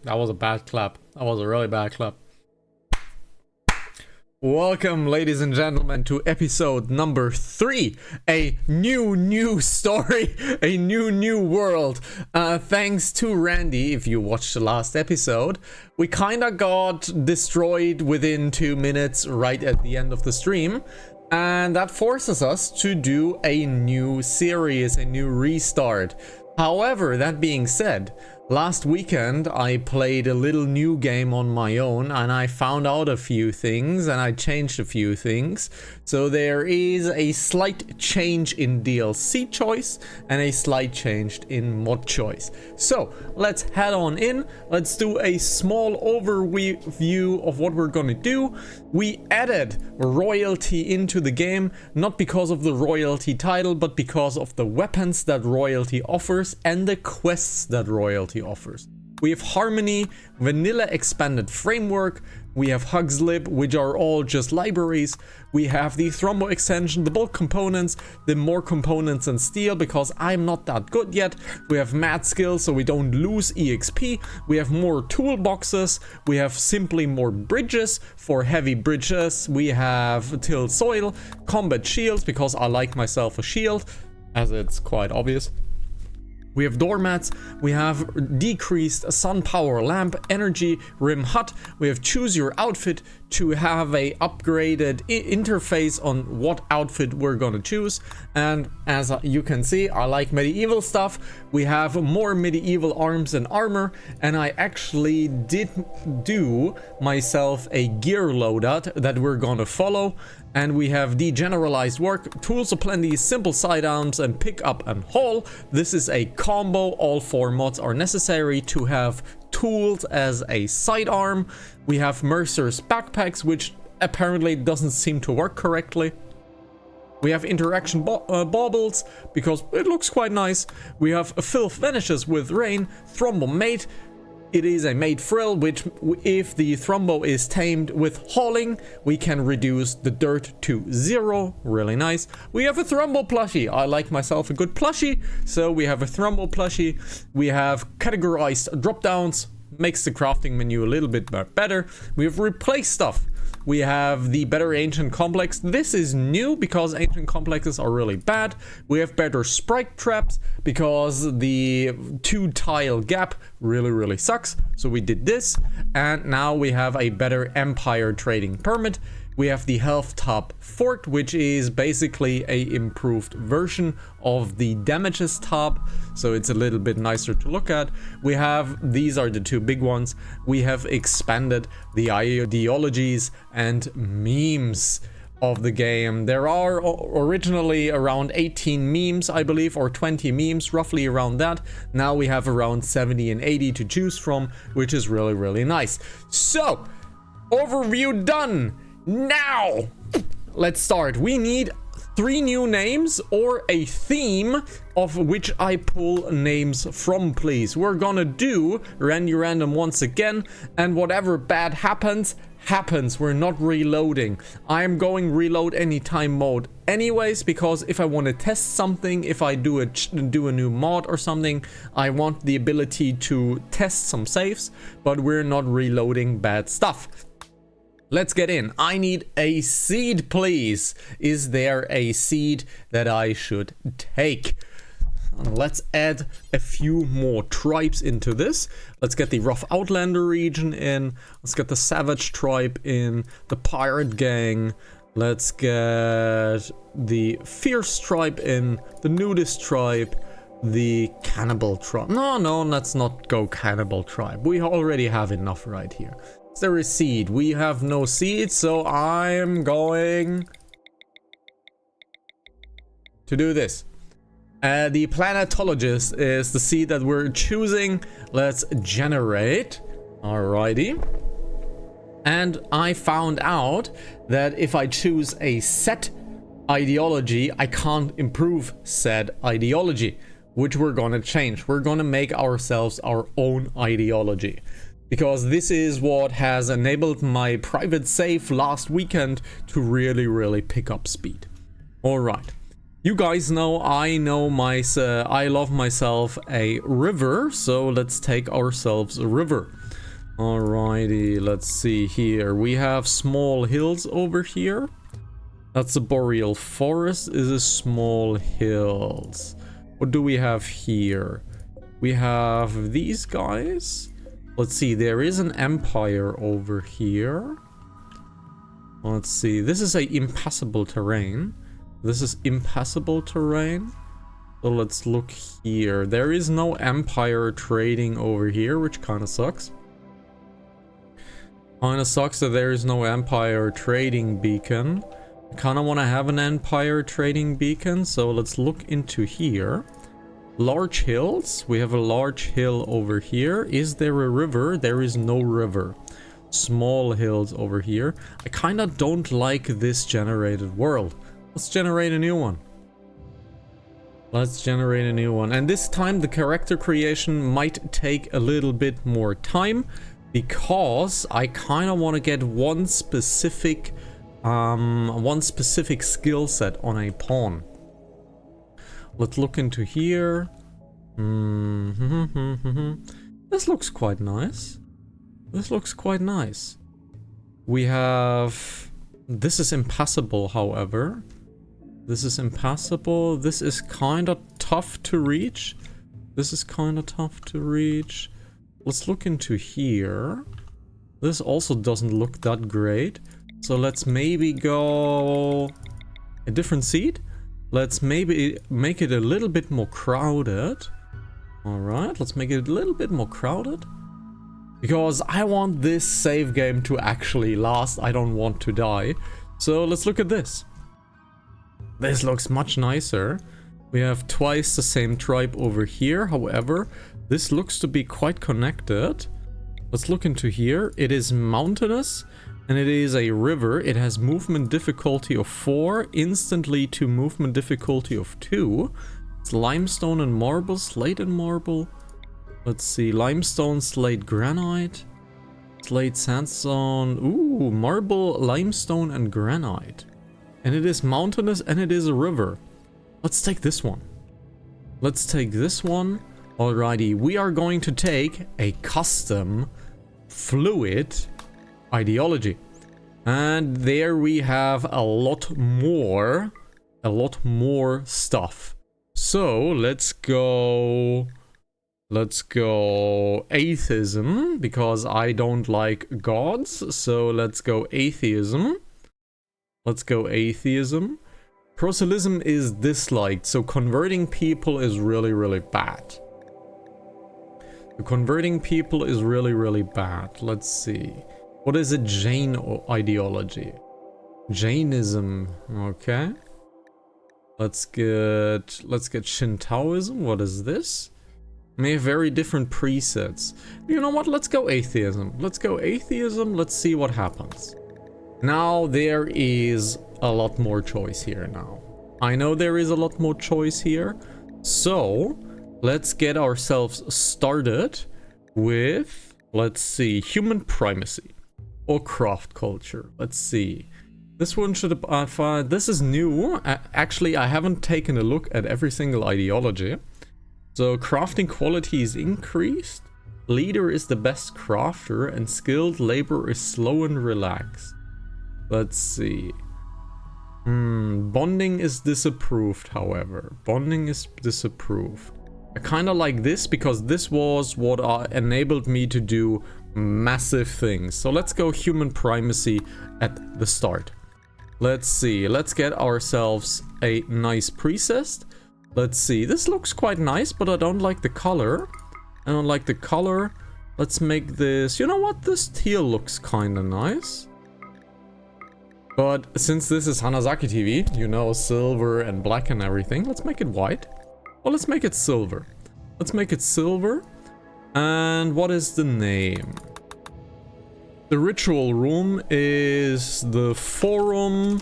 That was a bad clap. That was a really bad clap. Welcome, ladies and gentlemen, to episode number 3. A new story, a new world. Thanks to Randy, if you watched the last episode, we kinda got destroyed within 2 minutes right at the end of the stream. And that forces us to do a new series, a new restart. However, that being said, last weekend I played a little new game on my own and I found out a few things and I changed a few things. So there is a slight change in DLC choice and a slight change in mod choice. So let's head on in. Let's do a small overview of what we're gonna do. We added royalty into the game, not because of the royalty title, but because of the weapons that royalty offers and the quests that royalty offers. We have Harmony, Vanilla Expanded Framework, we have Hugslip, which are all just libraries. We have the Thrombo extension, the bulk components, the more components and steel because I'm not that good yet. We have mad skills so we don't lose EXP. We have more toolboxes. We have simply more bridges for heavy bridges. We have Till Soil, combat shields because I like myself a shield, as it's quite obvious. We have doormats, we have decreased sun power lamp, energy rim hut, we have choose your outfit to have a upgraded interface on what outfit we're gonna choose. And as you can see, I like medieval stuff. We have more medieval arms and armor, and I actually did do myself a gear loadout that we're gonna follow. And we have degeneralized work, tools aplenty, simple sidearms, and pick up and haul. This is a combo. All 4 mods are necessary to have tools as a sidearm. We have Mercer's backpacks, which apparently doesn't seem to work correctly. We have interaction baubles because it looks quite nice. We have filth vanishes with rain, Thrombo mate. It is a made frill, which if the Thrombo is tamed with hauling, we can reduce the dirt to 0. Really nice. We have a Thrombo plushie. I like myself a good plushie, so we have a Thrombo plushie. We have categorized drop downs, makes the crafting menu a little bit better. We have replaced stuff. We have the better ancient complex. This is new because ancient complexes are really bad. We have better sprite traps because the 2-tile gap really sucks. So we did this, and now we have a better empire trading permit. We have the health top fort, which is basically a improved version of the damages top, so it's a little bit nicer to look at. We have, these are the 2 big ones. We have expanded the ideologies and memes of the game. There are originally around 18 memes, I believe, or 20 memes, roughly around that. Now we have around 70 and 80 to choose from, which is really nice. So, overview done. Now, let's start. We need 3 new names or a theme of which I pull names from, please. We're gonna do random once again, and whatever bad happens. We're not reloading. I'm going reload anytime mode anyways, because if I want to test something, if I do a new mod or something, I want the ability to test some saves, but we're not reloading bad stuff. Let's get in. I need a seed, please. Is there a seed that I should take? Let's add a few more tribes into this. Let's get the rough outlander region in. Let's get the savage tribe in. The pirate gang. Let's get the fierce tribe in. The nudist tribe. The cannibal tribe. No, let's not go cannibal tribe. We already have enough right here. Is there a seed? We have no seed, so I'm going to do this. The planetologist is the seed that we're choosing. Let's generate. Alrighty. And I found out that if I choose a set ideology, I can't improve said ideology, which we're gonna change. We're gonna make ourselves our own ideology, because this is what has enabled my private save last weekend to really pick up speed. All right. You guys know I love myself a river, so let's take ourselves a river. Alrighty, let's see here. We have small hills over here. That's a boreal forest. Is a small hills. What do we have here? We have these guys. Let's see, there is an empire over here. Let's see, this is a impassable terrain. This is impassable terrain. So let's look here. There is no empire trading over here, which kind of sucks. Kind of sucks that there is no empire trading beacon. I kind of want to have an empire trading beacon, so let's look into here. Large hills. We have a large hill over here. Is there a river? There is no river. Small hills over here. I kind of don't like this generated world. Let's generate a new one. Let's generate a new one. And this time the character creation might take a little bit more time, because I kind of want to get one specific skill set on a pawn. Let's look into here. This looks quite nice. This looks quite nice. We have... This is impassable, however. This is impassable. This is kind of tough to reach. This is kind of tough to reach. Let's look into here. This also doesn't look that great. So let's maybe go a different seed. Let's maybe make it a little bit more crowded. Alright, let's make it a little bit more crowded. Because I want this save game to actually last. I don't want to die. So let's look at this. This looks much nicer. We have twice the same tribe over here. However, this looks to be quite connected. Let's look into here. It is mountainous and it is a river. It has movement difficulty of 4, instantly to movement difficulty of 2. It's limestone and marble, slate and marble. Let's see, limestone, slate, granite, slate, sandstone. Ooh, marble, limestone and granite. And it is mountainous and it is a river. Let's take this one. Let's take this one. Alrighty, we are going to take a custom fluid ideology. And there we have a lot more stuff. So let's go atheism, because I don't like gods. So let's go atheism. Let's go atheism. Proselytism is disliked, so converting people is really, really bad. Converting people is really, really bad. Let's see. What is a Jain ideology? Jainism. Okay. Let's get Shintoism. What is this? May have very different presets. You know what? Let's go atheism. Let's go atheism. Let's see what happens. Now there is a lot more choice here now. I know there is a lot more choice here. So let's get ourselves started with, let's see, human primacy or craft culture. Let's see. This one should have, this is new. Actually, I haven't taken a look at every single ideology. So crafting quality is increased. Leader is the best crafter and skilled labor is slow and relaxed. Let's see. Bonding is disapproved, however. Bonding is disapproved. I kind of like this because this was what enabled me to do massive things. So let's go human primacy at the start. Let's see. Let's get ourselves a nice priestess. Let's see. This looks quite nice, but I don't like the color. I don't like the color. Let's make this... You know what? This teal looks kind of nice. But since this is Hanazaki TV, you know, silver and black and everything, let's make it white. Well, let's make it silver. Let's make it silver. And what is the name? The ritual room is the forum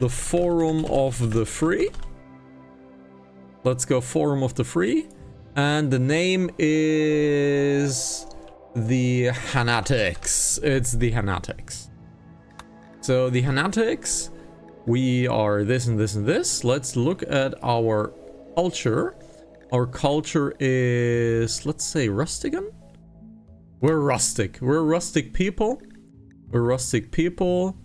of the free. Let's go forum of the free. And the name is the Hanatics. It's the Hanatics. So the Hanatics, We are this and this and this. Let's look at our culture. Our culture is, let's say, rustican. We're rustic. We're rustic people. We're rustic people.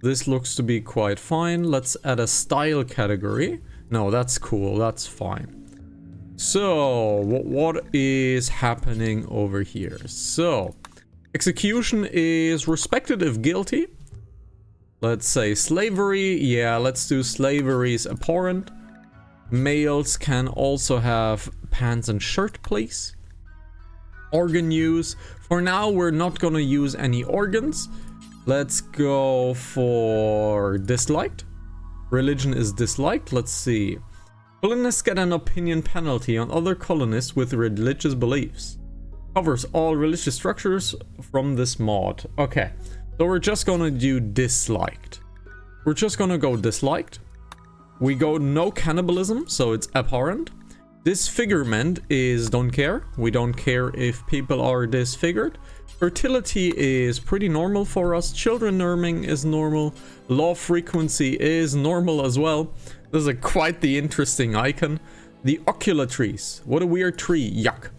This looks to be quite fine. Let's add a style category. No, that's cool. That's fine. So, what is happening over here? So, execution is respected if guilty. Let's say slavery. Yeah, let's do slavery is abhorrent. Males can also have pants and shirt, please. Organ use. For now, we're not gonna use any organs. Let's go for disliked. Religion is disliked. Let's see. Colonists get an opinion penalty on other colonists with religious beliefs. Covers all religious structures from this mod. Okay, so we're just gonna do disliked. We're just gonna go disliked. We go no cannibalism, so it's abhorrent. Disfigurement is don't care. We don't care if people are disfigured. Fertility is pretty normal for us. Children nursing is normal. Low frequency is normal as well. This is quite the interesting icon. The ocular trees. What a weird tree. Yuck.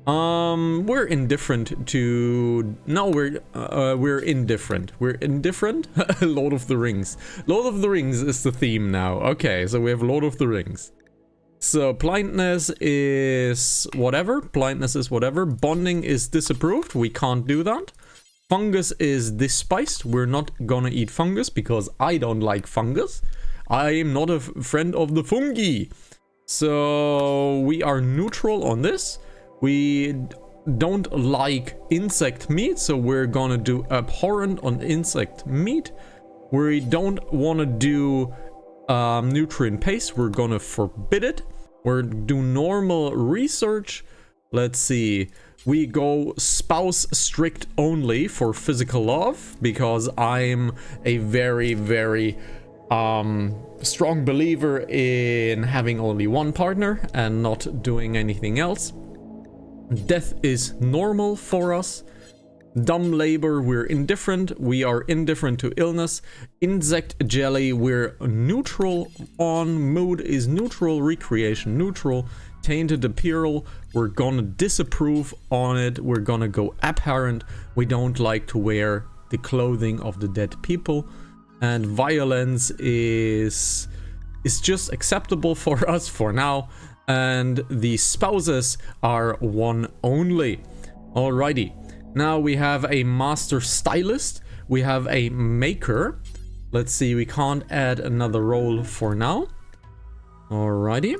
We're indifferent to... No, we're indifferent. We're indifferent? Lord of the Rings. Lord of the Rings is the theme now. Okay, so we have Lord of the Rings. So blindness is whatever. Blindness is whatever. Bonding is disapproved. We can't do that. Fungus is despised. We're not gonna eat fungus because I don't like fungus. I'm not a friend of the fungi. So we are neutral on this. We don't like insect meat, so we're gonna do abhorrent on insect meat. We don't want to do nutrient paste. We're gonna forbid it. We're do normal research. Let's see. We go spouse strict only for physical love because I'm a very, very strong believer in having only one partner and not doing anything else. Death is normal for us. Dumb labor, we're indifferent. We are indifferent to illness. Insect jelly, we're neutral on. Mood is neutral. Recreation neutral. Tainted apparel, we're gonna disapprove on it. We're gonna go abhorrent. We don't like to wear the clothing of the dead people. And violence is just acceptable for us for now. And the spouses are one only. Alrighty. Now we have a master stylist. We have a maker. Let's see, we can't add another role for now. Alrighty.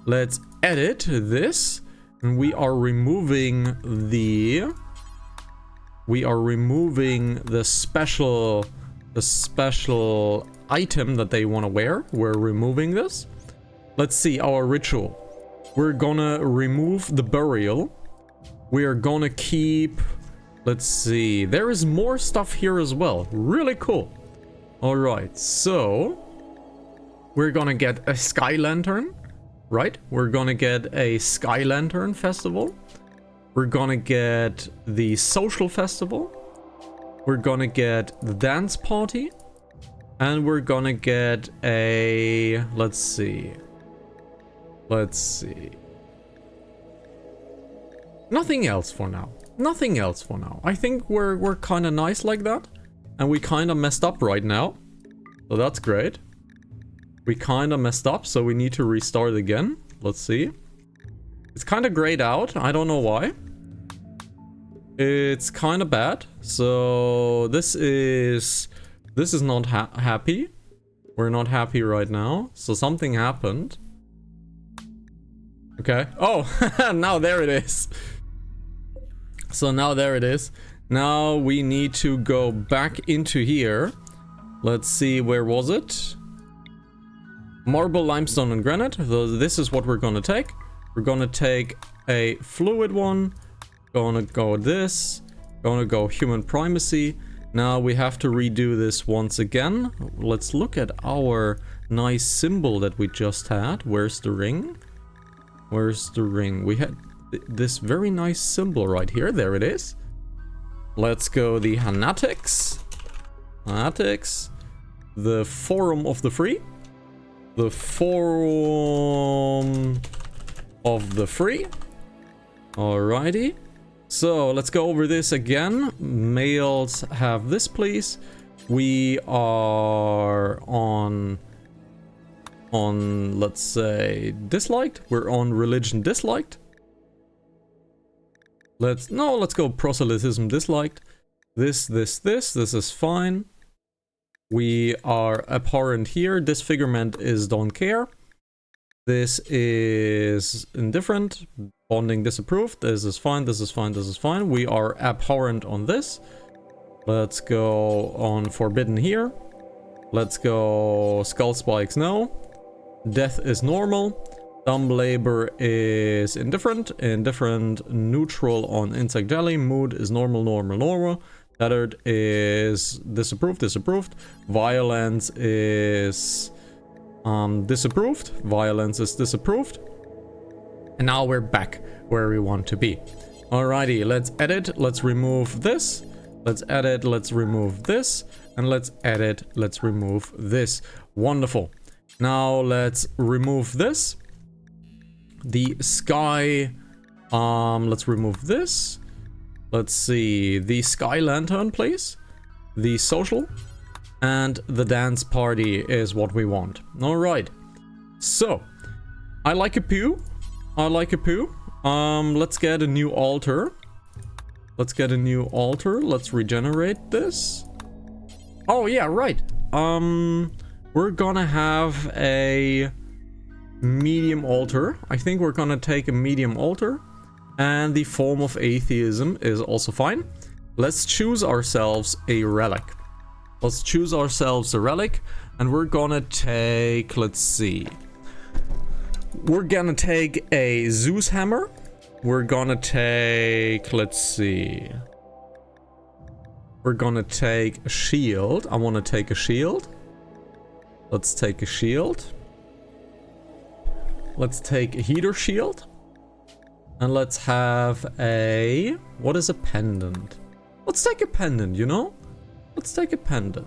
Let's edit this. And we are removing the special item that they want to wear. We're removing this. Let's see our ritual. We're gonna remove the burial. We are gonna keep... Let's see. There is more stuff here as well. Really cool. Alright, so... We're gonna get a sky lantern. Right? We're gonna get a sky lantern festival. We're gonna get the social festival. We're gonna get the dance party. And we're gonna get a... Let's see. Let's see. Nothing else for now. Nothing else for now. I think we're kind of nice like that. And we kind of messed up right now. So that's great. We kind of messed up, so we need to restart again. Let's see. It's kind of grayed out. I don't know why. It's kind of bad. So this is not happy. We're not happy right now. So something happened. Okay. Oh, now there it is. So now there it is. Now we need to go back into here. Let's see, where was it? Marble, limestone, and granite. So this is what we're gonna take. We're gonna take a fluid one. Gonna go this. Gonna go human primacy. Now we have to redo this once again. Let's look at our nice symbol that we just had. Where's the ring? Where's the ring? We had this very nice symbol right here. There it is. Let's go the Hanatics. Hanatics. The Forum of the Free. The Forum of the Free. Alrighty. So let's go over this again. Males have this, please. We are on let's say disliked. We're on religion disliked. Let's go proselytism disliked. This is fine. We are abhorrent here. Disfigurement is don't care. This is indifferent. Bonding disapproved. This is fine. This is fine. This is fine. We are abhorrent on this. Let's go on forbidden here. Let's go skull spikes no. Death is normal. Dumb labor is indifferent. Indifferent neutral on insect jelly. Mood is normal. Tethered is disapproved. Violence is disapproved. And now we're back where we want to be. Alrighty, let's edit. Let's remove this. Let's edit. Let's remove this. And let's edit. Let's remove this. Wonderful. Now let's remove this. The sky. Let's remove this. Let's see. The sky lantern, please. The social. And the dance party is what we want. Alright. So. I like a poo. Let's get a new altar. Let's regenerate this. Oh yeah, right. We're gonna have a medium altar. I think we're gonna take a medium altar. And the form of atheism is also fine. Let's choose ourselves a relic. And we're gonna take, let's see. We're gonna take a Zeus hammer. We're gonna take, let's see. We're gonna take a shield. I wanna take a shield. Let's take a shield. Let's take a heater shield. And let's have a... What is a pendant? Let's take a pendant, you know? Let's take a pendant.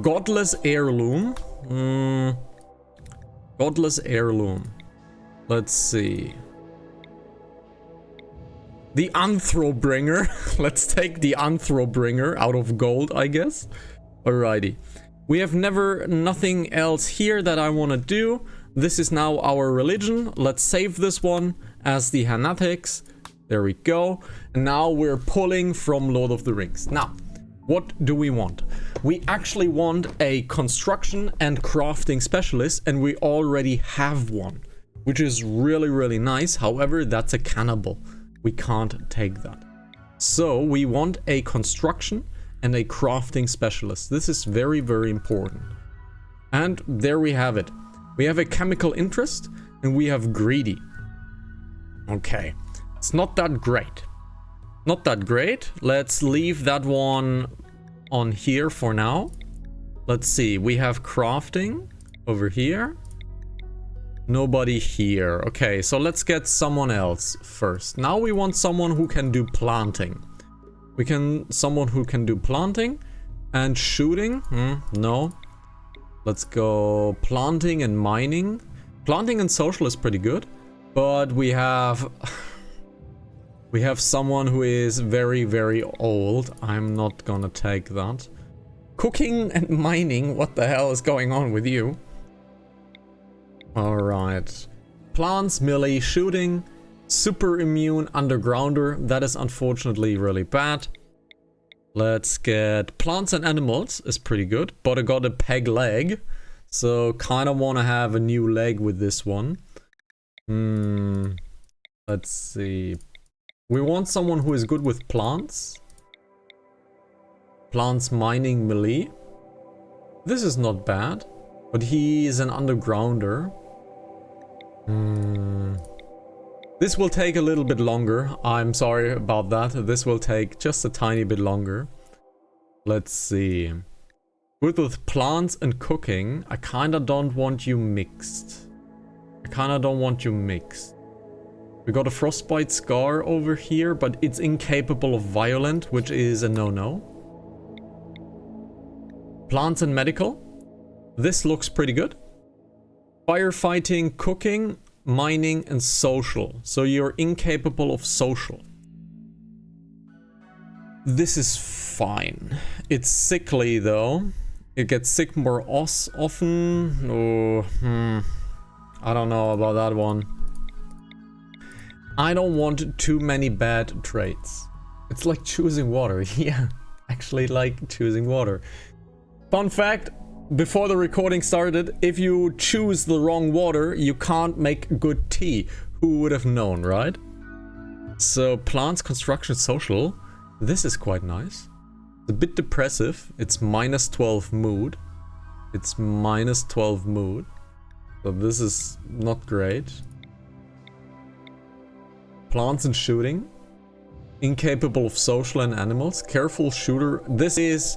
Godless heirloom. Godless heirloom. Let's see. The Anthrobringer. Let's take the Anthrobringer out of gold, I guess. Alrighty. We have nothing else here that I want to do. This is now our religion. Let's save this one as the Hanatics. There we go. And now we're pulling from Lord of the Rings. Now, what do we want? We actually want a construction and crafting specialist, and we already have one, which is really, really nice. However, that's a cannibal. We can't take that. So we want a construction and a crafting specialist. This is very, very important. And there we have it. We have a chemical interest and we have greedy. Okay. It's not that great. Not that great. Let's leave that one on here for now. Let's see. We have crafting over here. Nobody here. Okay, so let's get someone else first. Now we want someone who can do planting. Someone who can do planting and shooting. No. Let's go planting and mining. Planting and social is pretty good, but we have someone who is very, very old. I'm not gonna take that. Cooking and mining. What the hell is going on with you? Alright. Plants, melee, shooting, super immune, undergrounder. That is unfortunately really bad. Let's get plants and animals is pretty good, but I got a peg leg. So kind of want to have a new leg with this one. Let's see. We want someone who is good with plants. Plants, mining, melee. This is not bad, but he is an undergrounder. This will take a little bit longer. I'm sorry about that. This will take just a tiny bit longer. Let's see. With plants and cooking, I kinda don't want you mixed. We got a frostbite scar over here, but it's incapable of violent, which is a no-no. Plants and medical. This looks pretty good. Firefighting, cooking, mining, and social. So you're incapable of social. This is fine. It's sickly though. It gets sick more often. Oh, I don't know about that one. I don't want too many bad traits. It's like choosing water. Yeah, actually like choosing water. Fun fact, before the recording started, if you choose the wrong water, you can't make good tea. Who would have known, right? So plants, construction, social. This is quite nice. It's a bit depressive. It's minus 12 mood. It's minus 12 mood. So this is not great. Plants and shooting. Incapable of social and animals. Careful shooter. This is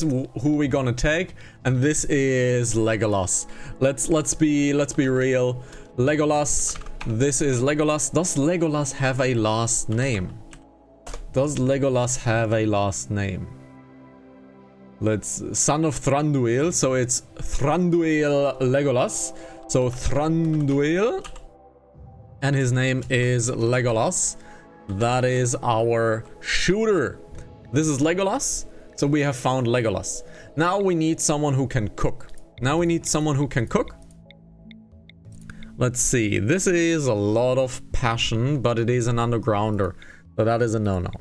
who we're gonna take, and this is Legolas. Let's be real. Legolas. This is Legolas. Does Legolas have a last name? Does Legolas have a last name? Son of Thranduil, so it's Thranduil Legolas. So Thranduil, and his name is Legolas. That is our shooter. This is Legolas, so we have found Legolas. Now we need someone who can cook. Let's see, this is a lot of passion, but it is an undergrounder, so that is a no-no.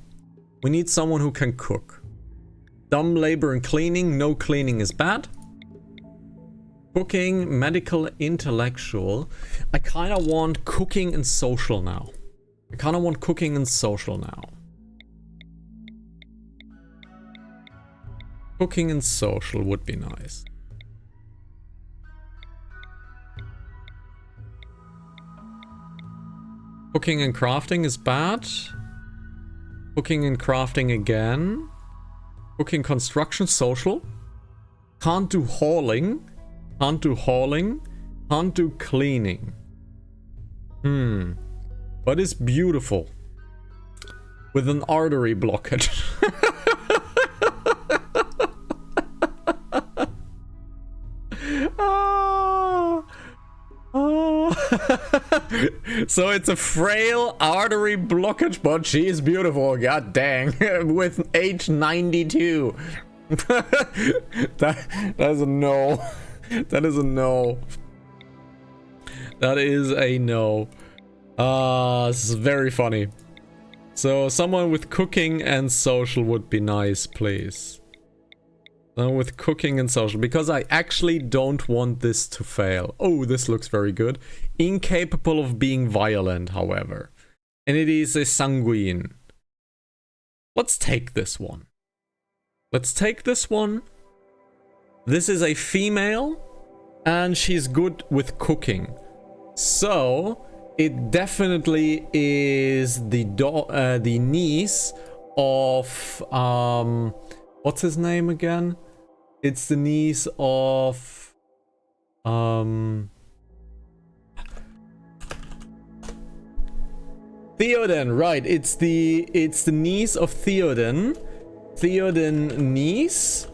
We need someone who can cook. Dumb labor and cleaning. No cleaning is bad. Cooking, medical, intellectual. I kind of want cooking and social now. Cooking and social would be nice. Cooking and crafting is bad. Cooking and crafting again. Cooking, construction, social. Can't do hauling. Can't do cleaning. But it's beautiful. With an artery blockage. So it's a frail artery blockage, but she is beautiful. God dang. With age 92. That is a no. That is a no. That is a no. This is very funny. So someone with cooking and social would be nice, please. Someone with cooking and social, because I actually don't want this to fail. Oh, this looks very good. Incapable of being violent, however. And it is a sanguine. Let's take this one. This is a female, and she's good with cooking. So it definitely is the niece of what's his name again? It's the niece of Theoden, right? It's the niece of Theoden. Theoden niece.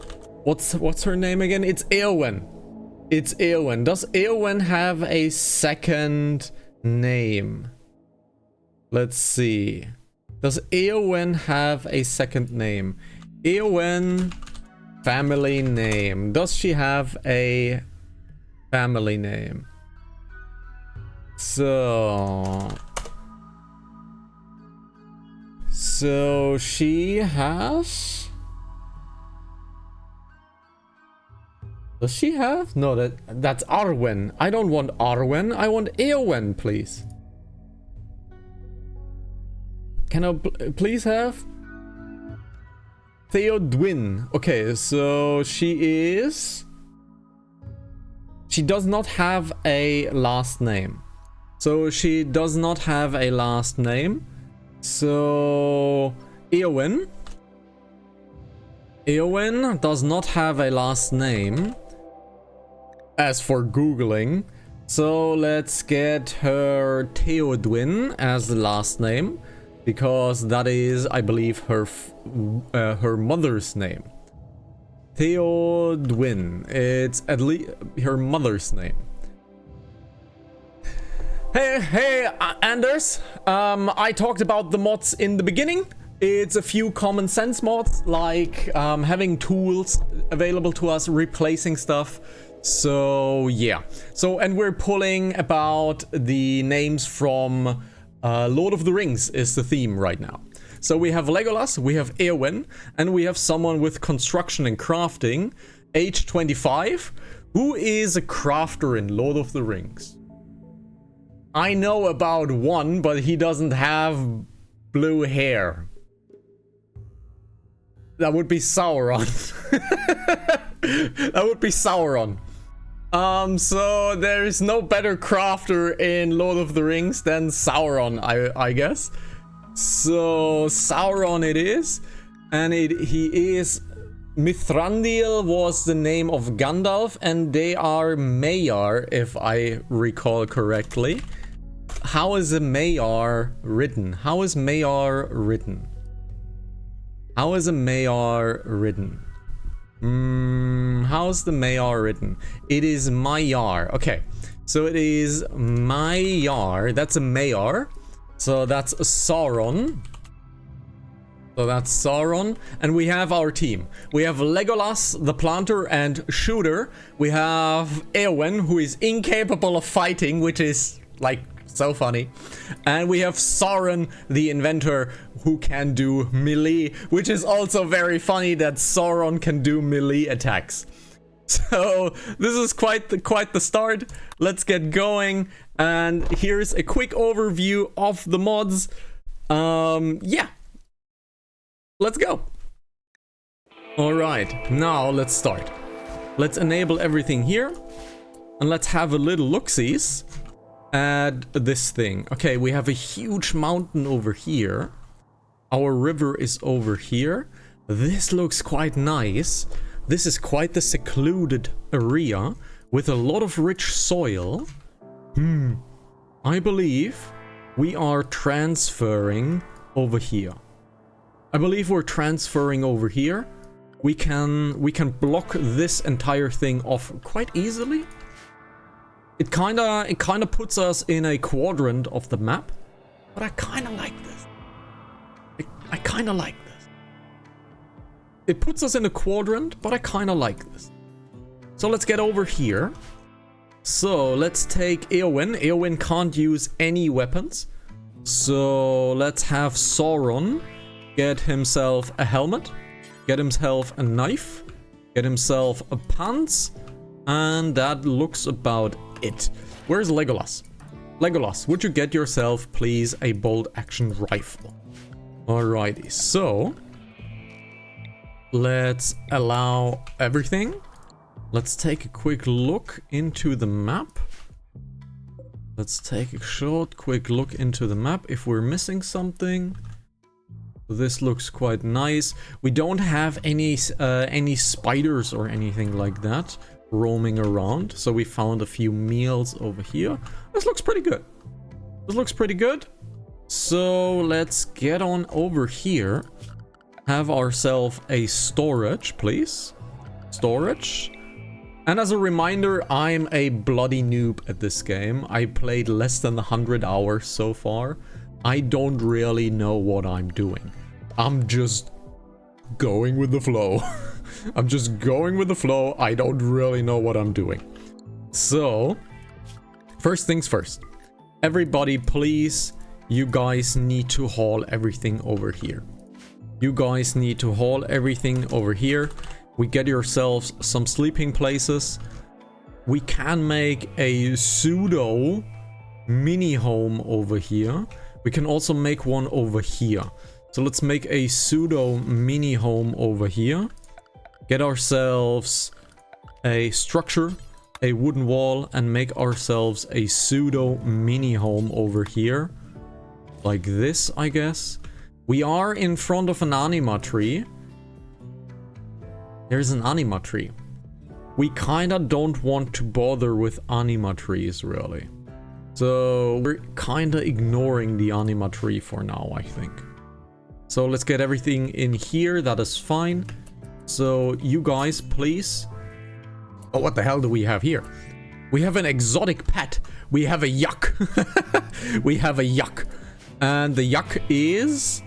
What's her name again? It's Eowyn. It's Eowyn. Does Eowyn have a second name? Let's see. Does Eowyn have a second name? Eowyn family name. Does she have a family name? So she has. Does she have? No, that's Arwen. I don't want Arwen. I want Eowyn, please. Can I please have Theodwyn? Okay, so she does not have a last name. So Eowyn does not have a last name. As for Googling, so let's get her Theodwyn as the last name, because that is, I believe, her mother's name. Theodwin. It's at least her mother's name. Hey, Anders. I talked about the mods in the beginning. It's a few common sense mods, like having tools available to us, replacing stuff. So yeah. And we're pulling about the names from Lord of the Rings is the theme right now. So we have Legolas, we have Eowyn, and we have someone with construction and crafting, age 25, who is a crafter in Lord of the Rings. I know about one, but he doesn't have blue hair. That would be Sauron. That would be Sauron. So there is no better crafter in Lord of the Rings than Sauron, I guess. So Sauron it is, and he is. Mithrandil was the name of Gandalf, and they are Maiar, if I recall correctly. How is a Maiar written? How is Maiar written? How is a Maiar written? How's the Maiar written? It is Maiar. Okay, so it is Maiar. That's a Maiar. So that's Sauron. And we have our team. We have Legolas, the planter and shooter. We have Eowyn, who is incapable of fighting, which is like so funny. And we have Sauron, the inventor, who can do melee, which is also very funny that Sauron can do melee attacks. So this is quite the start. Let's get going. And here's a quick overview of the mods. Yeah. Let's go. All right, now let's start. Let's enable everything here. And let's have a little look-sees at this thing. Okay, we have a huge mountain over here. Our river is over here. This looks quite nice. This is quite the secluded area with a lot of rich soil. I believe we are transferring over here. I believe we're transferring over here. We can block this entire thing off quite easily. It kinda puts us in a quadrant of the map, but I kinda like this. I kinda like this. It puts us in a quadrant, but I kinda like this. So let's get over here. So let's take Eowyn. Eowyn can't use any weapons. So let's have Sauron get himself a helmet, get himself a knife, get himself a pants, and that looks about it. Where's Legolas? Legolas, would you get yourself, please, a bolt action rifle? Alrighty, so let's allow everything. Let's take a quick look into the map. Let's take a short, quick look into the map if we're missing something. This looks quite nice. We don't have any spiders or anything like that roaming around. So we found a few meals over here. This looks pretty good. This looks pretty good. So let's get on over here. Have ourselves a storage, please. Storage. And as a reminder, I'm a bloody noob at this game. I played less than 100 hours so far. I don't really know what I'm doing. I'm just going with the flow. I'm just going with the flow. I don't really know what I'm doing. So, first things first. Everybody, please, you guys need to haul everything over here. You guys need to haul everything over here. We get yourselves some sleeping places. We can make a pseudo mini home over here. We can also make one over here. So let's make a pseudo mini home over here. Get ourselves a structure, a wooden wall, and make ourselves a pseudo mini home over here. Like this, I guess. We are in front of an anima tree. There's an anima tree. We kinda don't want to bother with anima trees, really. So we're kinda ignoring the anima tree for now, I think. So let's get everything in here. That is fine. So you guys, please. Oh, what the hell do we have here? We have an exotic pet. We have a yuck. We have a yuck. And the yuck is...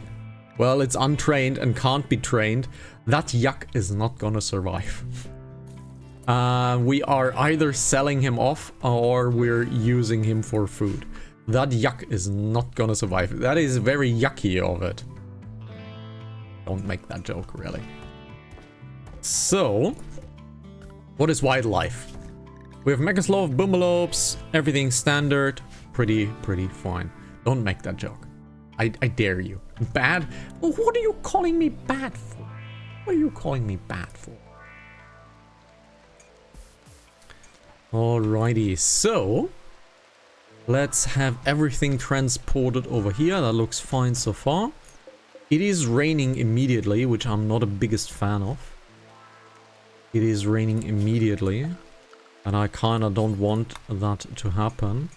well, it's untrained and can't be trained. That yuck is not gonna survive. We are either selling him off or we're using him for food. That yuck is not gonna survive. That is very yucky of it. Don't make that joke, really. So, what is wildlife? We have Megaslov, Boomalopes, everything standard. Pretty fine. Don't make that joke. I dare you. Bad? Well, what are you calling me bad for? What are you calling me bad for? Alrighty, so let's have everything transported over here. That looks fine so far. It is raining immediately, which I'm not the biggest fan of. It is raining immediately, and I kinda don't want that to happen.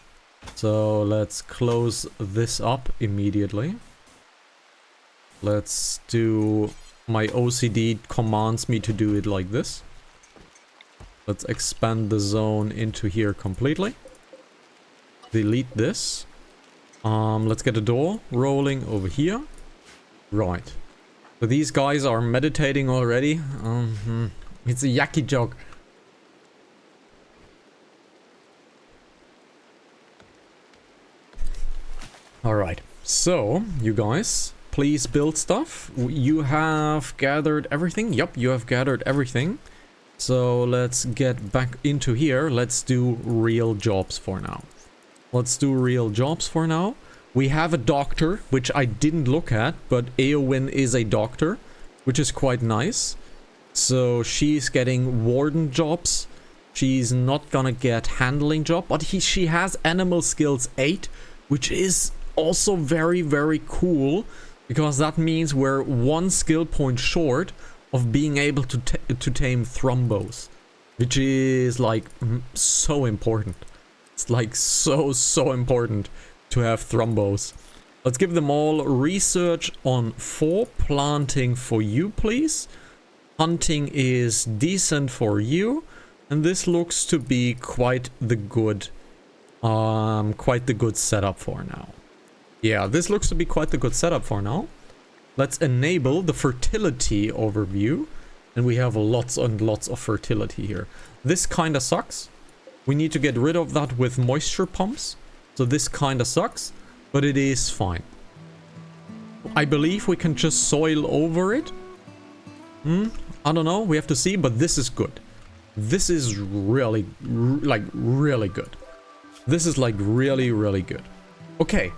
So let's close this up immediately. Let's do... my OCD commands me to do it like this. Let's expand the zone into here completely. Delete this. Let's get a door rolling over here. Right. So these guys are meditating already. It's a yucky joke. Alright. So, you guys, please build stuff. You have gathered everything. Yup, you have gathered everything. So let's get back into here. Let's do real jobs for now. Let's do real jobs for now. We have a doctor, which I didn't look at, but Eowyn is a doctor, which is quite nice. So she's getting warden jobs. She's not gonna get handling job, but she has animal skills 8, which is also very cool, because that means we're 1 skill point short of being able to tame Thrumbos, which is like so important. It's like so important to have Thrumbos. Let's give them all research on 4, planting for you, please. Hunting is decent for you, and this looks to be quite the good setup for now. Yeah, this looks to be quite the good setup for now. Let's enable the fertility overview, and we have lots and lots of fertility here. This kind of sucks. We need to get rid of that with moisture pumps. So this kind of sucks, but it is fine. I believe we can just soil over it. I don't know, we have to see, but this is good. This is really good. This is like really good. Okay.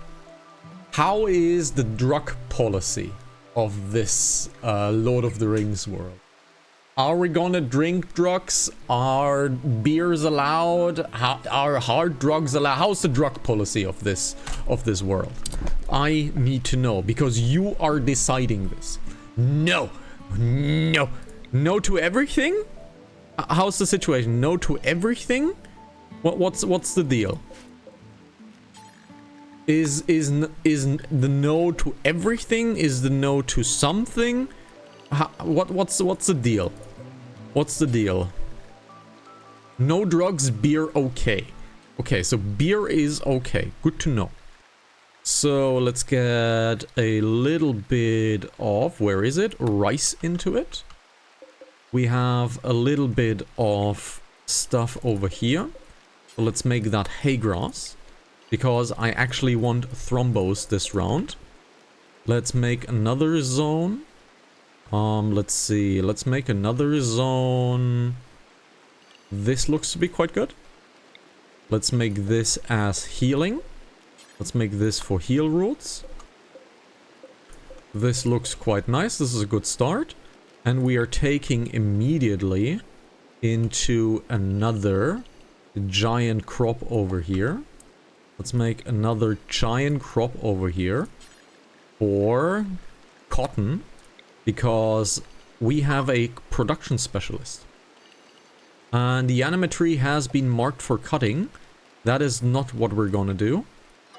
How is the drug policy of this Lord of the Rings world? Are we gonna drink drugs? Are beers allowed? Are hard drugs allowed? How's the drug policy of this world? I need to know, because you are deciding this. No to everything? How's the situation? No to everything? What's the deal? Is the no to everything? Is the no to something? What's the deal? What's the deal? No drugs, beer, okay. Okay, so beer is okay. Good to know. So let's get a little bit of, where is it? Rice into it. We have a little bit of stuff over here. So let's make that hay grass, because I actually want Thrumbos this round. Let's make another zone. Let's see. Let's make another zone. This looks to be quite good. Let's make this as healing. Let's make this for heal roots. This looks quite nice. This is a good start. And we are taking immediately into another giant crop over here. Let's make another giant crop over here for cotton, because we have a production specialist. And the anima tree has been marked for cutting. That is not what we're gonna do.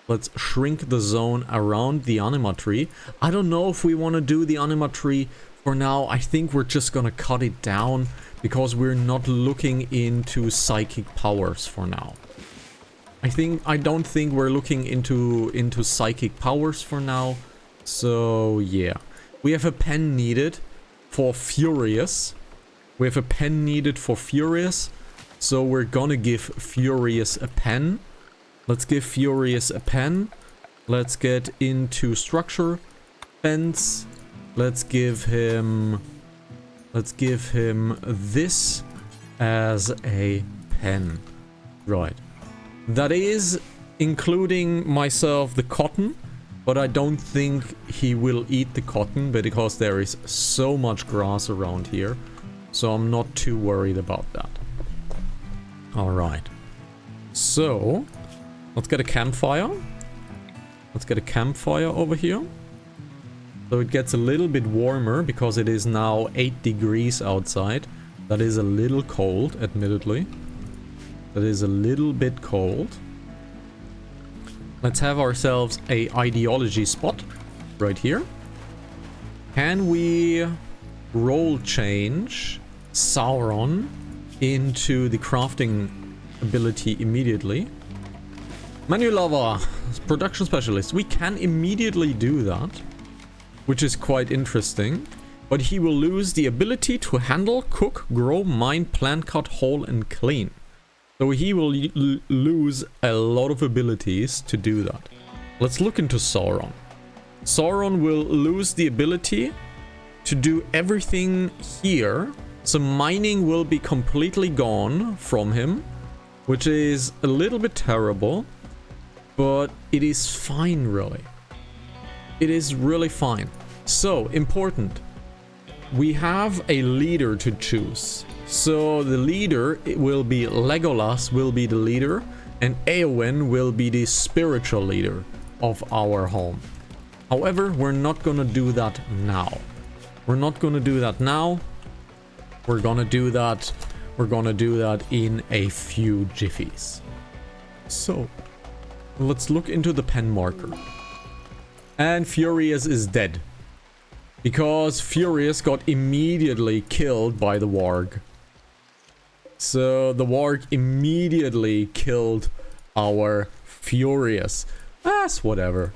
Let's shrink the zone around the anima tree. I don't know if we want to do the anima tree For now, I think we're just gonna cut it down because we're not looking into psychic powers for now. I don't think we're looking into psychic powers for now. So yeah, we have a pen needed for Furious. We have a pen needed for Furious. So we're gonna give Furious a pen. Let's give Furious a pen. Let's get into structure. Fence. Let's give him this as a pen. Right. That is including myself the cotton, but I don't think he will eat the cotton because there is so much grass around here. So I'm not too worried about that. Alright. So, let's get a campfire. Let's get a campfire over here. So it gets a little bit warmer because it is now 8 degrees outside. That is a little cold, admittedly. That is a little bit cold. Let's have ourselves a ideology spot right here. Can we role change Sauron into the crafting ability immediately? Menu lover, production specialist. We can immediately do that, which is quite interesting. But he will lose the ability to handle, cook, grow, mine, plant, cut, haul, and clean. So he will lose a lot of abilities to do that. Let's look into Sauron. Sauron will lose the ability to do everything here. So mining will be completely gone from him, which is a little bit terrible, but it is fine, really. It is really fine. So, important. We have a leader to choose. So the leader will be Legolas will be the leader, and Eowyn will be the spiritual leader of our home. However, we're not gonna do that now. We're not gonna do that now. We're gonna do that in a few jiffies. So let's look into the pen marker. And Furious is dead. Because Furious got immediately killed by the warg. So the warg immediately killed our Furious. That's whatever.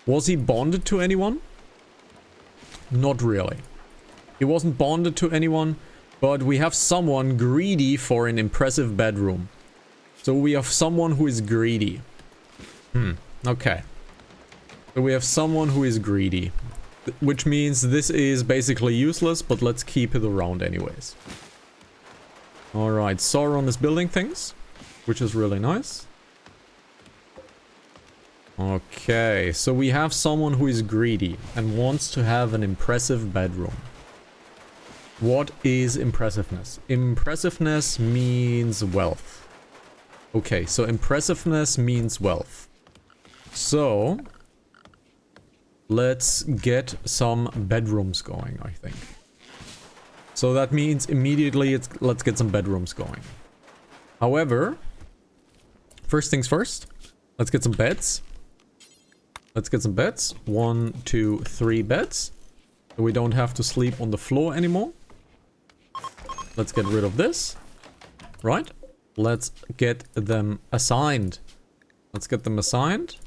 Was he bonded to anyone? Not really. He wasn't bonded to anyone, but we have someone greedy for an impressive bedroom. So we have someone who is greedy. Okay. So we have someone who is greedy. Which means this is basically useless, but let's keep it around anyways. Alright, Sauron is building things, which is really nice. Okay, so we have someone who is greedy and wants to have an impressive bedroom. What is impressiveness? Impressiveness means wealth. Okay, so impressiveness means wealth. So let's get some bedrooms going, I think. So that means immediately let's get some bedrooms going. However, first things first, let's get some beds. Let's get some beds. 1, 2, 3 beds. So we don't have to sleep on the floor anymore. Let's get rid of this. Right. Let's get them assigned. Let's get them assigned.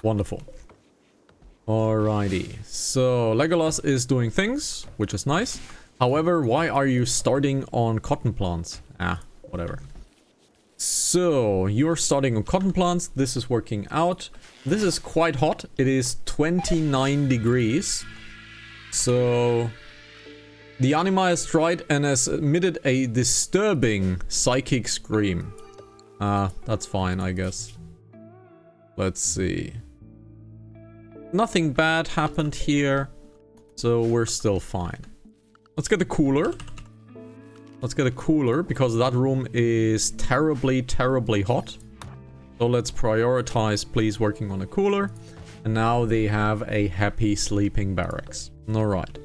Wonderful. Alrighty, so Legolas is doing things, which is nice. However, why are you starting on cotton plants? Whatever. So, you're starting on cotton plants. This is working out. This is quite hot. It is 29 degrees. So, the anima has tried and has emitted a disturbing psychic scream. That's fine, I guess. Let's see. Nothing bad happened here, so we're still fine. Let's get a cooler. Let's get a cooler, because that room is terribly, terribly hot. So let's prioritize, please, working on a cooler. And now they have a happy sleeping barracks. Alright.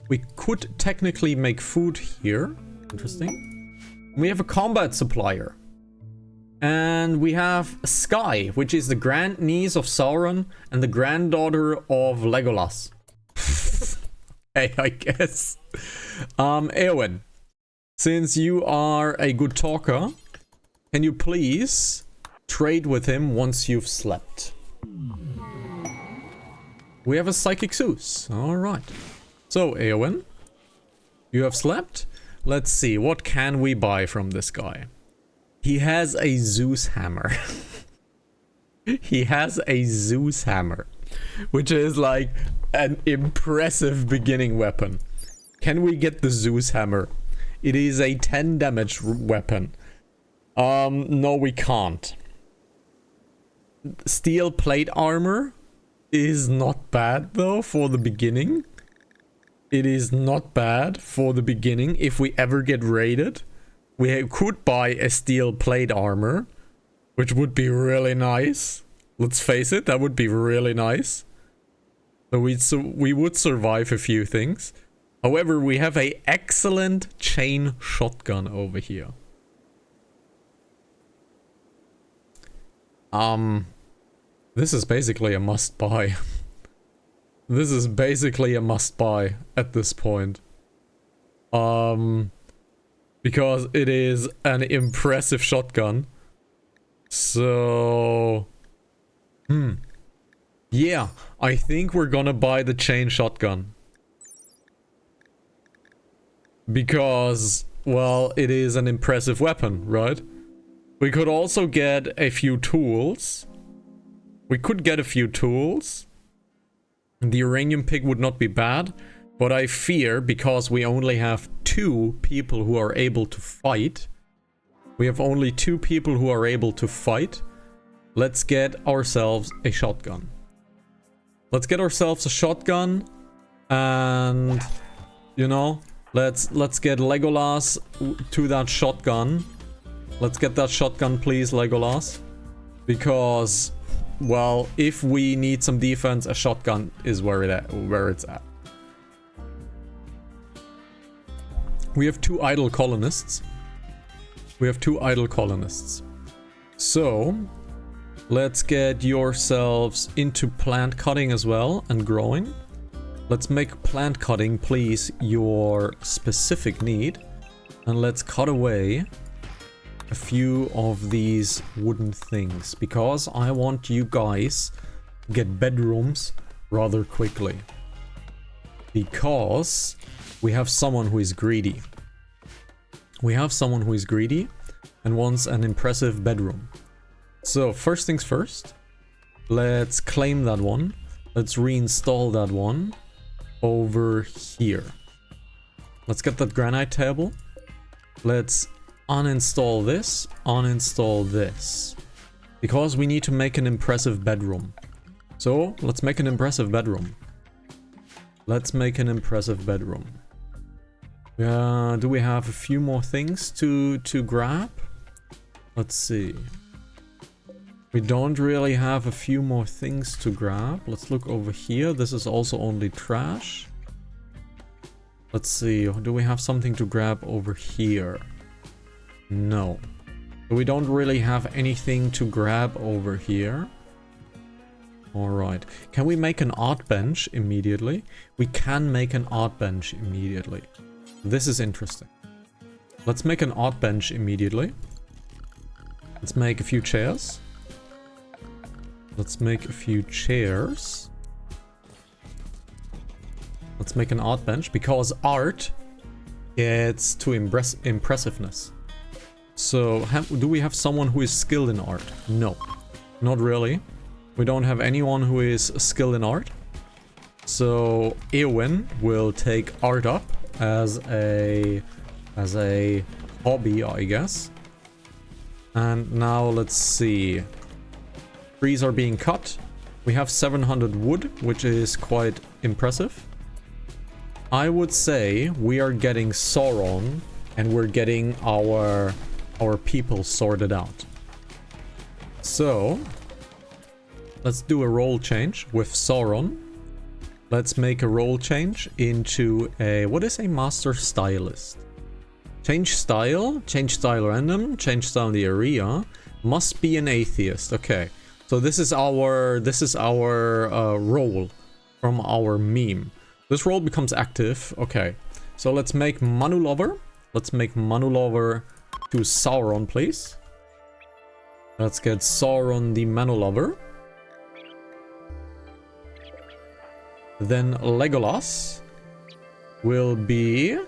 We could technically make food here. Interesting. We have a combat supplier. And we have Sky, which is the grandniece of Sauron and the granddaughter of Legolas. okay, I guess. Eowyn, since you are a good talker, can you please trade with him once you've slept? We have a Psychic Zeus. Alright. So, Eowyn, you have slept? Let's see, what can we buy from this guy? He has a Zeus hammer. He has a Zeus hammer, which is like an impressive beginning weapon. Can we get the Zeus hammer? It is a 10 damage weapon. No, we can't. Steel plate armor is not bad though for the beginning. It is not bad for the beginning. If we ever get raided, we could buy a steel plate armor, which would be really nice. Let's face it, that would be really nice. So we would survive a few things. However, we have a excellent chain shotgun over here. This is basically a must buy. This is basically a must buy at this point. Because it is an impressive shotgun. So... yeah, I think we're gonna buy the chain shotgun. Because, well, it is an impressive weapon, right? We could also get a few tools. We could get a few tools. The uranium pig would not be bad. But I fear, because we only have 2 people who are able to fight. We have only 2 people who are able to fight. Let's get ourselves a shotgun. Let's get ourselves a shotgun. And, you know, let's get Legolas to that shotgun. Let's get that shotgun, please, Legolas. Because, well, if we need some defense, a shotgun is where it's at. We have 2 idle colonists. So, let's get yourselves into plant cutting as well and growing. Let's make plant cutting, please, your specific need. And let's cut away a few of these wooden things, because I want you guys to get bedrooms rather quickly. Because we have someone who is greedy. We have someone who is greedy and wants an impressive bedroom. So first things first, let's claim that one. Let's reinstall that one over here. Let's get that granite table. Let's uninstall this, because we need to make an impressive bedroom. So let's make an impressive bedroom. Do we have a few more things to grab? Let's see. We don't really have a few more things to grab. Let's look over here. This is also only trash. Let's see. Do we have something to grab over here? No. We don't really have anything to grab over here. Alright. Can we make an art bench immediately? We can make an art bench immediately. This is interesting. Let's make an art bench immediately. Let's make a few chairs. Let's make an art bench, because art gets to impressiveness. So, do we have someone who is skilled in art? No, not really. We don't have anyone who is skilled in art. So, Eowyn will take art up as a hobby, I guess. And now let's see. Trees are being cut. We have 700 wood, which is quite impressive. I would say we are getting Sauron, and we're getting our people sorted out. So, let's do a role change with Sauron. Let's make a role change into a... What is a master stylist? Change style random, change style in the area. Must be an atheist. Okay. So this is our role from our meme. This role becomes active. Okay. So let's make Manu Lover. Let's make Manu Lover to Sauron, please. Let's get Sauron the Manu Lover. Then Legolas will be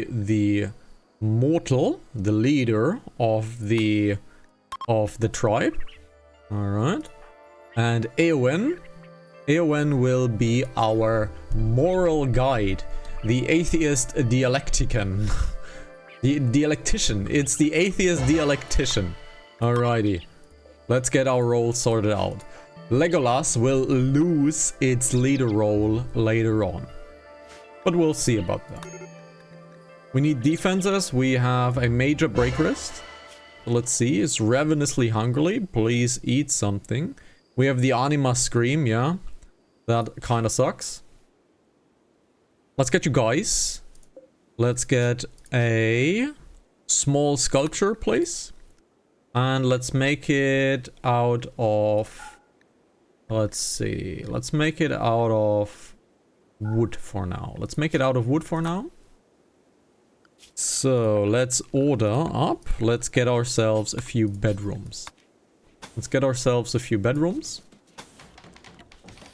the mortal, the leader of the tribe. All right. And Eowyn will be our moral guide, the atheist dialectician. The dialectician. It's the atheist dialectician. Alrighty. Let's get our role sorted out. Legolas will lose its leader role later on. But we'll see about that. We need defenses. We have a major break wrist. Let's see. It's ravenously hungry. Please eat something. We have the Anima Scream, yeah. That kind of sucks. Let's get you guys. Let's get a small sculpture, please. And let's make it out of... Let's see. Let's make it out of wood for now. Let's make it out of wood for now. So, let's order up. Let's get ourselves a few bedrooms. Let's get ourselves a few bedrooms.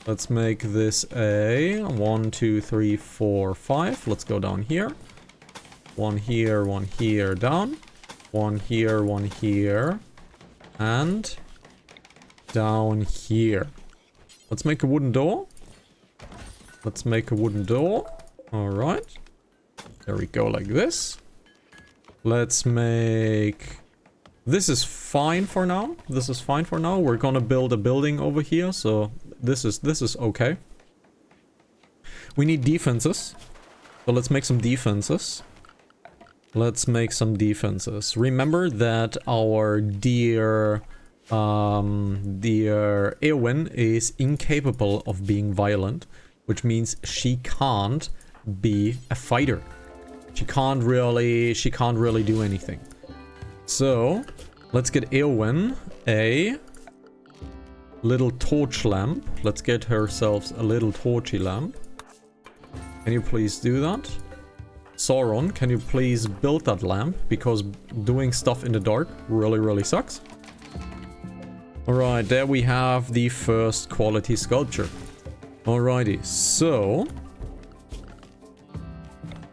Let's make this a 1, 2, 3, 4, 5. Let's go down here. One here, down. One here, and down here. Let's make a wooden door. Let's make a wooden door. Alright. There we go, like this. Let's make... This is fine for now. This is fine for now. We're gonna build a building over here, so this is okay. We need defenses. So let's make some defenses. Let's make some defenses. Remember that our dear Eowyn is incapable of being violent, which means she can't be a fighter. She can't really do anything. So, let's get Eowyn a little torch lamp. Let's get ourselves a little torchy lamp. Can you please do that? Sauron, can you please build that lamp? Because doing stuff in the dark really sucks. Alright, there we have the first quality sculpture. Alrighty, so...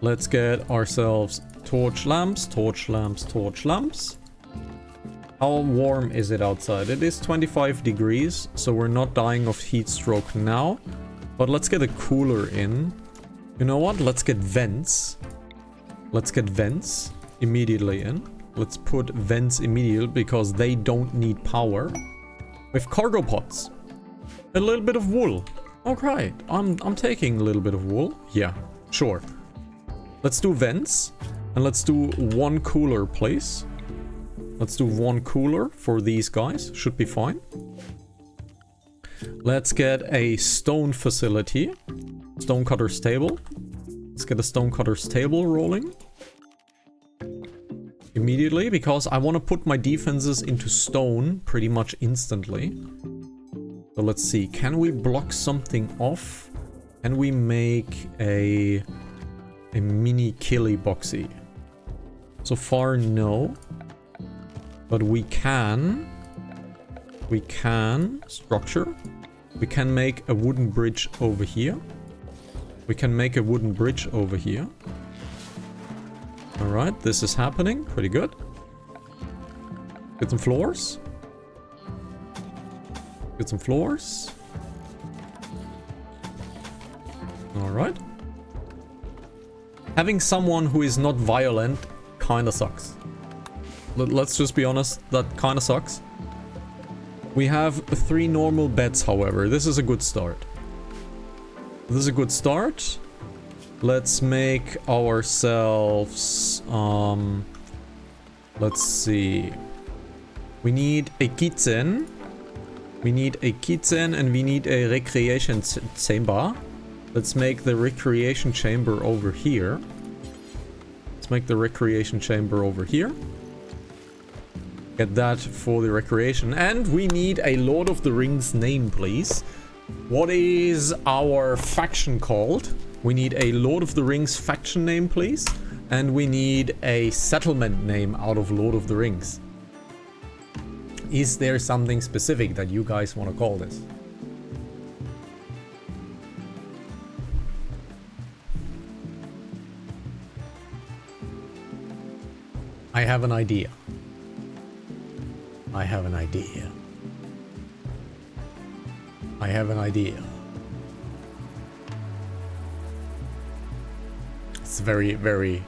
Let's get ourselves torch lamps. How warm is it outside? It is 25 degrees, so we're not dying of heat stroke now. But let's get a cooler in. You know what? Let's get vents. Let's get vents immediately in. Let's put vents immediately because they don't need power. We have cargo pods. A little bit of wool. Okay, I'm taking a little bit of wool. Yeah, sure. Let's do vents. And let's do one cooler, please. Let's do one cooler for these guys. Should be fine. Let's get a stone facility. Stonecutter's table. Let's get a stonecutter's table rolling. Immediately, because I want to put my defenses into stone pretty much instantly. So let's see. Can we block something off? Can we make a mini killy boxy? So far, no. But we can structure. We can make a wooden bridge over here. Alright, this is happening. Pretty good. Get some floors. Alright. Having someone who is not violent kinda sucks. Let's just be honest, that kinda sucks. We have 3 normal beds, however. This is a good start. Let's make ourselves... let's see. We need a kitchen. And we need a recreation chamber. Let's make the recreation chamber over here. Get that for the recreation. And we need a Lord of the Rings name, please. What is our faction called? We need a Lord of the Rings faction name, please. And we need a settlement name out of Lord of the Rings. Is there something specific that you guys want to call this? I have an idea. I have an idea. I have an idea. It's very, very...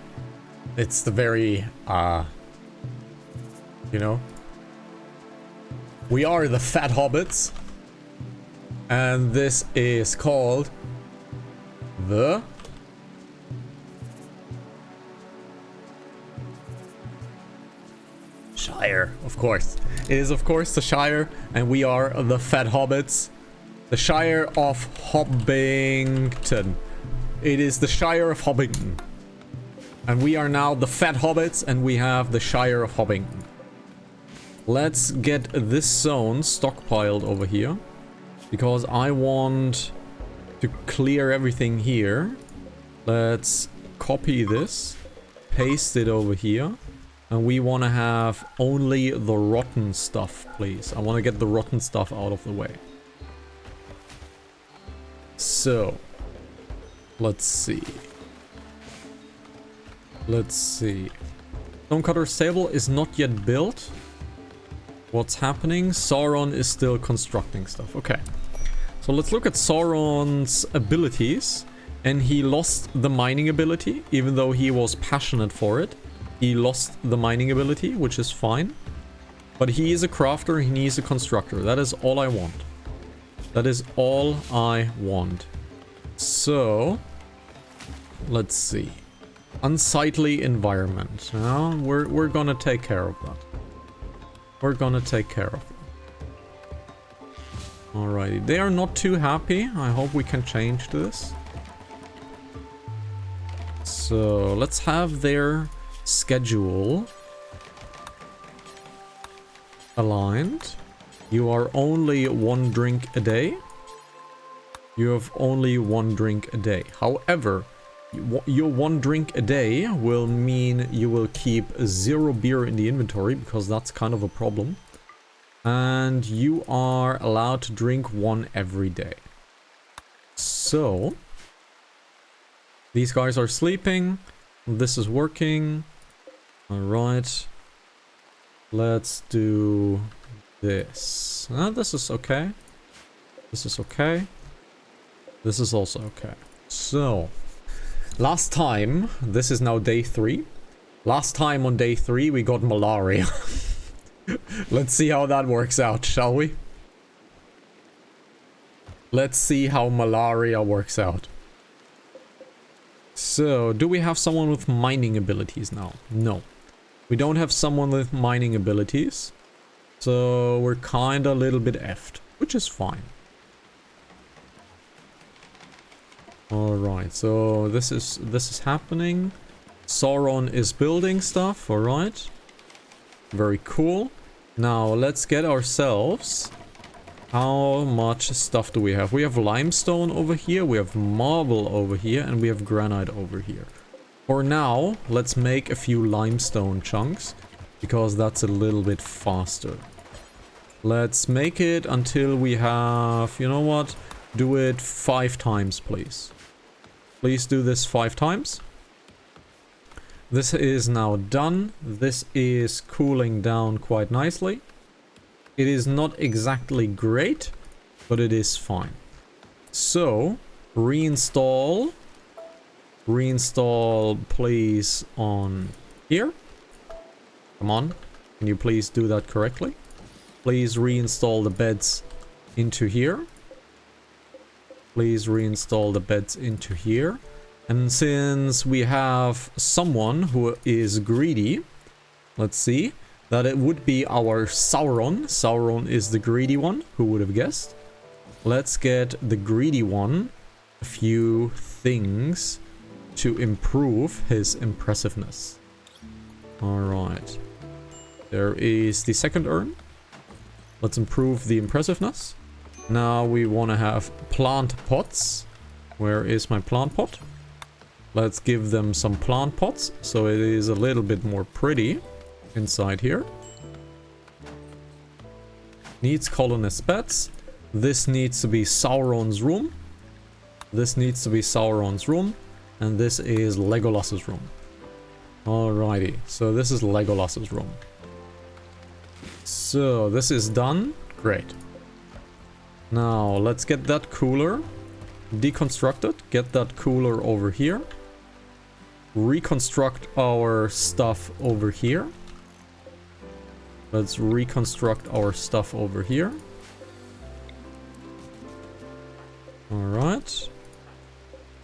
It's the very, you know? We are the Fat Hobbits. And this is called... the... Shire, of course. It is, of course, the Shire, and we are the Fat Hobbits. The Shire of Hobbington. It is the Shire of Hobbington. And we are now the Fat Hobbits, and we have the Shire of Hobbington. Let's get this zone stockpiled over here, because I want to clear everything here. Let's copy this, paste it over here. And we want to have only the rotten stuff, please. I want to get the rotten stuff out of the way. So, let's see. Let's see. Stonecutter's Stable is not yet built. What's happening? Sauron is still constructing stuff. Okay. So let's look at Sauron's abilities. And he lost the mining ability, even though he was passionate for it. He lost the mining ability, which is fine. But he is a crafter, he needs a constructor. That is all I want. That is all I want. So, let's see. Unsightly environment. Now, we're gonna take care of that. We're gonna take care of it. Alrighty, they are not too happy. I hope we can change this. So, let's have their schedule aligned. You are only 1 drink a day. You have only 1 drink a day. However, your 1 drink a day will mean you will keep 0 beer in the inventory, because that's kind of a problem. And you are allowed to drink 1 every day. So, these guys are sleeping. This is working. Alright. Let's do this. This is okay. This is okay. This is also okay. So, last time, this is now day 3. Last time on day 3 we got malaria. Let's see how that works out, shall we? Let's see how malaria works out. So, do we have someone with mining abilities now? No. We don't have someone with mining abilities. So, we're kinda a little bit effed, which is fine. Alright, so this is happening. Sauron is building stuff, alright. Very cool. Now, let's get ourselves... How much stuff do we have? We have limestone over here, we have marble over here, and we have granite over here. For now, let's make a few limestone chunks, because that's a little bit faster. Let's make it until we have... You know what? Do it 5 times, please. Please do this 5 times. This is now done. This is cooling down quite nicely. It is not exactly great, but it is fine. So, reinstall. Reinstall, please, on here. Come on. Can you please do that correctly? Please reinstall the beds into here. Please reinstall the beds into here. And since we have someone who is greedy, let's see. That it would be our Sauron. Sauron is the greedy one. Who would have guessed? Let's get the greedy one a few things to improve his impressiveness. Alright. There is the second urn. Let's improve the impressiveness. Now we want to have plant pots. Where is my plant pot? Let's give them some plant pots so it is a little bit more pretty inside here. Needs colonist beds. This needs to be Sauron's room. This needs to be Sauron's room. And this is Legolas's room. Alrighty, so this is Legolas's room. So this is done. Great. Now let's get that cooler. Deconstruct it. Get that cooler over here. Reconstruct our stuff over here. Let's reconstruct our stuff over here. Alright.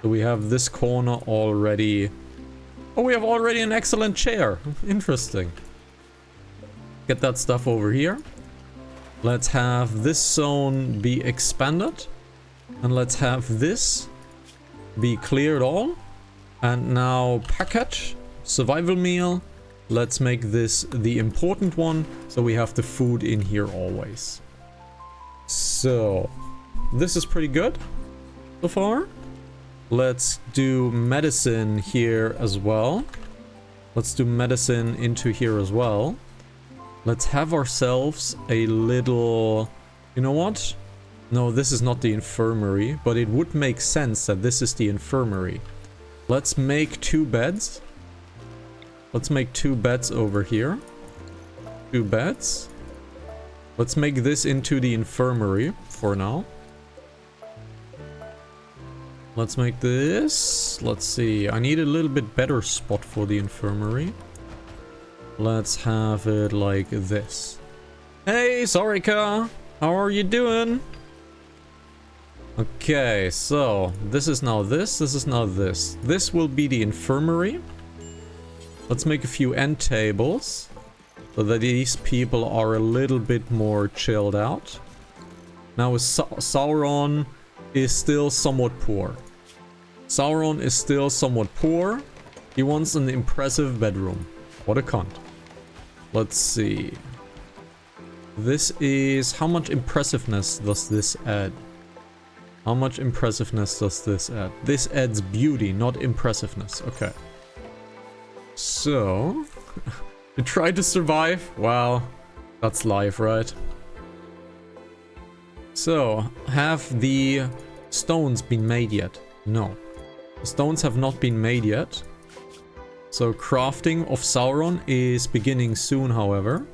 So we have this corner already. Oh, we have already an excellent chair. Interesting. Get that stuff over here. Let's have this zone be expanded. And let's have this be cleared all. And now package, survival meal. Let's make this the important one. So we have the food in here always. So this is pretty good so far. Let's do medicine here as well. Let's do medicine into here as well. Let's have ourselves a little... You know what? No, this is not the infirmary, but it would make sense that this is the infirmary. Let's make 2 beds. Let's make 2 beds over here. 2 beds. Let's make this into the infirmary for now. Let's make this. Let's see. I need a little bit better spot for the infirmary. Let's have it like this. Hey, Sorika! How are you doing? Okay, so this is now this is now this. This will be the infirmary. Let's make a few end tables so that these people are a little bit more chilled out. Now Sauron is still somewhat poor. Sauron is still somewhat poor. He wants an impressive bedroom. What a cunt. Let's see. This is... How much impressiveness does this add? How much impressiveness does this add? This adds beauty, not impressiveness. Okay. So... You try to survive? Well, that's life, right? So, have the stones been made yet? No. The stones have not been made yet. So, crafting of Sauron is beginning soon, however.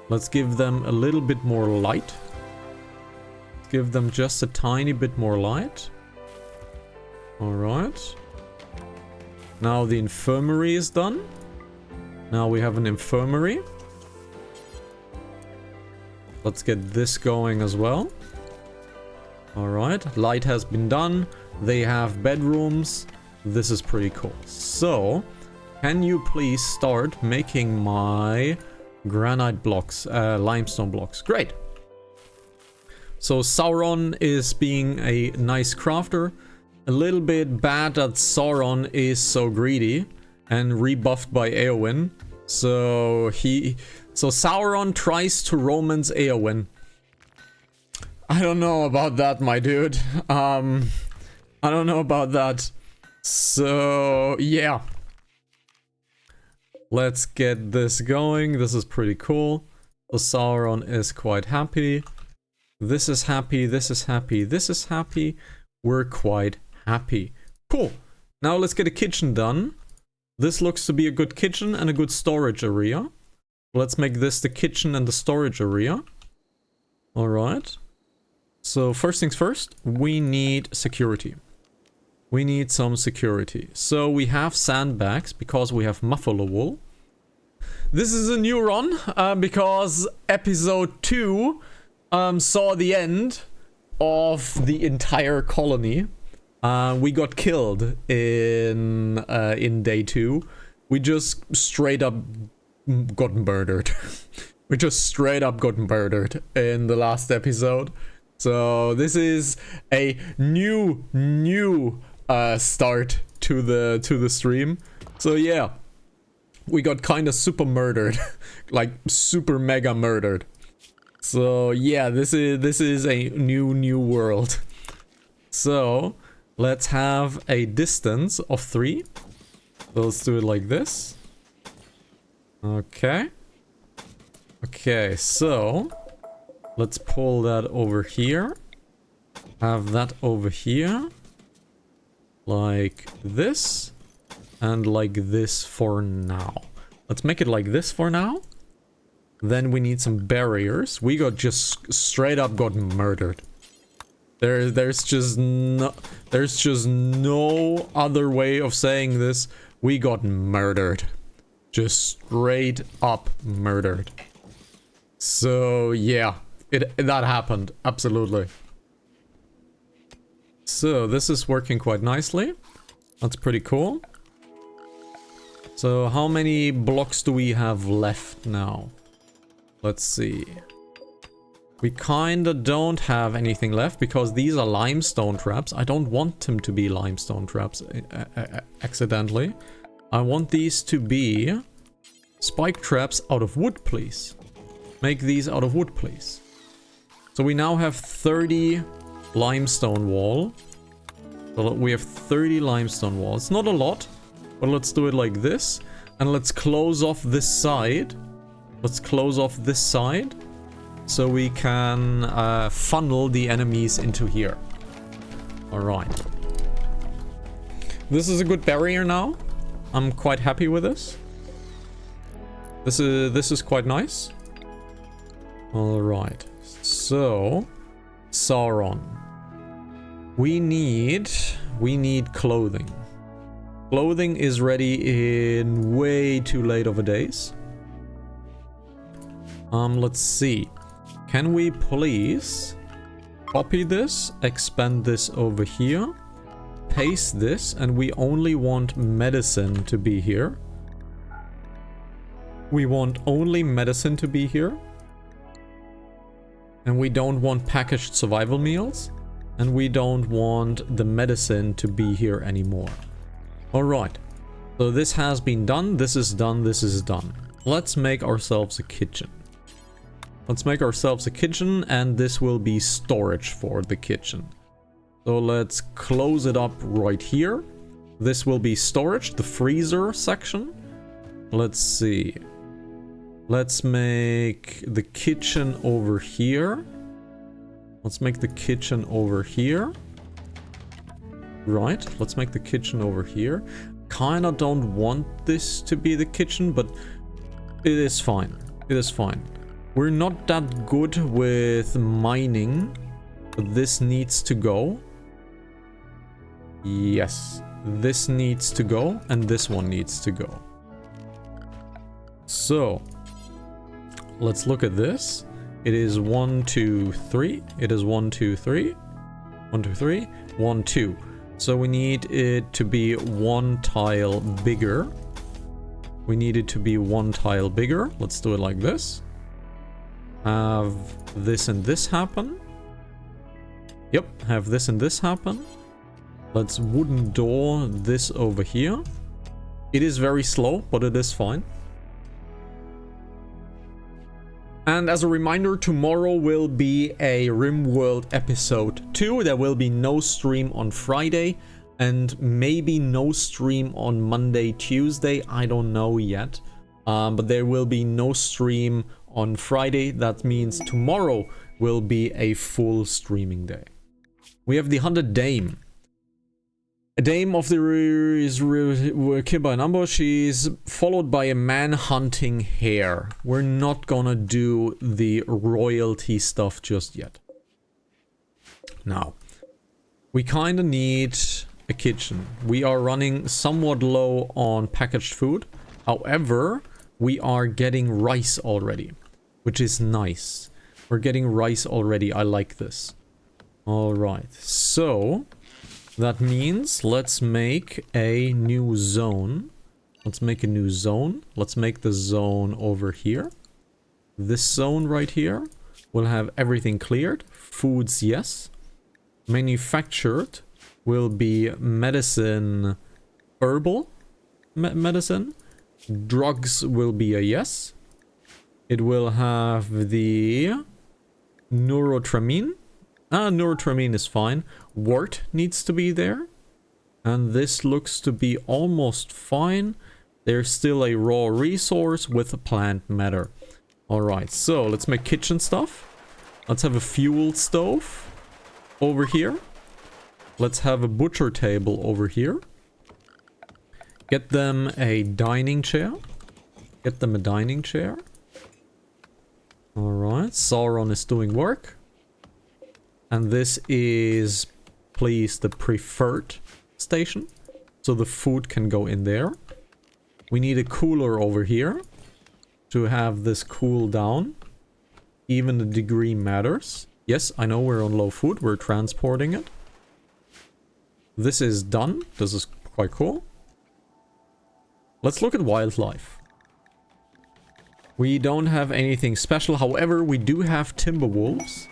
Let's give them a little bit more light. Give them just a tiny bit more light. Alright. Now the infirmary is done. Now we have an infirmary. Let's get this going as well. Alright, light has been done. They have bedrooms. This is pretty cool. So, can you please start making my granite blocks, limestone blocks? Great. So Sauron is being a nice crafter. A little bit bad that Sauron is so greedy and rebuffed by Eowyn. So Sauron tries to romance Eowyn. I don't know about that, my dude. I don't know about that. So yeah. Let's get this going. This is pretty cool. So Sauron is quite happy. This is happy. This is happy. This is happy. We're quite happy. Cool. Now let's get a kitchen done. This looks to be a good kitchen and a good storage area. Let's make this the kitchen and the storage area. Alright. So first things first, we need security. We need some security. So we have sandbags because we have buffalo wool. This is a new run because episode 2 saw the end of the entire colony. We got killed in day 2. We just straight up got murdered. We just straight up got murdered in the last episode. So this is a new start to the stream. So yeah, we got kind of super murdered, like super mega murdered. So yeah, this is a new world. So let's have a distance of 3. So let's do it like this. Okay. Okay, so let's pull that over here. Have that over here. Like this. And like this for now. Let's make it like this for now. Then we need some barriers. We got just straight up got murdered. There's just no other way of saying this. We got murdered. Just straight up murdered. So yeah, that happened, absolutely. So this is working quite nicely. That's pretty cool. So how many blocks do we have left now? Let's see. We kinda don't have anything left because these are limestone traps. I don't want them to be limestone traps accidentally. I want these to be spike traps out of wood, please. Make these out of wood, please. So we now have 30 limestone wall. So we have 30 limestone walls. Not a lot, but let's do it like this. And let's close off this side. Let's close off this side. So we can funnel the enemies into here. Alright. This is a good barrier now. I'm quite happy with this. This is quite nice. Alright. So Sauron. We need clothing. Clothing is ready in way too late of a days. Let's see. Can we please copy this, expand this over here, paste this, and we only want medicine to be here. We want only medicine to be here. And we don't want packaged survival meals. And we don't want the medicine to be here anymore. Alright. So this has been done, this is done, this is done. Let's make ourselves a kitchen. Let's make ourselves a kitchen, and this will be storage for the kitchen. So let's close it up right here. This will be storage, the freezer section. Let's see. Let's make the kitchen over here. Let's make the kitchen over here. Right, let's make the kitchen over here. Kinda don't want this to be the kitchen, but it is fine. It is fine. We're not that good with mining, but this needs to go. Yes, this needs to go, and this one needs to go. So, let's look at this. It is 1, 2, 3. It is 1, 2, 3. 1, 2, 3. 1, 2. So we need it to be 1 tile bigger. We need it to be 1 tile bigger. Let's do it like this. Have this and this happen. Yep, have this and this happen. Let's wooden door this over here. It is very slow, but it is fine. And as a reminder, tomorrow will be a RimWorld episode 2. There will be no stream on Friday and maybe no stream on Monday, Tuesday. I don't know yet. But there will be no stream on Friday. That means tomorrow will be a full streaming day. We have the 100 Dame. A dame of the is killed by an ambush. She's followed by a man hunting hare. We're not gonna do the royalty stuff just yet. Now, we kinda need a kitchen. We are running somewhat low on packaged food. However, we are getting rice already, which is nice. We're getting rice already. I like this. Alright, so that means let's make a new zone. Let's make a new zone. Let's make the zone over here. This zone right here will have everything cleared. Foods, yes. Manufactured will be medicine, herbal medicine. Drugs will be a yes. It will have the Neurotramine. Neurotramine is fine. Wort needs to be there. And this looks to be almost fine. There's still a raw resource with plant matter. Alright, so let's make kitchen stuff. Let's have a fuel stove over here. Let's have a butcher table over here. Get them a dining chair. Get them a dining chair. Alright, Sauron is doing work. And this is, please, the preferred station. So the food can go in there. We need a cooler over here to have this cool down. Even the degree matters. Yes, I know we're on low food. We're transporting it. This is done. This is quite cool. Let's look at wildlife. We don't have anything special. However, we do have timber wolves.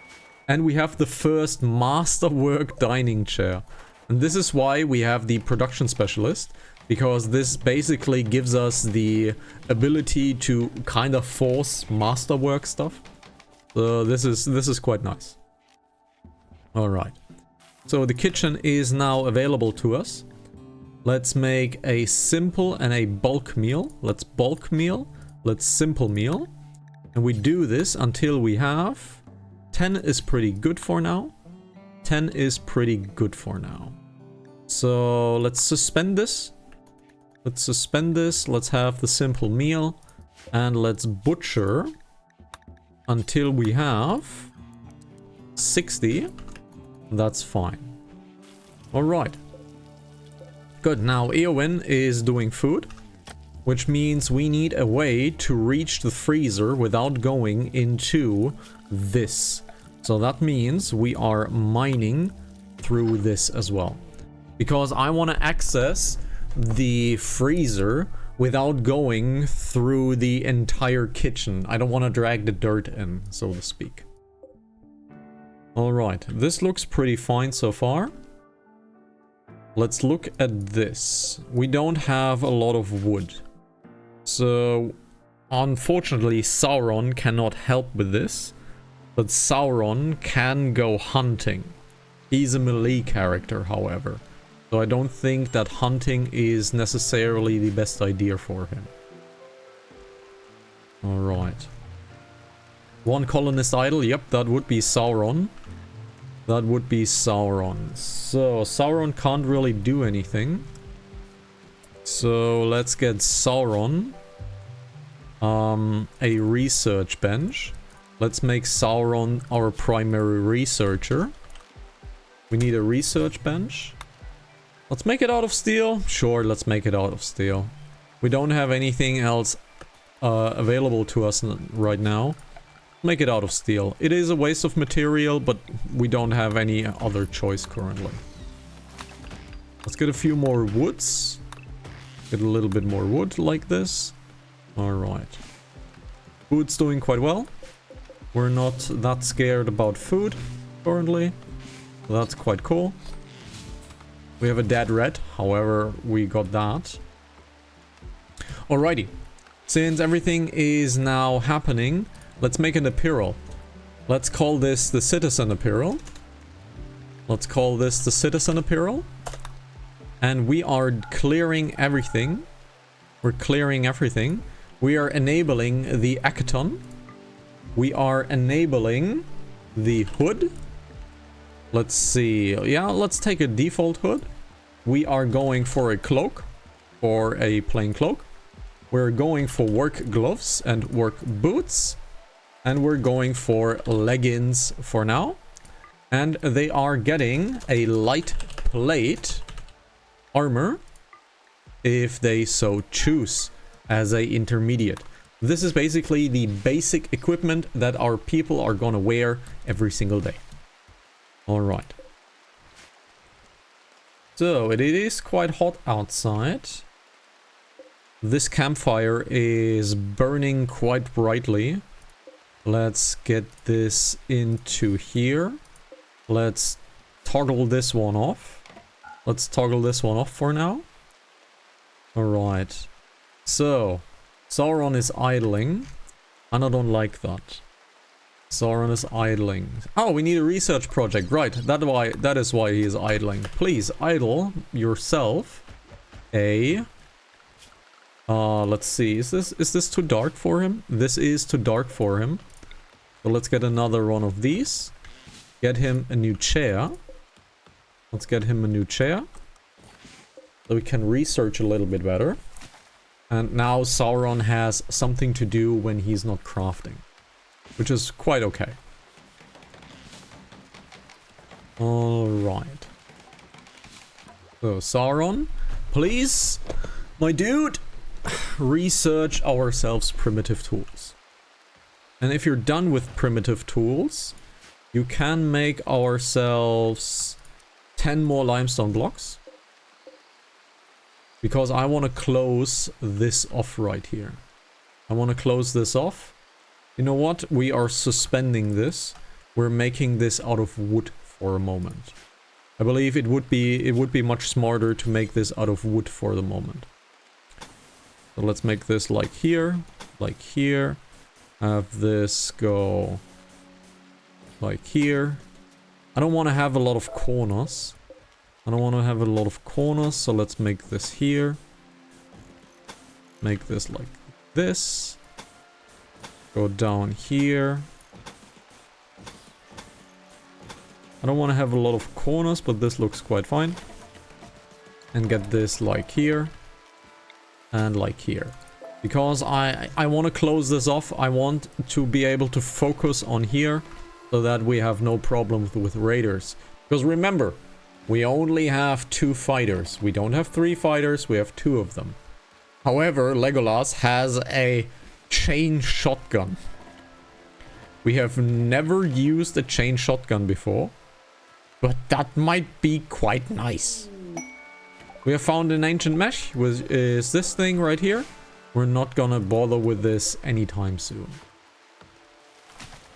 And we have the first masterwork dining chair. And this is why we have the production specialist. Because this basically gives us the ability to kind of force masterwork stuff. So this is quite nice. Alright. So the kitchen is now available to us. Let's make a simple and a bulk meal. Let's bulk meal. Let's simple meal. And we do this until we have... 10 is pretty good for now. 10 is pretty good for now. So let's suspend this. Let's suspend this. Let's have the simple meal. And let's butcher until we have 60. That's fine. Alright. Good. Now Eowyn is doing food. Which means we need a way to reach the freezer without going into this. So that means we are mining through this as well. Because I want to access the freezer without going through the entire kitchen. I don't want to drag the dirt in, so to speak. Alright, this looks pretty fine so far. Let's look at this. We don't have a lot of wood. So, unfortunately, Sauron cannot help with this. But Sauron can go hunting. He's a melee character, however. So I don't think that hunting is necessarily the best idea for him. Alright. One colonist idle. Yep, that would be Sauron. That would be Sauron. So, Sauron can't really do anything. So, let's get Sauron a research bench. Let's make Sauron our primary researcher. We need a research bench. Let's make it out of steel. Sure, let's make it out of steel. We don't have anything else available to us right now. Make it out of steel. It is a waste of material, but we don't have any other choice currently. Let's get a few more woods. Get a little bit more wood like this. Alright. Food's doing quite well. We're not that scared about food currently. That's quite cool. We have a dead rat, however, we got that. Alrighty. Since everything is now happening, let's make an apparel. Let's call this the citizen apparel. Let's call this the citizen apparel. And we are clearing everything. We're clearing everything. We are enabling the Akaton. We are enabling the hood. Let's see. Yeah, let's take a default hood. We are going for a cloak. Or a plain cloak. We're going for work gloves and work boots. And we're going for leggings for now. And they are getting a light plate armor if they so choose as a intermediate. This is basically the basic equipment that our people are gonna wear every single day. Alright. So, it is quite hot outside. This campfire is burning quite brightly. Let's get this into here. Let's toggle this one off. Let's toggle this one off for now. Alright. So, Sauron is idling. And I don't like that. Sauron is idling. Oh, we need a research project. Right, that is why he is idling. Please, idle yourself a... let's see. Is this too dark for him? This is too dark for him. So let's get another one of these. Get him a new chair. Let's get him a new chair. So we can research a little bit better. And now Sauron has something to do when he's not crafting. Which is quite okay. Alright. So, Sauron, please, my dude, research ourselves primitive tools. And if you're done with primitive tools, you can make ourselves 10 more limestone blocks. Because I want to close this off right here. I want to close this off. You know what? We are suspending this. We're making this out of wood for a moment. I believe it would be much smarter to make this out of wood for the moment. So let's make this like here. Have this go like here. I don't want to have a lot of corners. So let's make this here. Make this like this. Go down here. I don't want to have a lot of corners, but this looks quite fine. And get this like here. And like here. Because I want to close this off. I want to be able to focus on here. So that we have no problems with raiders. Because remember, we only have 2 fighters. We don't have 3 fighters, we have 2 of them. However, Legolas has a chain shotgun. We have never used a chain shotgun before, but that might be quite nice. We have found an ancient mesh, which is this thing right here. We're not gonna bother with this anytime soon.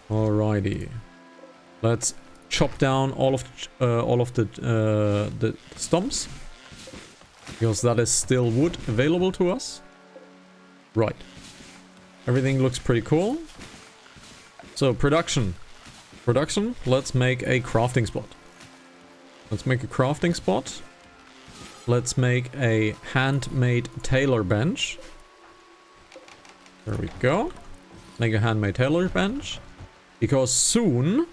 Alrighty, let's chop down all of the stumps, because that is still wood available to us. Right. Everything looks pretty cool. So, production. Let's make a crafting spot. Let's make a handmade tailor bench. There we go. Make a handmade tailor bench. Because soon,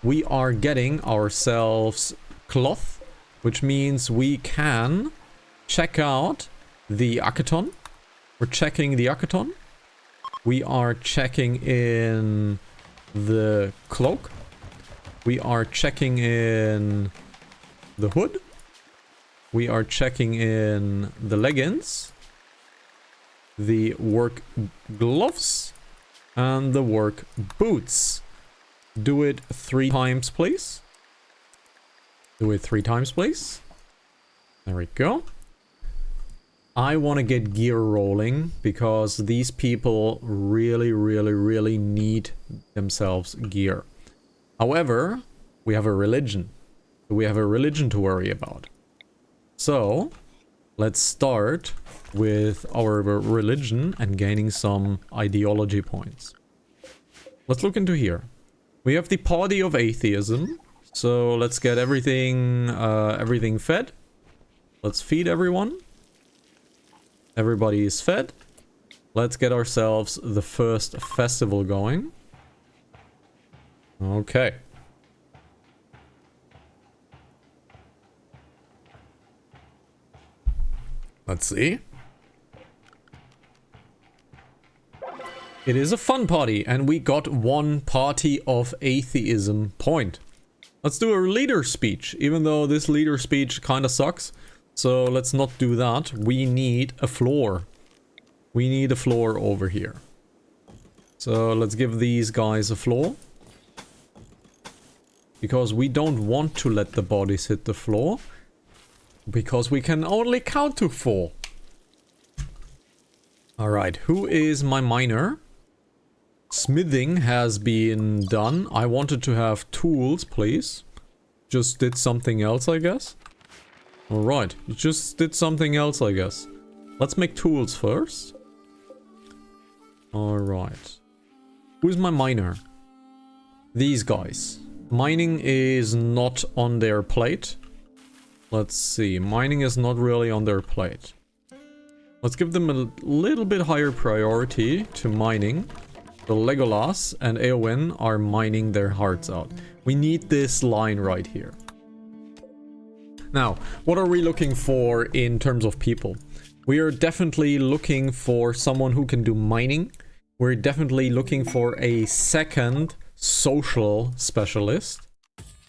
we are getting ourselves cloth. Which means we can check out the Akaton. We're checking the Akaton. We are checking in the cloak. We are checking in the hood. We are checking in the leggings. The work gloves. And the work boots. Do it 3 times, please. Do it 3 times, please. There we go. I want to get gear rolling because these people really need themselves gear. However, we have a religion. We have a religion to worry about. So, let's start with our religion and gaining some ideology points. Let's look into here. We have the party of atheism. So let's get everything fed. Let's feed everyone. Everybody is fed. Let's get ourselves the first festival going. Okay. Let's see. It is a fun party, and we got 1 party of atheism point. Let's do a leader speech, even though this leader speech kind of sucks. So let's not do that. We need a floor. We need a floor over here. So let's give these guys a floor. Because we don't want to let the bodies hit the floor. Because we can only count to 4. Alright, who is my miner? Smithing has been done. I wanted to have tools, please. Just did something else, I guess. Alright, you just did something else, I guess. Let's make tools first. Alright. Who's my miner? These guys. Mining is not on their plate. Let's see. Mining is not really on their plate. Let's give them a little bit higher priority to mining. So Legolas and Eowyn are mining their hearts out. We need this line right here. Now, what are we looking for in terms of people? We are definitely looking for someone who can do mining. We're definitely looking for a second social specialist.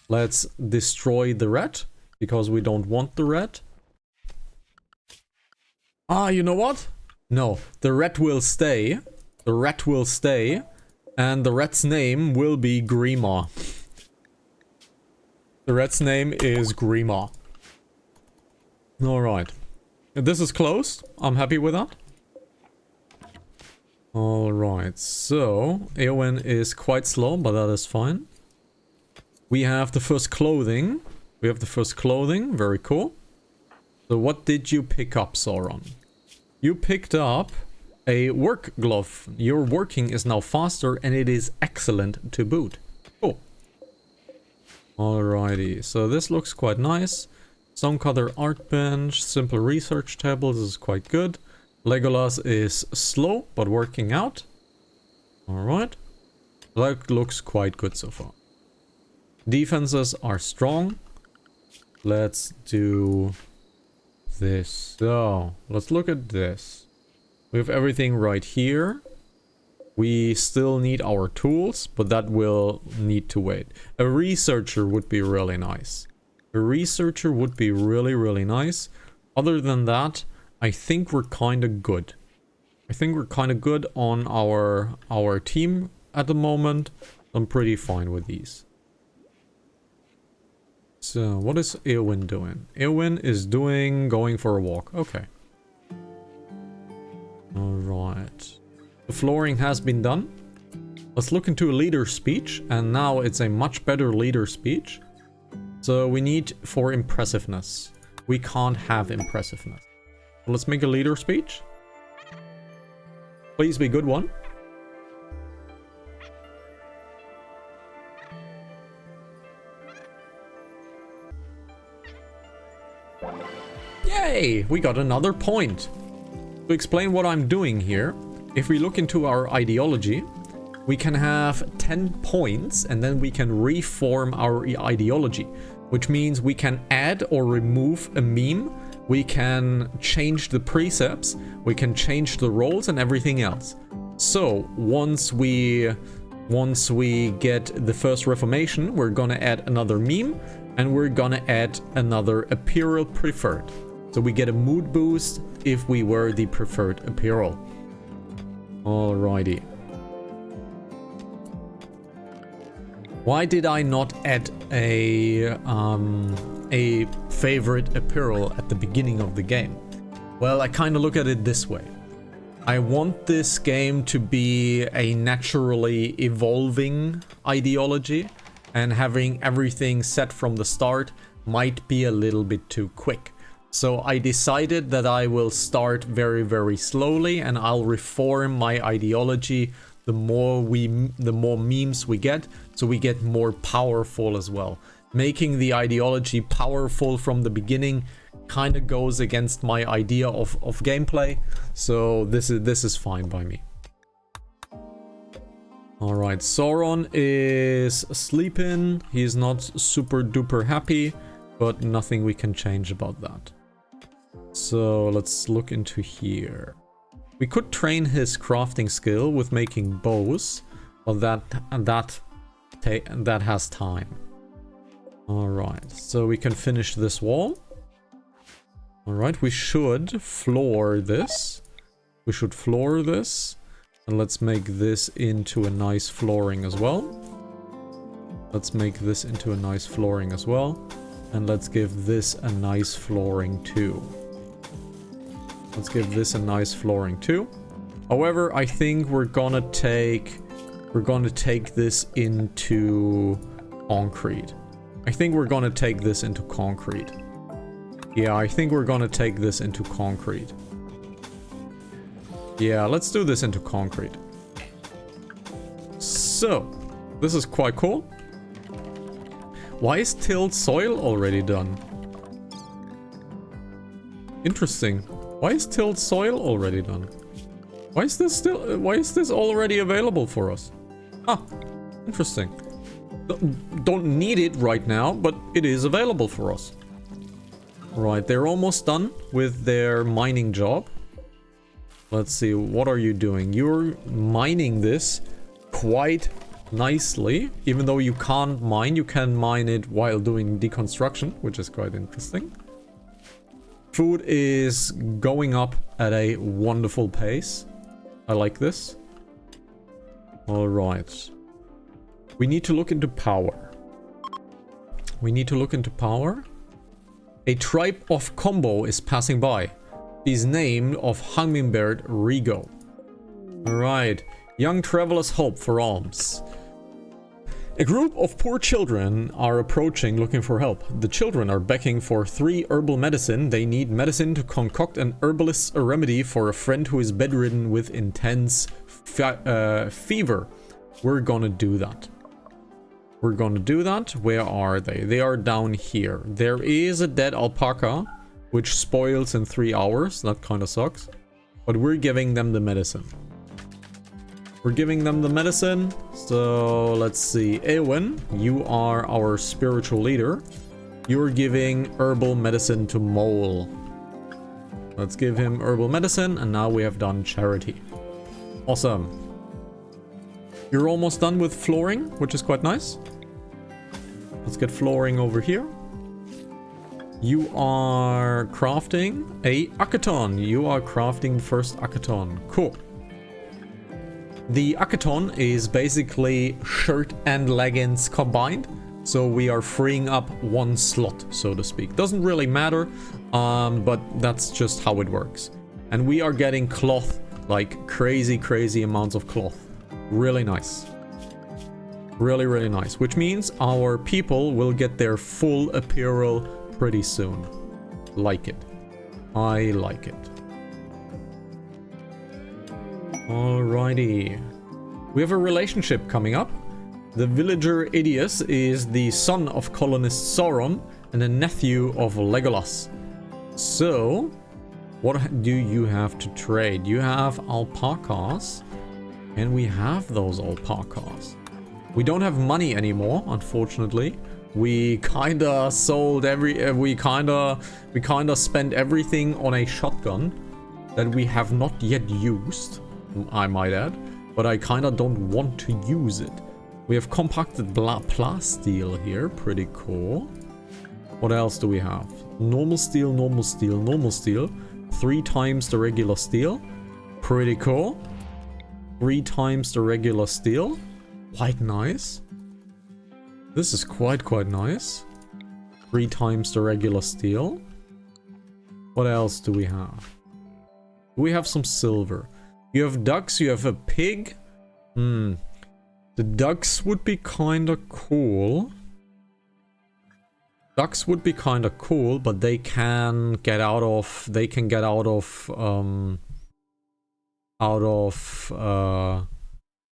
Let's destroy the rat, because we don't want the rat. Ah, you know what? No, the rat will stay. The rat will stay. And the rat's name will be Grima. The rat's name is Grima. Alright. This is close. I'm happy with that. Alright, so Eowyn is quite slow, but that is fine. We have the first clothing. Very cool. So what did you pick up, Sauron? You picked up a work glove. Your working is now faster and it is excellent to boot. Cool. Alrighty, so this looks quite nice. Stonecutter art bench, simple research table, this is quite good. Legolas is slow, but working out. Alright. That looks quite good so far. Defenses are strong. Let's do this. So, let's look at this. We have everything right here. We still need our tools, but that will need to wait. A researcher would be really nice. A researcher would be really, really nice. Other than that, I think we're kind of good. I think we're kind of good on our team at the moment. I'm pretty fine with these. So, what is Eowyn doing? Eowyn is going for a walk. Okay. Alright. The flooring has been done. Let's look into a leader speech. And now it's a much better leader speech. So we need for impressiveness. We can't have impressiveness. Let's make a leader speech. Please be a good one. Yay! We got another point. To explain what I'm doing here, if we look into our ideology, we can have 10 points and then we can reform our ideology, which means we can add or remove a meme, we can change the precepts, we can change the roles and everything else. So once we get the first reformation, we're gonna add another meme and we're gonna add another apparel preferred. So we get a mood boost if we were the preferred apparel. Alrighty. Why did I not add a favorite apparel at the beginning of the game? Well, I kind of look at it this way. I want this game to be a naturally evolving ideology, and having everything set from the start might be a little bit too quick. So I decided that I will start very, very slowly and I'll reform my ideology the more memes we get, so we get more powerful as well. Making the ideology powerful from the beginning kind of goes against my idea of gameplay, so this is fine by me. Alright, Sauron is sleeping. He's not super duper happy, but nothing we can change about that. So let's look into here. We could train his crafting skill with making bows, but that has time. Alright, so we can finish this wall. Alright, we should floor this. We should floor this. And let's make this into a nice flooring as well. Let's make this into a nice flooring as well. And let's give this a nice flooring too. Let's give this a nice flooring too. However, I think we're gonna take this into concrete. I think we're gonna take this into concrete. Yeah, I think we're gonna take this into concrete. Yeah, let's do this into concrete. So, This is quite cool. Why is tilled soil already done? Interesting. Why is tilled soil already done? Why is this already available for us? Ah, interesting. Don't need it right now, but it is available for us. Right, they're almost done with their mining job. Let's see, what are you doing? You're mining this quite nicely. Even though you can't mine, you can mine it while doing deconstruction, which is quite interesting. Food is going up at a wonderful pace. I like this. Alright. We need to look into power. We need to look into power. A tribe of Combo is passing by. He's named of Hummingbird Rigo. Alright. Young travelers hope for alms. A group of poor children are approaching looking for help. The children are begging for 3 herbal medicine. They need medicine to concoct an herbalist's remedy for a friend who is bedridden with intense fever. We're gonna do that. We're gonna do that. Where are they? They are down here. There is a dead alpaca, which spoils in 3 hours. That kind of sucks. But we're giving them the medicine. We're giving them the medicine. So let's see. Eowyn, you are our spiritual leader. You're giving herbal medicine to Mole. Let's give him herbal medicine. And now we have done charity. Awesome. You're almost done with flooring, which is quite nice. Let's get flooring over here. You are crafting a Akaton. You are crafting the first Akaton. Cool. The Akaton is basically shirt and leggings combined. So we are freeing up 1 slot, so to speak. Doesn't really matter, but that's just how it works. And we are getting cloth, like crazy amounts of cloth. Really nice. Really, really nice. Which means our people will get their full apparel pretty soon. Like it. I like it. Alrighty. We have a relationship coming up. The villager Idius is the son of colonist Sauron and a nephew of Legolas. So, what do you have to trade? You have alpacas, and we have those alpacas. We don't have money anymore, unfortunately. We kinda sold we kinda spent everything on a shotgun that we have not yet used, I might add, but I kinda don't want to use it. We have compacted plasteel here, pretty cool. What else do we have? Normal steel, normal steel, normal steel. 3 times the regular steel. Pretty cool. 3 times the regular steel. Quite nice. This is quite nice. 3 times the regular steel. What else do we have? We have some silver. You have ducks, you have a pig. The ducks would be kinda cool. Ducks would be kinda cool, but they can get out of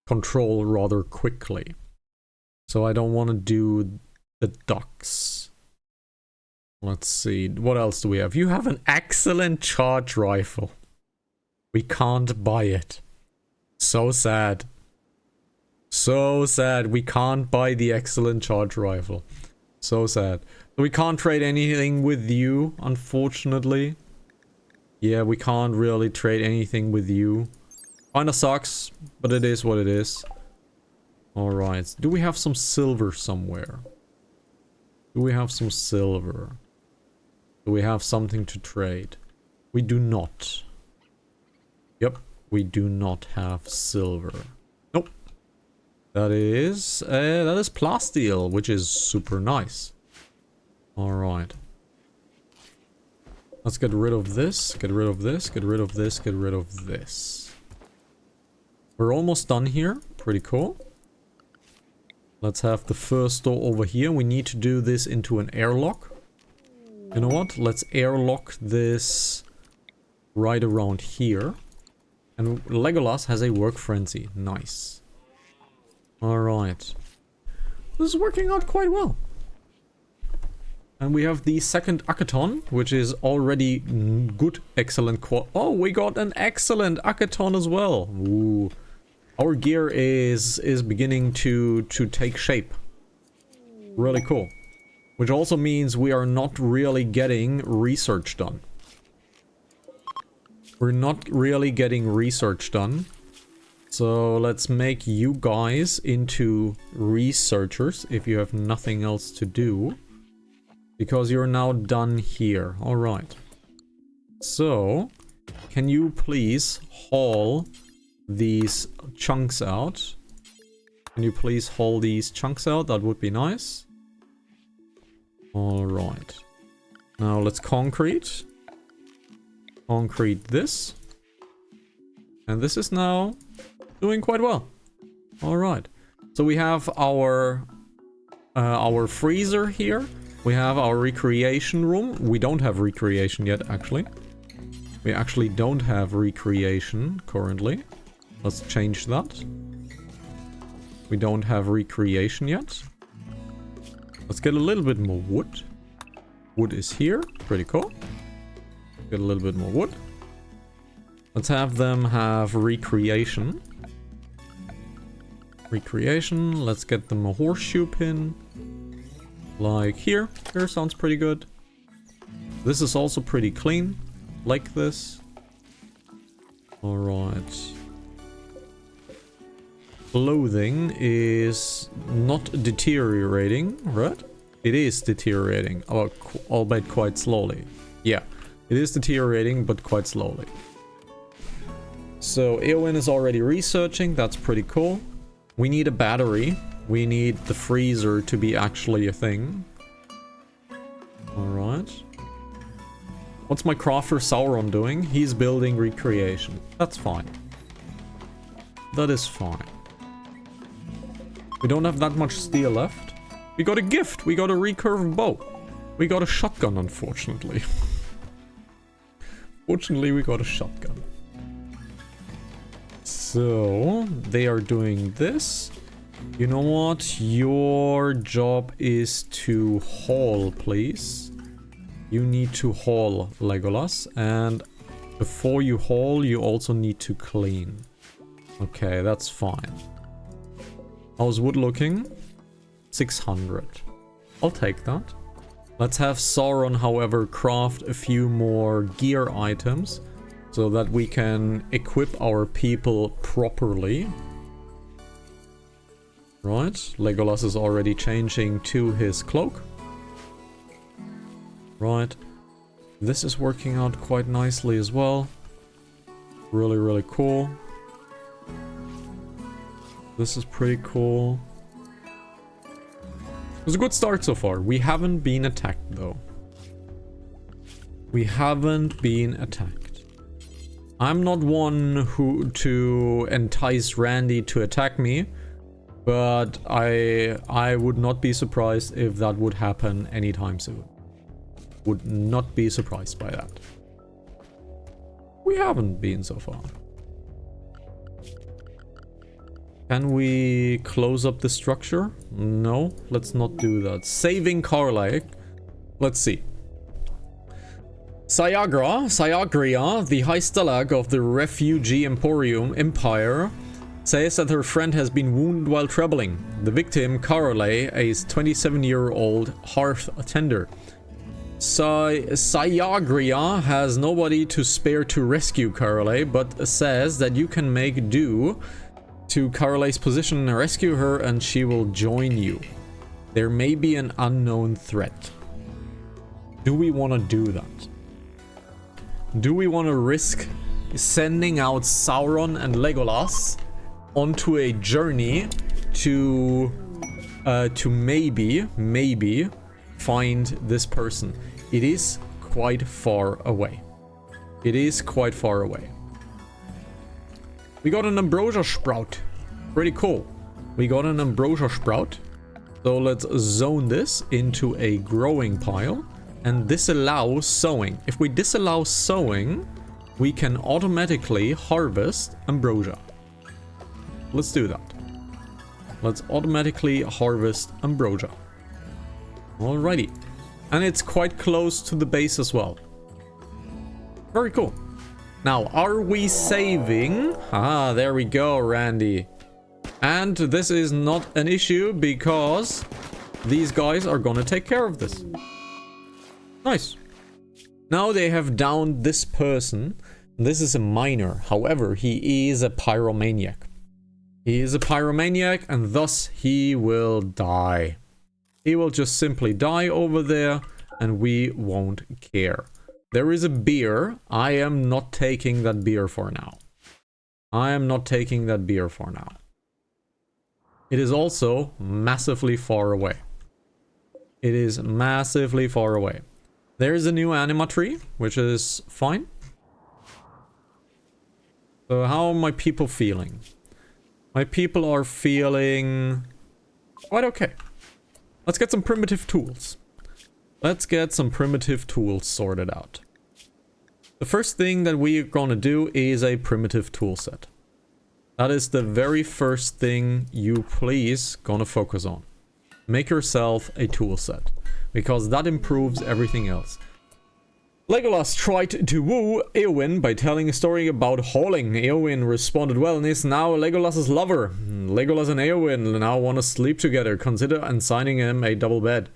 control rather quickly. So I don't want to do the ducks. Let's see. What else do we have? You have an excellent charge rifle. We can't buy it. So sad. So sad. We can't buy the excellent charge rifle. So sad. We can't trade anything with you, unfortunately. Yeah, we can't really trade anything with you. Kinda sucks, but it is what it is. Alright. Do we have some silver somewhere? Do we have some silver? Do we have something to trade? We do not. Yep, we do not have silver. Nope. That is plasteel, which is super nice. Alright. Let's get rid of this, get rid of this, get rid of this, get rid of this. We're almost done here. Pretty cool. Let's have the first door over here. We need to do this into an airlock. You know what? Let's airlock this right around here. And Legolas has a work frenzy. Nice. Alright. This is working out quite well. And we have the second Akaton, which is already good, excellent oh, we got an excellent Akaton as well. Ooh. Our gear is beginning to take shape. Really cool. Which also means we are not really getting research done. We're not really getting research done. So let's make you guys into researchers if you have nothing else to do. Because you're now done here. Alright. So, can you please haul these chunks out? Can you please haul these chunks out? That would be nice. Alright. Now let's concrete. Concrete this. And this is now doing quite well. Alright. So we have our freezer here. We have our recreation room. We don't have recreation yet, actually. We actually don't have recreation currently. Let's change that. We don't have recreation yet. Let's get a little bit more wood. Wood is here. Pretty cool. Get a little bit more wood. Let's have them have recreation. Recreation. Let's get them a horseshoe pin. Like here. Here sounds pretty good. This is also pretty clean. Like this. Alright. Clothing is not deteriorating, right? It is deteriorating, albeit quite slowly. Yeah, it is deteriorating, but quite slowly. So Eowyn is already researching. That's pretty cool. We need a battery. We need the freezer to be actually a thing. Alright. What's my crafter Sauron doing? He's building recreation. That's fine. That is fine. We don't have that much steel left. We got a gift. We got a recurve bow. We got a shotgun, unfortunately. Fortunately, we got a shotgun. So, they are doing this. You know what? Your job is to haul, please. You need to haul, Legolas. And before you haul, you also need to clean. Okay, that's fine. How's wood looking? 600. I'll take that. Let's have Sauron, however, craft a few more gear items so that we can equip our people properly. Right, Legolas is already changing to his cloak. Right, this is working out quite nicely as well. Really, really cool. This is pretty cool. It was a good start so far. We haven't been attacked though. We haven't been attacked. I'm not one who to entice Randy to attack me. But I would not be surprised if that would happen anytime soon. Would not be surprised by that. We haven't been so far. Can we close up the structure? No, let's not do that. Saving Carlake. Let's see. Sayagria, the High Stalag of the Refugee Empire, says that her friend has been wounded while traveling. The victim, Carole, a 27-year-old hearth tender. Sayagria has nobody to spare to rescue Carole, but says that you can make do to Carole's position and rescue her, and she will join you. There may be an unknown threat. Do we want to do that? Do we want to risk sending out Sauron and Legolas onto a journey to maybe find this person? It is quite far away. It is quite far away. We got an ambrosia sprout. Pretty cool. We got an ambrosia sprout. So let's zone this into a growing pile and disallow sowing. If we disallow sowing, we can automatically harvest ambrosia. Let's do that. Let's automatically harvest ambrosia. Alrighty. And it's quite close to the base as well. Very cool. Now, are we saving? Ah, there we go, Randy. And this is not an issue because these guys are gonna take care of this. Nice. Now they have downed this person. This is a miner. However, he is a pyromaniac. He is a pyromaniac and thus he will die. He will just simply die over there and we won't care. There is a beer. I am not taking that beer for now. I am not taking that beer for now. It is also massively far away. It is massively far away. There is a new anima tree, which is fine. So how are my people feeling? My people are feeling quite okay. Let's get some primitive tools. Let's get some primitive tools sorted out. The first thing that we're gonna do is a primitive tool set. That is the very first thing you please gonna focus on. Make yourself a tool set, because that improves everything else. Legolas tried to woo Eowyn by telling a story about hauling. Eowyn responded well and is now Legolas's lover. Legolas and Eowyn now want to sleep together. Consider assigning him a double bed.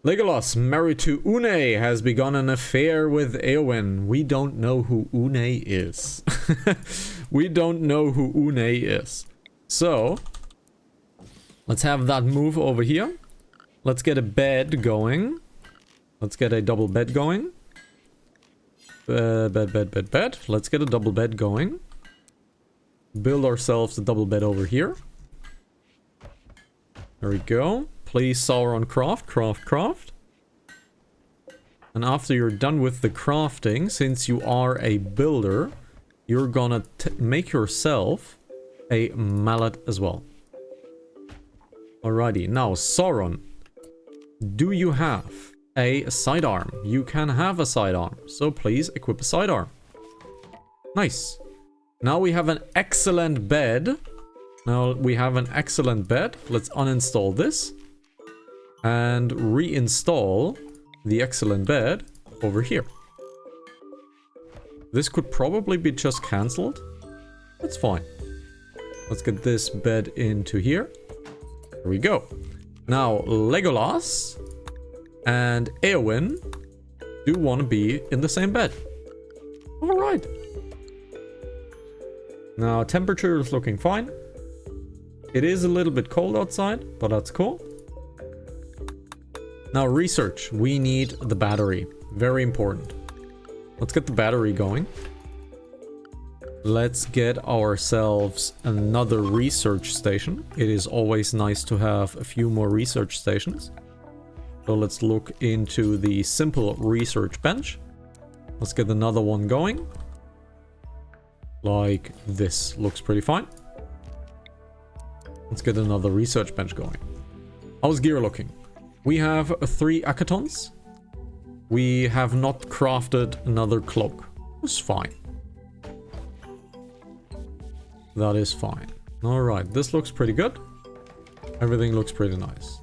Legolas, married to Une, has begun an affair with Eowyn. We don't know who Une is. We don't know who Une is. So, let's have that move over here. Let's get a bed going. Let's get a double bed going. Bed. Let's get a double bed going. Build ourselves a double bed over here. There we go. Please Sauron craft. And after you're done with the crafting, since you are a builder, you're gonna make yourself a mallet as well. Alrighty, now Sauron, do you have a sidearm? You can have a sidearm, so please equip a sidearm. Nice. Now we have an excellent bed. Let's uninstall this and reinstall the excellent bed over here. This could probably be just cancelled. That's fine. Let's get this bed into here. There we go. Now Legolas and Eowyn do want to be in the same bed. Alright. Now temperature is looking fine. It is a little bit cold outside, but that's cool. Now research. We need the battery. Very important. Let's get the battery going. Let's get ourselves another research station. It is always nice to have a few more research stations. So let's look into the simple research bench. Let's get another one going. Like this. Looks pretty fine. Let's get another research bench going. How's gear looking? We have 3 akatons. We have not crafted another cloak. It's fine. That is fine. Alright, this looks pretty good. Everything looks pretty nice.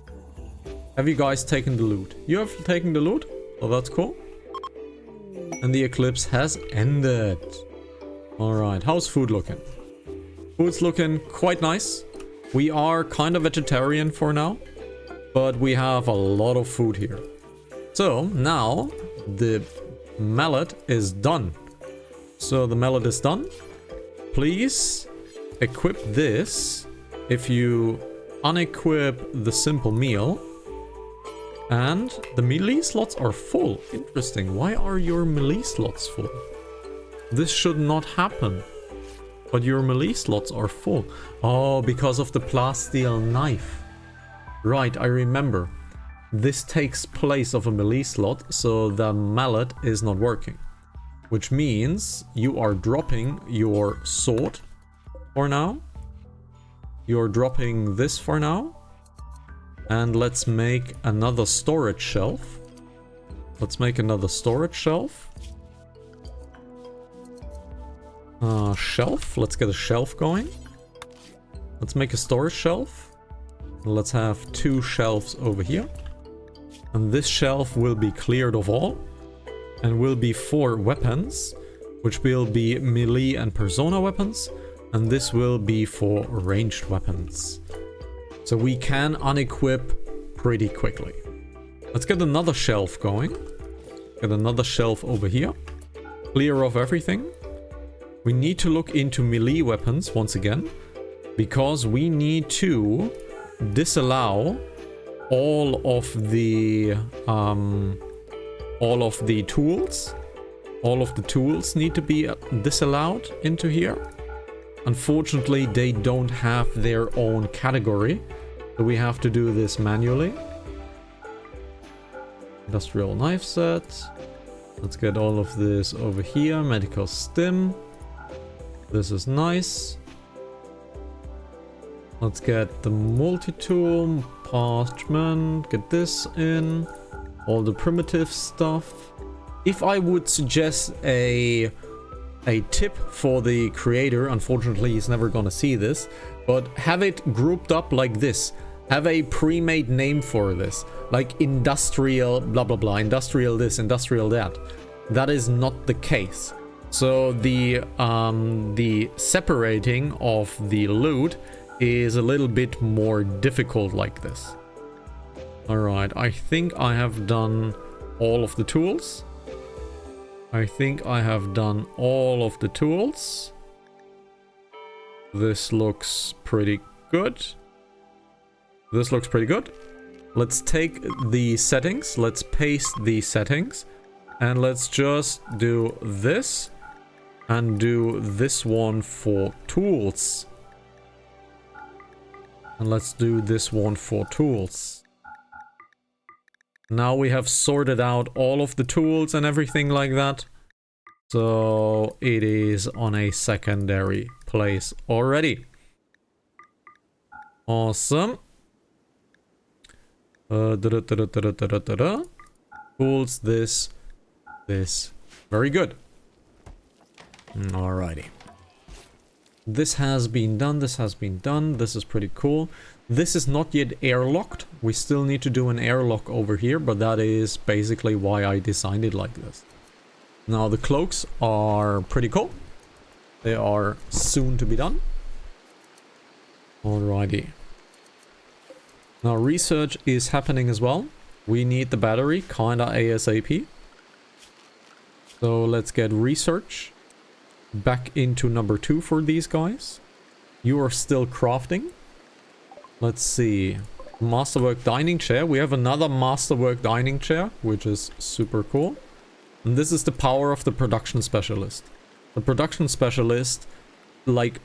Have you guys taken the loot? You have taken the loot? Oh, that's cool. And the eclipse has ended. Alright, how's food looking? Food's looking quite nice. We are kind of vegetarian for now, but we have a lot of food here. So now the mallet is done. So the mallet is done. Please equip this. If you unequip the simple meal, and the melee slots are full. Interesting. Why are your melee slots full? This should not happen. But your melee slots are full. Oh, because of the plasteel knife. Right, I remember. This takes place of a melee slot, so the mallet is not working. Which means you are dropping your sword for now. You're dropping this for now. And let's make another storage shelf. Let's make another storage shelf. Shelf. Let's get a shelf going. Let's make a storage shelf. Let's have 2 shelves over here. And this shelf will be cleared of all. And will be for weapons, which will be melee and persona weapons. And this will be for ranged weapons. So we can unequip pretty quickly. Let's get another shelf going. Get another shelf over here. Clear off everything. We need to look into melee weapons once again. Because we need to disallow all of the tools. All of the tools need to be disallowed into here. Unfortunately, they don't have their own category. So we have to do this manually. Industrial knife set. Let's get all of this over here. Medical stim. This is nice. Let's get the multi-tool, parchment, get this in. All the primitive stuff. If I would suggest a tip for the creator, unfortunately he's never gonna see this, but have it grouped up like this. Have a pre-made name for this, like industrial blah blah blah, industrial this, industrial that. That is not the case. So the separating of the loot is a little bit more difficult like this. Alright, I think I have done all of the tools. I think I have done all of the tools. This looks pretty good. This looks pretty good. Let's take the settings. Let's paste the settings. And let's just do this. And do this one for tools. And let's do this one for tools. Now we have sorted out all of the tools and everything like that. So it is on a secondary place already. Awesome. Tools, this. Very good. Alrighty. This has been done. This has been done. This is pretty cool. This is not yet airlocked. We still need to do an airlock over here, but that is basically why I designed it like this. Now the cloaks are pretty cool. They are soon to be done. Alrighty. Now research is happening as well. We need the battery kinda ASAP. So let's get research back into number 2 for these guys. You are still crafting. Let's see. Masterwork dining chair. We have another masterwork dining chair, which is super cool. And this is the power of the production specialist. The production specialist, like,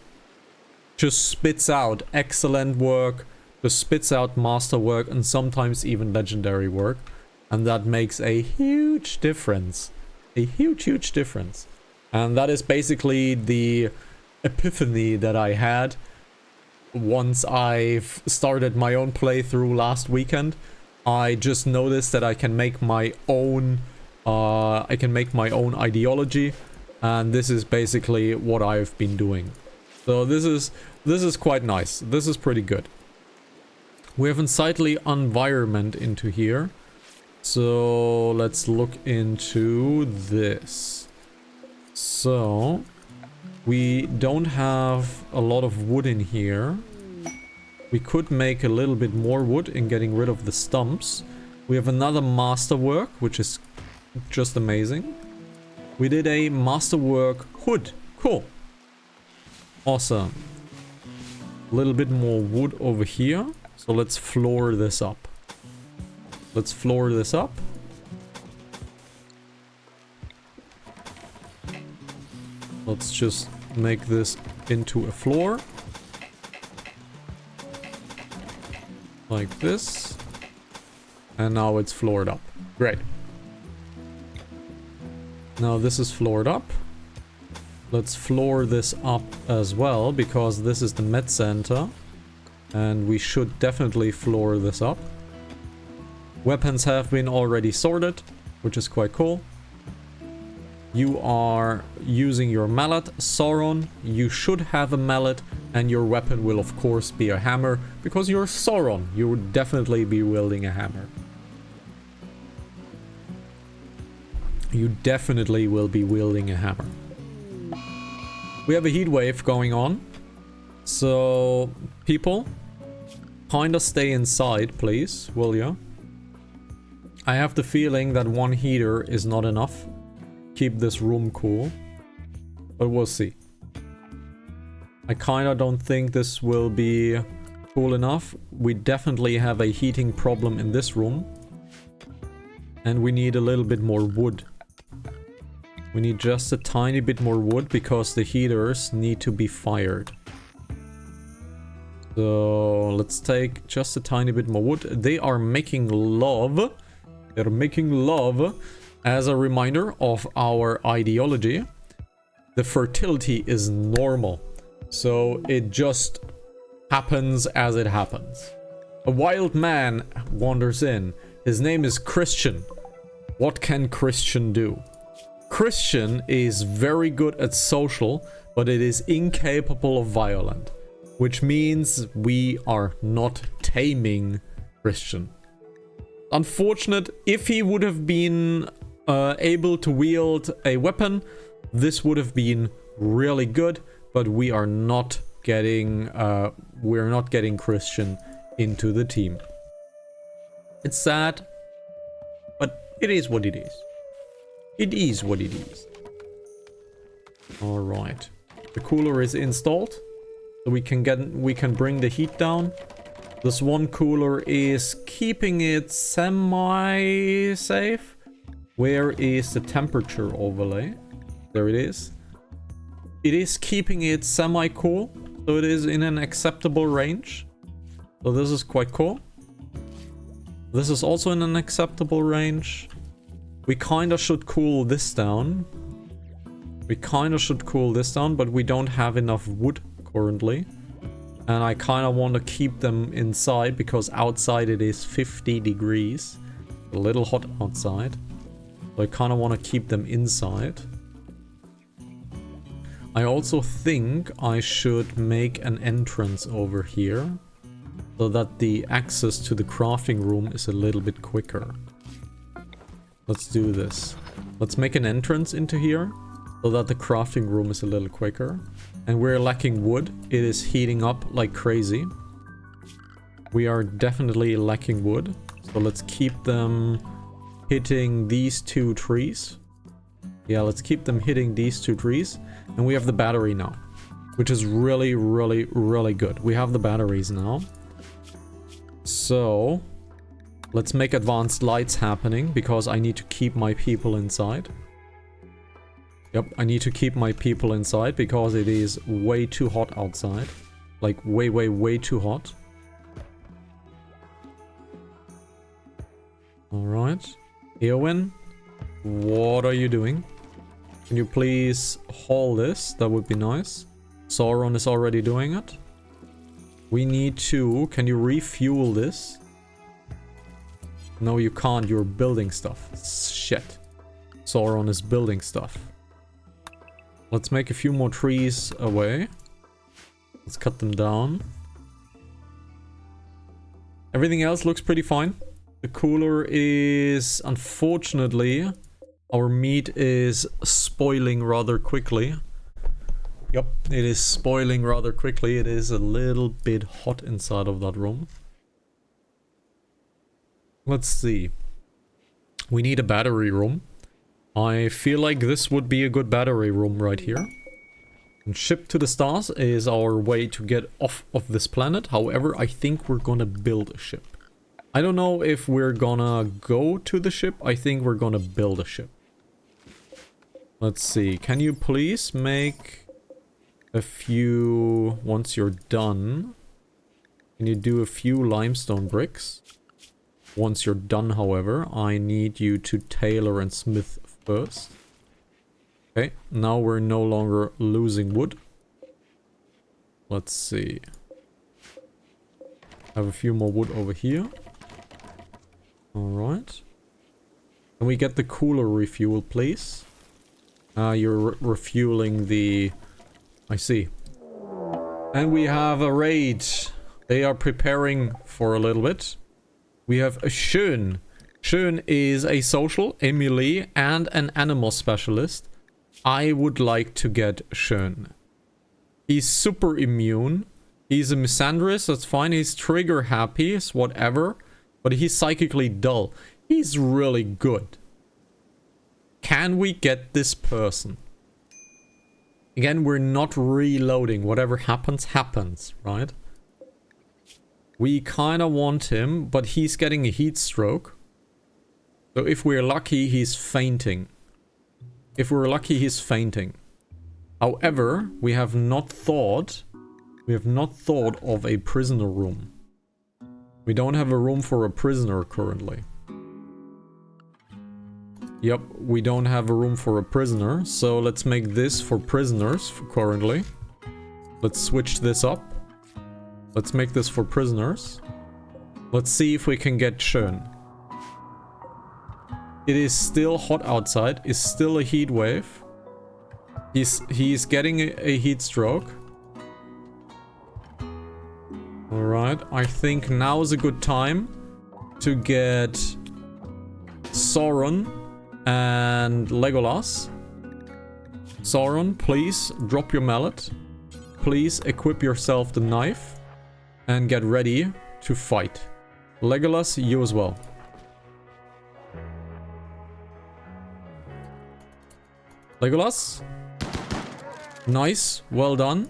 just spits out excellent work, just spits out masterwork, and sometimes even legendary work. And that makes a huge difference. A huge difference. And that is basically the epiphany that I had once I've started my own playthrough last weekend. I just noticed that I can make my own ideology, and this is basically what I've been doing. So this is quite nice. This is pretty good. We have unsightly environment into here. So let's look into this. So we don't have a lot of wood in here. We could make a little bit more wood in getting rid of the stumps. We have another masterwork, which is just amazing. We did a masterwork hood. Cool. Awesome. A little bit more wood over here. So let's floor this up. Let's floor this up. Let's just make this into a floor. Like this. And now it's floored up. Great. Now this is floored up. Let's floor this up as well, because this is the med center. And we should definitely floor this up. Weapons have been already sorted, which is quite cool. You are using your mallet. Sauron, you should have a mallet, And your weapon will of course be a hammer, because you're Sauron. You would definitely be wielding a hammer. You definitely will be wielding a hammer. We have a heat wave going on. So, people, kinda stay inside, please, will you? I have the feeling that one heater is not enough. Keep this room cool. But we'll see. I kinda don't think this will be cool enough. We definitely have a heating problem in this room. And we need a little bit more wood. We need just a tiny bit more wood because the heaters need to be fired. So let's take just a tiny bit more wood. They are making love. They're making love. As a reminder of our ideology, the fertility is normal. So it just happens as it happens. A wild man wanders in. His name is Christian. What can Christian do? Christian is very good at social, but it is incapable of violent. Which means we are not taming Christian. Unfortunate. If he would have been able to wield a weapon, this would have been really good. But we are not getting Christian into the team. It's sad, but it is what it is. It is what it is. All right, the cooler is installed, so we can bring the heat down. This one cooler is keeping it semi-safe. Where is the temperature overlay? There it is. It is keeping it semi-cool, so it is in an acceptable range. So this is quite cool. This is also in an acceptable range. We kinda should cool this down. But we don't have enough wood currently. And I kinda want to keep them inside because outside it is 50 degrees. A little hot outside. So I kinda want to keep them inside. I also think I should make an entrance over here so that the access to the crafting room is a little bit quicker. Let's do this. Let's make an entrance into here so that the crafting room is a little quicker. And we're lacking wood. It is heating up like crazy. We are definitely lacking wood. So let's keep them hitting these two trees. Yeah, let's keep them hitting these two trees. And we have the battery now, which is really, really, really good. We have the batteries now. So let's make advanced lights happening because I need to keep my people inside. Yep, I need to keep my people inside because it is way too hot outside. Like way, way, way too hot. Alright. Eowyn, what are you doing? Can you please haul this? That would be nice. Sauron is already doing it. We need to... Can you refuel this? No, you can't. You're building stuff. Shit. Sauron is building stuff. Let's make a few more trees away. Let's cut them down. Everything else looks pretty fine. The cooler is... Unfortunately... Our meat is spoiling rather quickly. Yep, it is spoiling rather quickly. It is a little bit hot inside of that room. Let's see. We need a battery room. I feel like this would be a good battery room right here. And ship to the stars is our way to get off of this planet. However, I think we're gonna build a ship. I don't know if we're gonna go to the ship. I think we're gonna build a ship. Let's see. Can you please make a few... Once you're done, can you do a few limestone bricks? Once you're done, however, I need you to tailor and smith first. Okay, now we're no longer losing wood. Let's see. Have a few more wood over here. Alright. Can we get the cooler refuel, please? You're refueling the... I see. And we have a raid. They are preparing for a little bit. We have a Schön. Schön is a social, a melee, and an animal specialist. I would like to get Schön. He's super immune. He's a misandrist, that's fine. He's trigger happy, it's whatever. But he's psychically dull. He's really good. Can we get this person? Again, we're not reloading. Whatever happens, happens, right? We kind of want him, but he's getting a heat stroke. So if we're lucky, he's fainting. If we're lucky, he's fainting. However, we have not thought of a prisoner room. We don't have a room for a prisoner currently. Yep, we don't have a room for a prisoner, so let's make this for prisoners currently. Let's switch this up. Let's make this for prisoners. Let's see if we can get Schön. It is still hot outside. It's still a heat wave. He's getting a heat stroke. Alright, I think now is a good time to get Sauron and Legolas. Sauron, please drop your mallet. Please equip yourself the knife and get ready to fight. Legolas, you as well. Legolas. Nice, well done.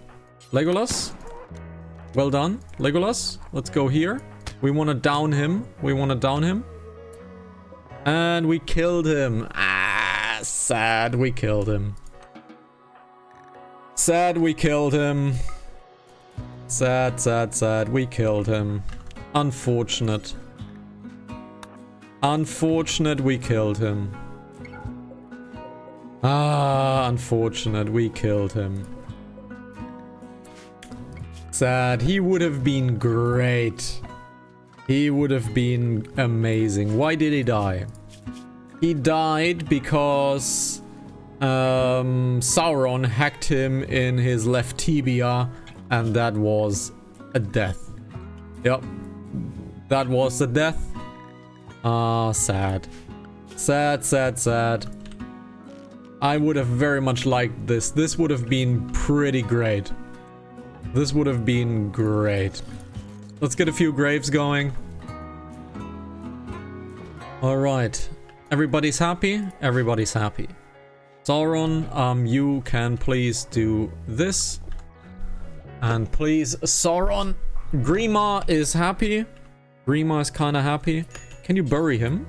Legolas. Well done, Legolas. Let's go here. We want to down him. And we killed him. Ah, sad we killed him. Sad we killed him. Sad, sad, sad. We killed him. Unfortunate. Unfortunate we killed him. Ah, unfortunate we killed him. Sad. He would have been great. He would have been amazing. Why did he die? He died because Sauron hacked him in his left tibia, and that was a death. Yep. That was a death. Ah, sad. Sad, sad, sad. I would have very much liked this. This would have been pretty great. This would have been great. Let's get a few graves going. Alright. Everybody's happy? Everybody's happy. Sauron, you can please do this. And please, Sauron. Grima is happy. Grima is kinda happy. Can you bury him?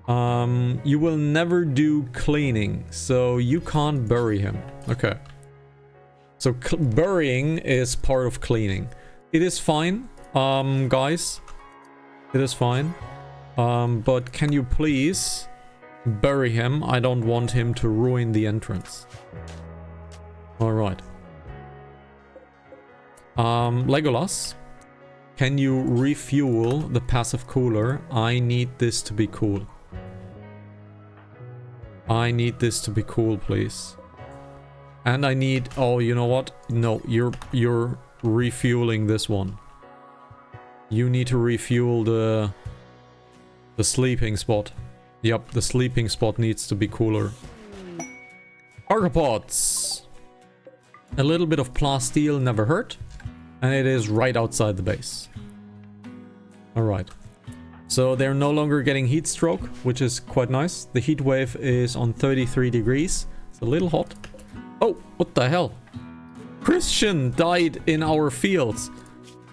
You will never do cleaning, so you can't bury him. Okay. So burying is part of cleaning. It is fine, guys. It is fine. But can you please bury him? I don't want him to ruin the entrance. Alright. Legolas, can you refuel the passive cooler? I need this to be cool. I need this to be cool, please. And I need... Oh, you know what? No, you're refueling this one. You need to refuel the sleeping spot. Yep, the sleeping spot needs to be cooler. Archopods. A little bit of plasteel never hurt. And it is right outside the base. Alright. So they're no longer getting heat stroke, which is quite nice. The heat wave is on 33 degrees. It's a little hot. Oh, what the hell? Christian died in our fields.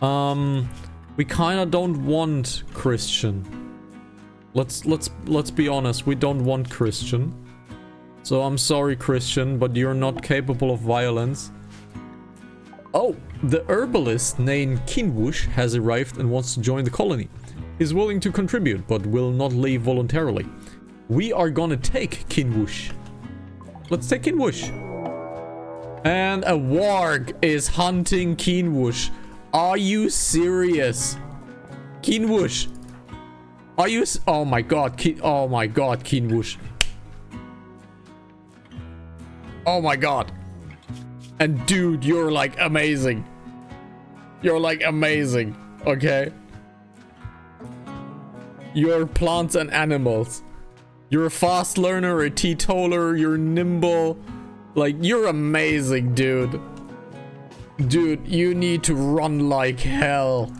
We kind of don't want Christian. Let's be honest, we don't want Christian. So I'm sorry, Christian, but you're not capable of violence. Oh, the herbalist named Kinwush has arrived and wants to join the colony. He's willing to contribute, but will not leave voluntarily. We are gonna take Kinwush. Let's take Kinwush. And a warg is hunting Kinwush. Are you serious? Kinwush. Are you... Oh my god, oh my god, Kinwush. Oh my god. And dude, you're like amazing. You're like amazing, okay? You're plants and animals. You're a fast learner, a teetotaler, you're nimble. Like, you're amazing, dude. Dude, you need to run like hell.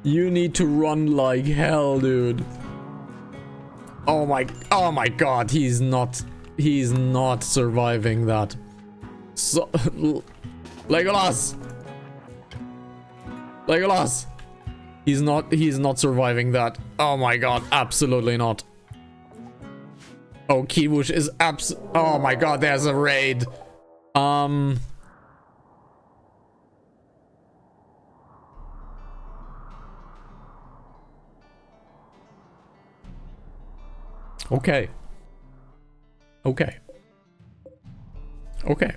You need to run like hell, dude. Oh my god, he's not surviving that. So, Legolas! Legolas! He's not surviving that. Oh my god, absolutely not. Oh, Kiwush is oh my god, there's a raid. Okay. Okay. Okay.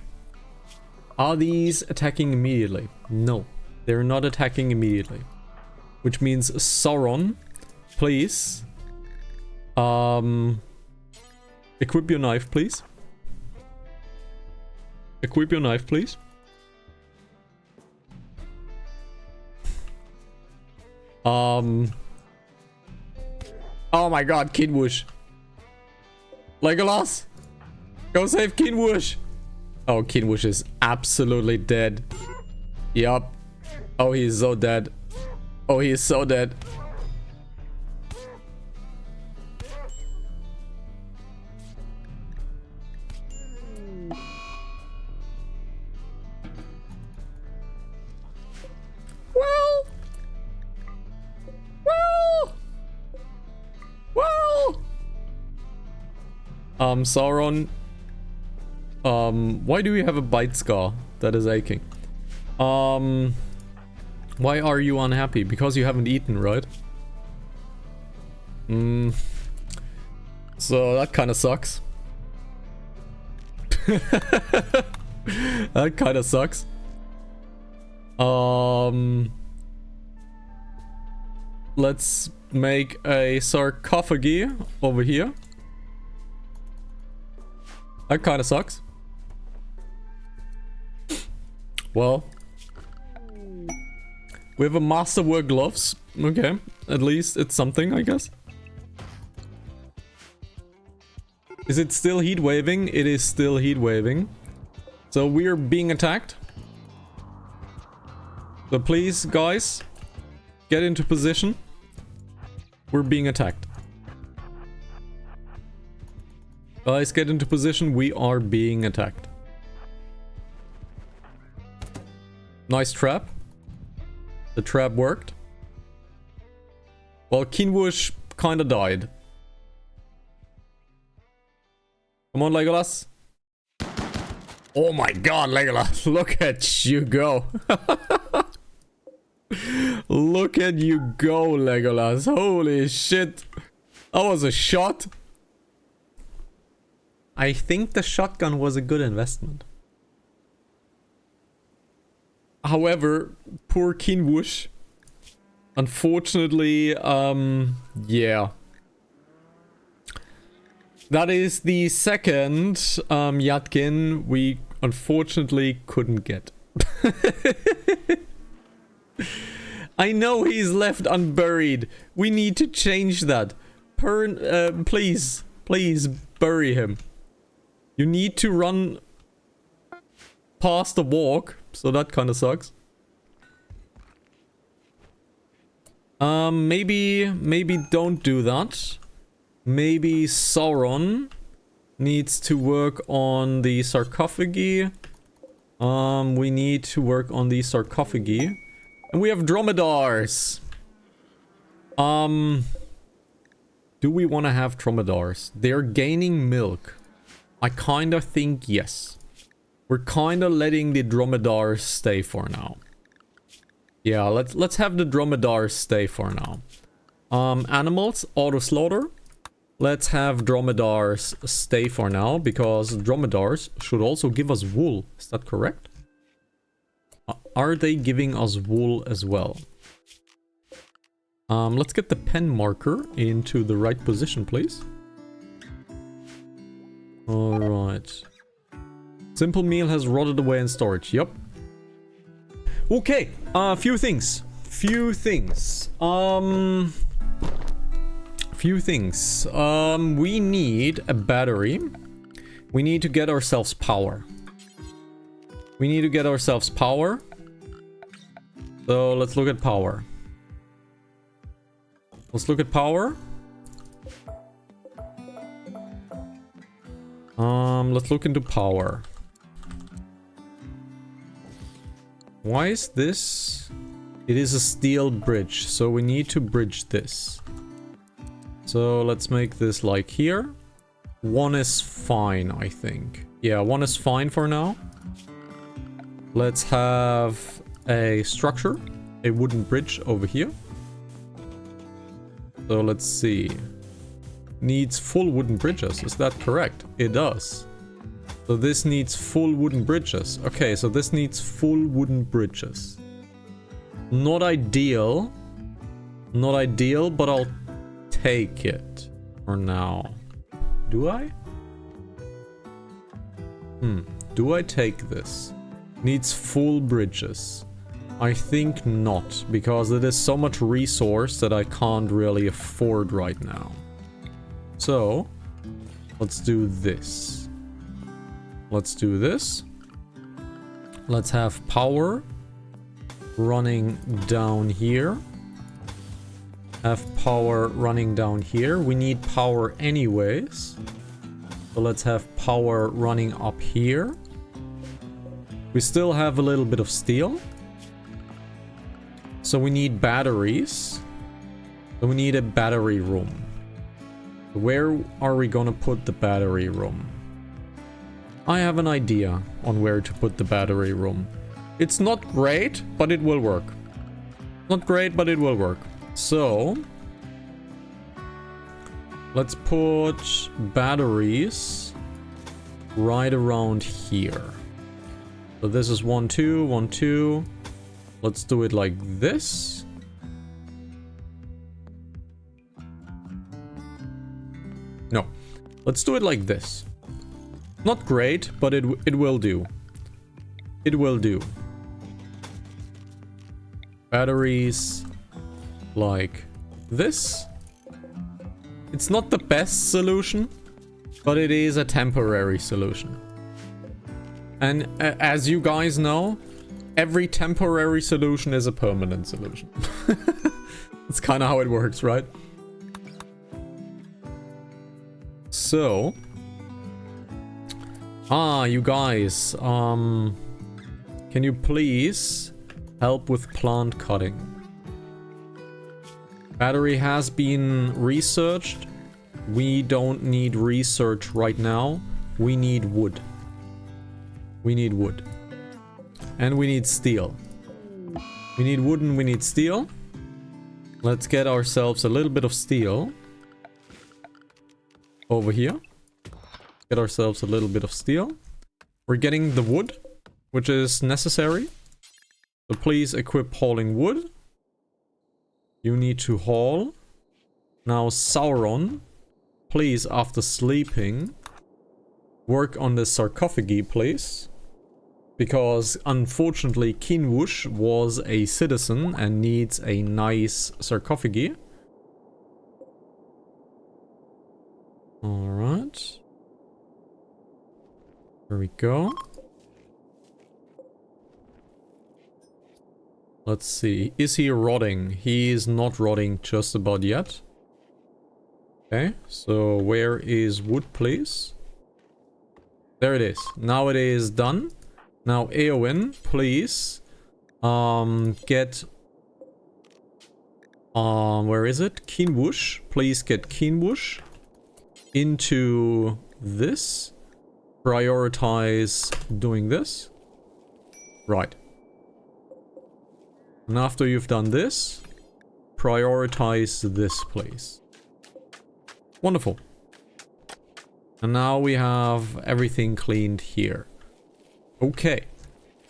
Are these attacking immediately? No, they're not attacking immediately. Which means Sauron, please. Equip your knife, please. Equip your knife, please. Oh my god, Kinwush. Legolas! Go save Kinwush! Oh, Kinwush is absolutely dead. Yup. Oh, he's so dead. Oh, he is so dead. Sauron. Why do you have a bite scar that is aching? Why are you unhappy? Because you haven't eaten, right? So that kind of sucks. That kind of sucks. Let's make a sarcophagi over here. That kind of sucks. Well, we have a masterwork gloves. Okay, at least it's something, I guess. Is it still heat waving? It is still heat waving. So we're being attacked. So please, guys, get into position. We're being attacked. Guys, get into position. We are being attacked. Nice trap. The trap worked. Well, Kinwush kinda died. Come on, Legolas. Oh my god, Legolas. Look at you go. Look at you go, Legolas. Holy shit. That was a shot. I think the shotgun was a good investment. However, poor Kinwush. Unfortunately, yeah. That is the second Yatkin we unfortunately couldn't get. I know he's left unburied. We need to change that. Please, please bury him. You need to run past the walk, so that kind of sucks. Maybe don't do that. Maybe Sauron needs to work on the sarcophagi. We need to work on the sarcophagi. And we have dromedars. Do we want to have dromedars? They're gaining milk. I kind of think yes. We're kind of letting the dromedars stay for now. Yeah, let's have the dromedars stay for now. Animals, auto slaughter. Let's have dromedars stay for now, because dromedars should also give us wool. Is that correct? Are they giving us wool as well? Let's get the pen marker into the right position, please. Alright. Simple meal has rotted away in storage. Yup. Okay, few things. We need a battery. We need to get ourselves power. So let's look at power. Let's look into power. Why is this? It is a steel bridge, so we need to bridge this. So let's make this like here. 1 is fine, I think. Yeah, 1 is fine for now. Let's have a structure, a wooden bridge over here. So let's see. Needs full wooden bridges, is that correct? It does. So this needs full wooden bridges. Okay, so this needs full wooden bridges. Not ideal. Not ideal, but I'll take it for now. Do I? Do I take this? Needs full bridges. I think not, because it is so much resource that I can't really afford right now. So, let's do this. Let's do this. Let's have power running down here. Have power running down here. We need power anyways. So let's have power running up here. We still have a little bit of steel. So we need batteries. So we need a battery room. Where are we gonna put the battery room? I have an idea on where to put the battery room. It's not great, but it will work. Not great, but it will work. So, let's put batteries right around here. So this is 1, 2, 1, 2. Let's do it like this. No, let's do it like this. Not great, but it will do. It will do. Batteries like this. It's not the best solution, but it is a temporary solution. And as you guys know, every temporary solution is a permanent solution. That's kind of how it works, right? So, you guys, can you please help with plant cutting? Battery has been researched. We don't need research right now. We need wood. We need wood. And we need steel. We need wood and we need steel. Let's get ourselves a little bit of steel. Over here. Get ourselves a little bit of steel. We're getting the wood, which is necessary. So please equip hauling wood. You need to haul. Now Sauron, please, after sleeping, work on the sarcophagi, please. Because unfortunately Kinwush was a citizen and needs a nice sarcophagi. Alright. There we go. Let's see. Is he rotting? He is not rotting just about yet. Okay, so where is wood, please? There it is. Now it is done. Now Eowyn, please get where is it? Kinwush. Please get Kinwush into this. Prioritize doing this. Right. And after you've done this, prioritize this, please. Wonderful. And now we have everything cleaned here. Okay.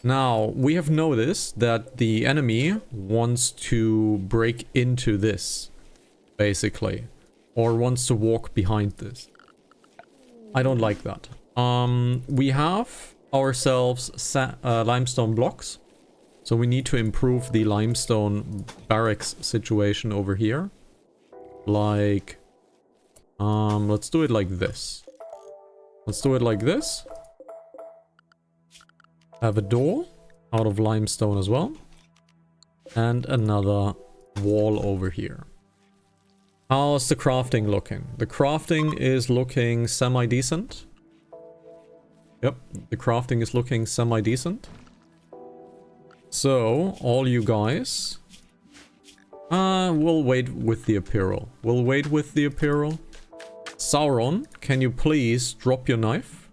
Now, we have noticed that the enemy wants to break into this, basically. Or wants to walk behind this. I don't like that. We have ourselves limestone blocks. So we need to improve the limestone barracks situation over here. Like, let's do it like this. Let's do it like this. Have a door out of limestone as well. And another wall over here. How's the crafting looking? The crafting is looking semi-decent. Yep, the crafting is looking semi-decent. So, all you guys... we'll wait with the apparel. We'll wait with the apparel. Sauron, can you please drop your knife?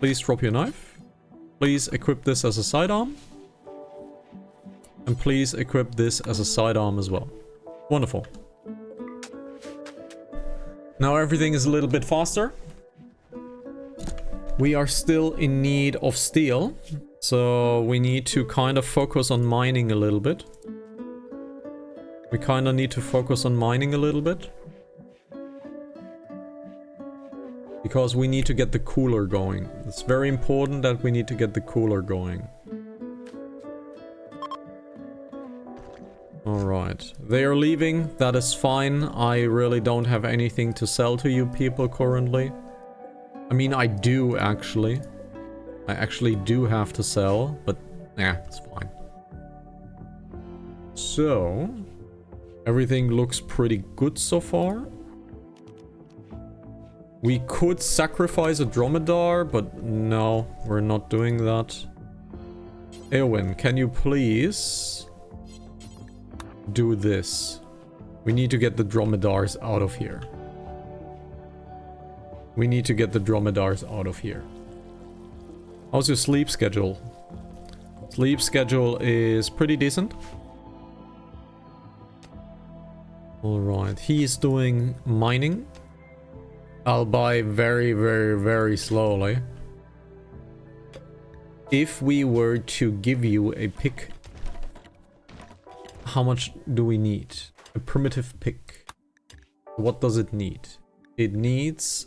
Please drop your knife. Please equip this as a sidearm. And please equip this as a sidearm as well. Wonderful. Now everything is a little bit faster. We are still in need of steel. So we need to kind of focus on mining a little bit. We kind of need to focus on mining a little bit. Because we need to get the cooler going. It's very important that we need to get the cooler going. Alright. They are leaving. That is fine. I really don't have anything to sell to you people currently. I mean, I do actually. I actually do have to sell, but yeah, it's fine. So, everything looks pretty good so far. We could sacrifice a dromedar, but no, we're not doing that. Eowyn, can you please do this? We need to get the dromedars out of here. We need to get the dromedars out of here. How's your sleep schedule? Sleep schedule is pretty decent. Alright, he's doing mining. I'll buy very, very, very slowly. If we were to give you a pick, how much do we need? A primitive pick. What does it need? It needs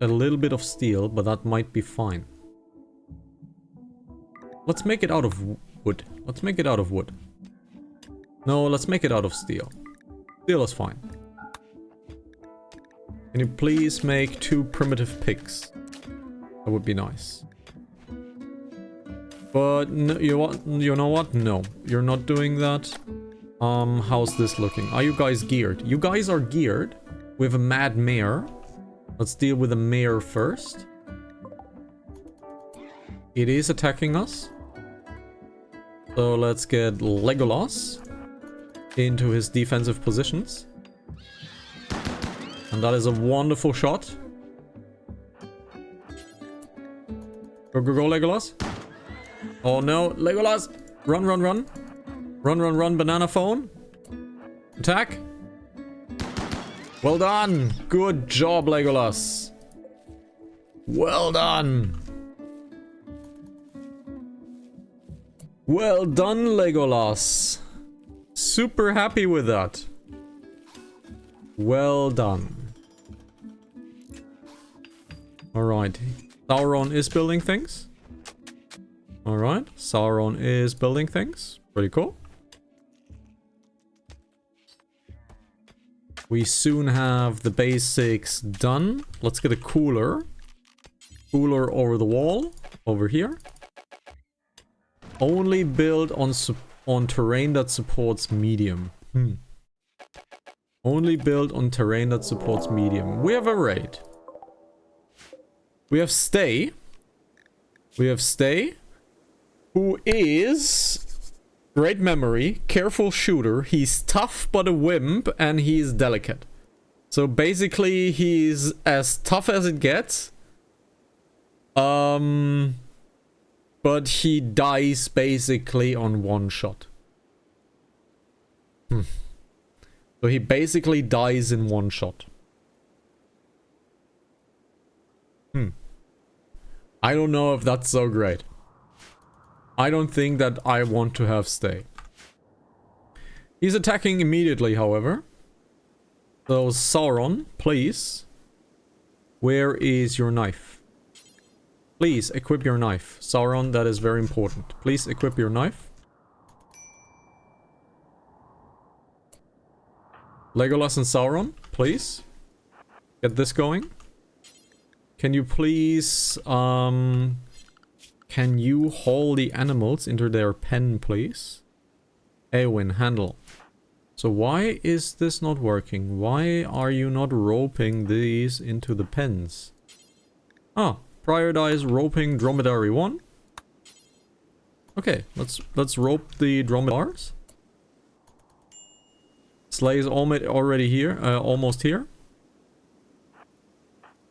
a little bit of steel, but that might be fine. Let's make it out of wood. Let's make it out of wood. No, let's make it out of steel. Steel is fine. Can you please make 2 primitive picks? That would be nice. But no, you know what? No, you're not doing that. How's this looking? Are you guys geared? You guys are geared. We have a mad mare. Let's deal with the mare first. It is attacking us. So let's get Legolas into his defensive positions. And that is a wonderful shot. Go, go, go, Legolas. Oh no, Legolas! Run, run, run. Run, run, run, banana phone. Attack. Well done. Good job, Legolas. Well done. Well done, Legolas. Super happy with that. Well done. Alright. Sauron is building things. Alright. Sauron is building things. Pretty cool. We soon have the basics done. Let's get a cooler. Cooler over the wall. Over here. Only build on terrain that supports medium. Only build on terrain that supports medium. We have a raid. We have Stay. We have Stay. Who is... Great memory, careful shooter, he's tough but a wimp, and he's delicate. So basically, he's as tough as it gets. But he dies basically on one shot. So he basically dies in one shot. I don't know if that's so great. I don't think that I want to have Stay. He's attacking immediately, however. So Sauron, please. Where is your knife? Please equip your knife. Sauron, that is very important. Please equip your knife. Legolas and Sauron, please. Get this going. Can you please, can you haul the animals into their pen, please? Eowyn, handle. So why is this not working? Why are you not roping these into the pens? Ah, prioritize roping dromedary 1. Okay, let's rope the dromedaries. Slay's already here, almost here.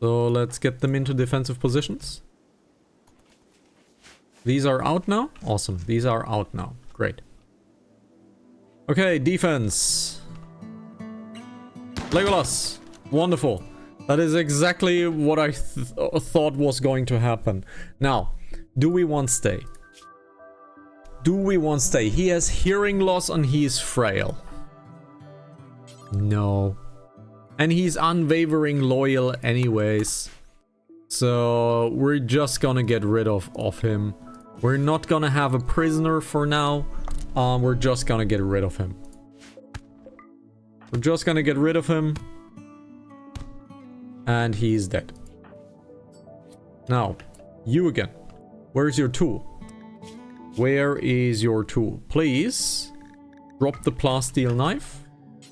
So let's get them into defensive positions. These are out now? Awesome, these are out now. Great. Okay, defense. Legolas. Wonderful. That is exactly what I thought was going to happen. Now, do we want stay? Do we want stay? He has hearing loss and he's frail. No. And he's unwavering loyal anyways. So we're just gonna get rid of him. We're not gonna have a prisoner for now. We're just gonna get rid of him. We're just gonna get rid of him. And he's dead. Now, you again. Where's your tool? Where is your tool? Please drop the plasteel knife.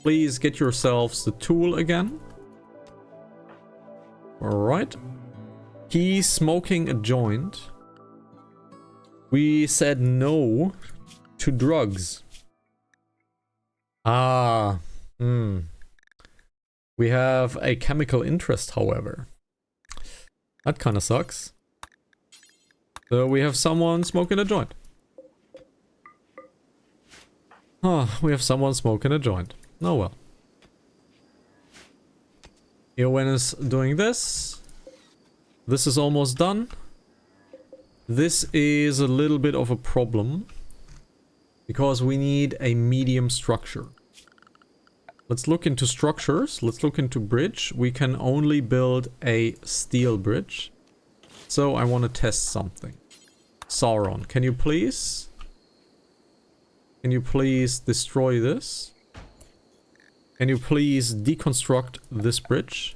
Please get yourselves the tool again. Alright. He's smoking a joint. We said no to drugs. Ah. We have a chemical interest, however. That kind of sucks. So we have someone smoking a joint. Oh, we have someone smoking a joint. Oh well. Eowyn is doing this. This is almost done. This is a little bit of a problem. Because we need a medium structure. Let's look into structures. Let's look into bridge. We can only build a steel bridge. So I want to test something. Sauron, can you please destroy this? Can you please deconstruct this bridge?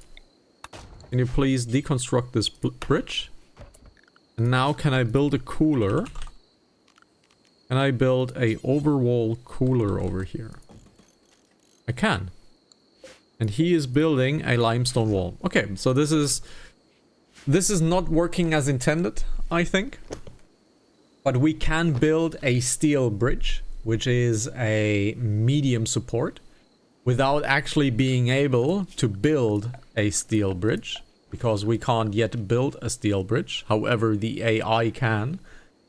Can you please deconstruct this bridge? And now can I build a cooler? Can I build a overwall cooler over here? I can. And he is building a limestone wall. Okay, so this is not working as intended, I think. But we can build a steel bridge, which is a medium support, without actually being able to build a steel bridge, because we can't yet build a steel bridge. However, the AI can.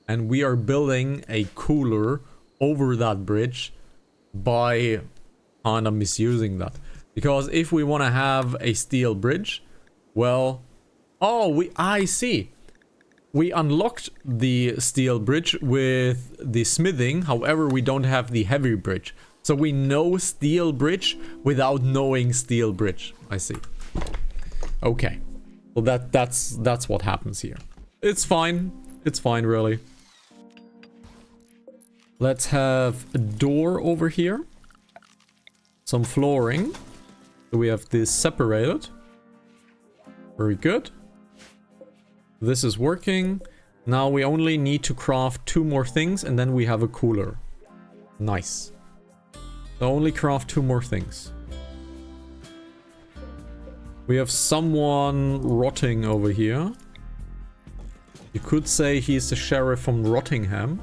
And we are building a cooler over that bridge by kind of misusing that. Because if we want to have a steel bridge, well, I see. We unlocked the steel bridge with the smithing, however we don't have the heavy bridge. So we know steel bridge without knowing steel bridge. I see. Okay. Well, that's what happens here. It's fine. It's fine, really. Let's have a door over here. Some flooring. So we have this separated. Very good. This is working. Now we only need to craft 2 more things and then we have a cooler. Nice. So only craft 2 more things. We have someone rotting over here. You could say he's the sheriff from Rottingham.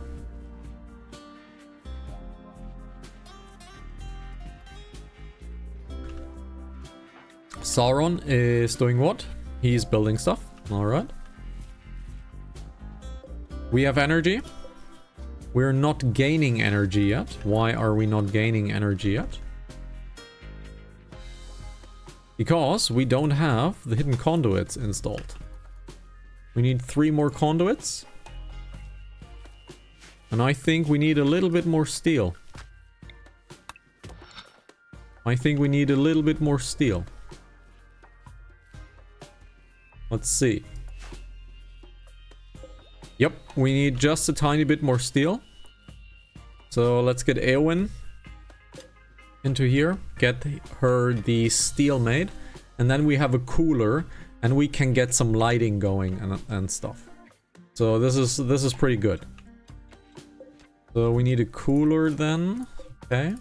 Sauron is doing what? He's building stuff. Alright. We have energy. We're not gaining energy yet. Why are we not gaining energy yet? Because we don't have the hidden conduits installed. We need 3 more conduits. And I think we need a little bit more steel. Let's see. Yep, we need just a tiny bit more steel. So let's get Eowyn into here. Get her the steel made. And then we have a cooler. And we can get some lighting going and stuff. So this is pretty good. So we need a cooler then. Okay.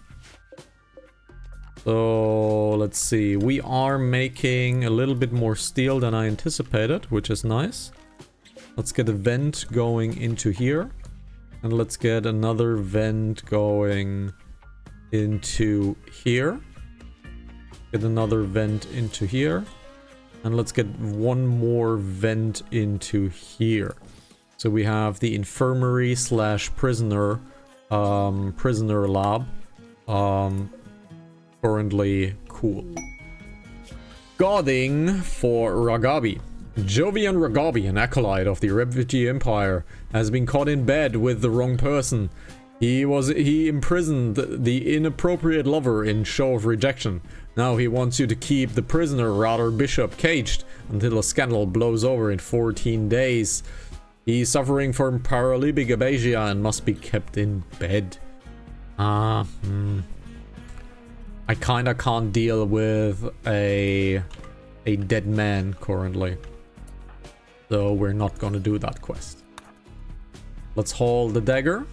So let's see. We are making a little bit more steel than I anticipated, which is nice. Let's get a vent going into here. And let's get another vent going into here. Get another vent into here. And let's get one more vent into here. So we have the infirmary slash prisoner lab. Currently cool. Guarding for Ragabi. Jovian Ragabi, an acolyte of the Refugee Empire, has been caught in bed with the wrong person. He imprisoned the inappropriate lover in show of rejection. Now he wants you to keep the prisoner, rather bishop, caged until a scandal blows over in 14 days. He's suffering from paralytic abasia and must be kept in bed. I kinda can't deal with a dead man currently. So we're not gonna do that quest. Let's haul the dagger.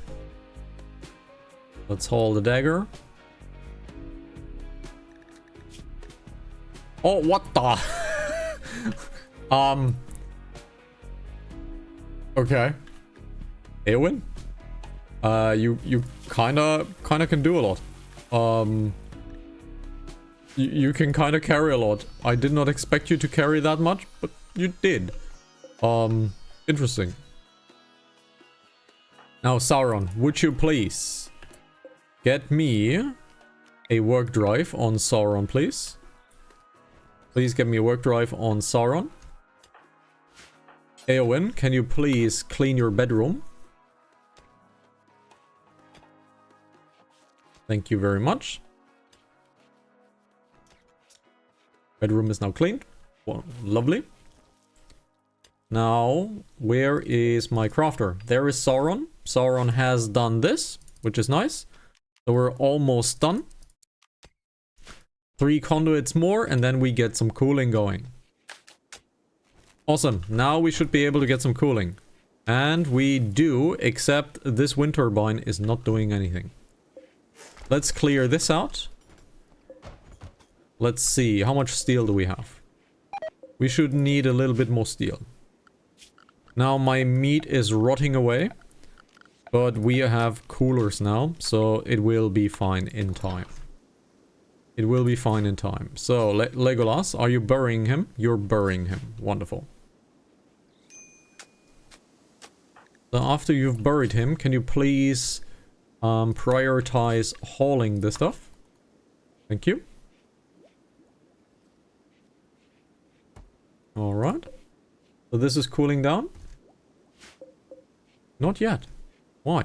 Let's haul the dagger. Oh, what the? Okay. Eowyn? You kinda can do a lot. You can kinda carry a lot. I did not expect you to carry that much, but you did. Interesting. Now, Sauron, would you please get me a work drive on Sauron, please? Please get me a work drive on Sauron. Eowyn, can you please clean your bedroom? Thank you very much. Bedroom is now cleaned. Well, lovely. Now, where is my crafter? There is Sauron. Sauron has done this, which is nice. So we're almost done. 3 conduits more, and then we get some cooling going. Awesome. Now we should be able to get some cooling. And we do, except this wind turbine is not doing anything. Let's clear this out. Let's see, how much steel do we have? We should need a little bit more steel. Now my meat is rotting away. But we have coolers now, so it will be fine in time. It will be fine in time. So, Legolas, are you burying him? You're burying him. Wonderful. So after you've buried him, can you please prioritize hauling the stuff? Thank you. Alright. So this is cooling down? Not yet. Why?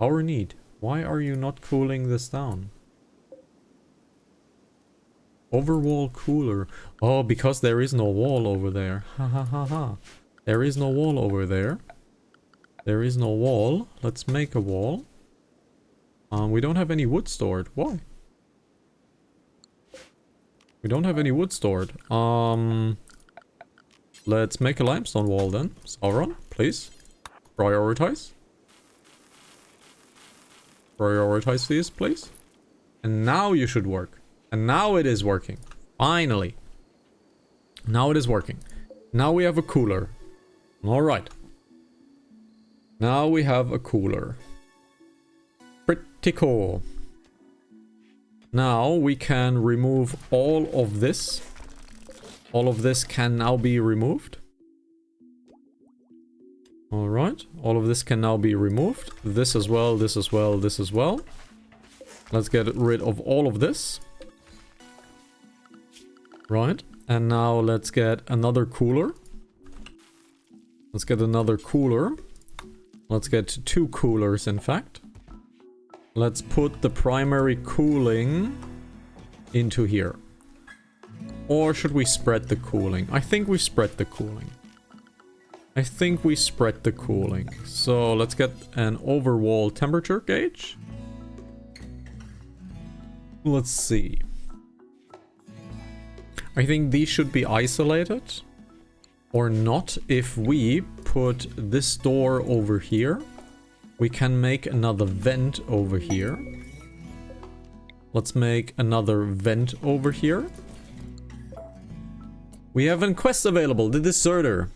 Power need. Why are you not cooling this down? Overwall cooler. Oh, because there is no wall over there. Ha ha ha ha. There is no wall over there. There is no wall. Let's make a wall. We don't have any wood stored. Why? We don't have any wood stored. Let's make a limestone wall then. Sauron, please. Prioritize. Prioritize these, please. And now you should work. And now it is working. Finally. Now it is working. Now we have a cooler. Alright. Now we have a cooler. Pretty cool. Now we can remove all of this. All of this can now be removed. Alright. All of this can now be removed. This as well, this as well, this as well. Let's get rid of all of this. Right. And now let's get another cooler. Let's get another cooler. Let's get 2 coolers, in fact. Let's put the primary cooling into here. Or should we spread the cooling? I think we spread the cooling. I think we spread the cooling. So let's get an overall temperature gauge. Let's see. I think these should be isolated. Or not. If we put this door over here, we can make another vent over here. Let's make another vent over here. We have a quest available. The Deserter.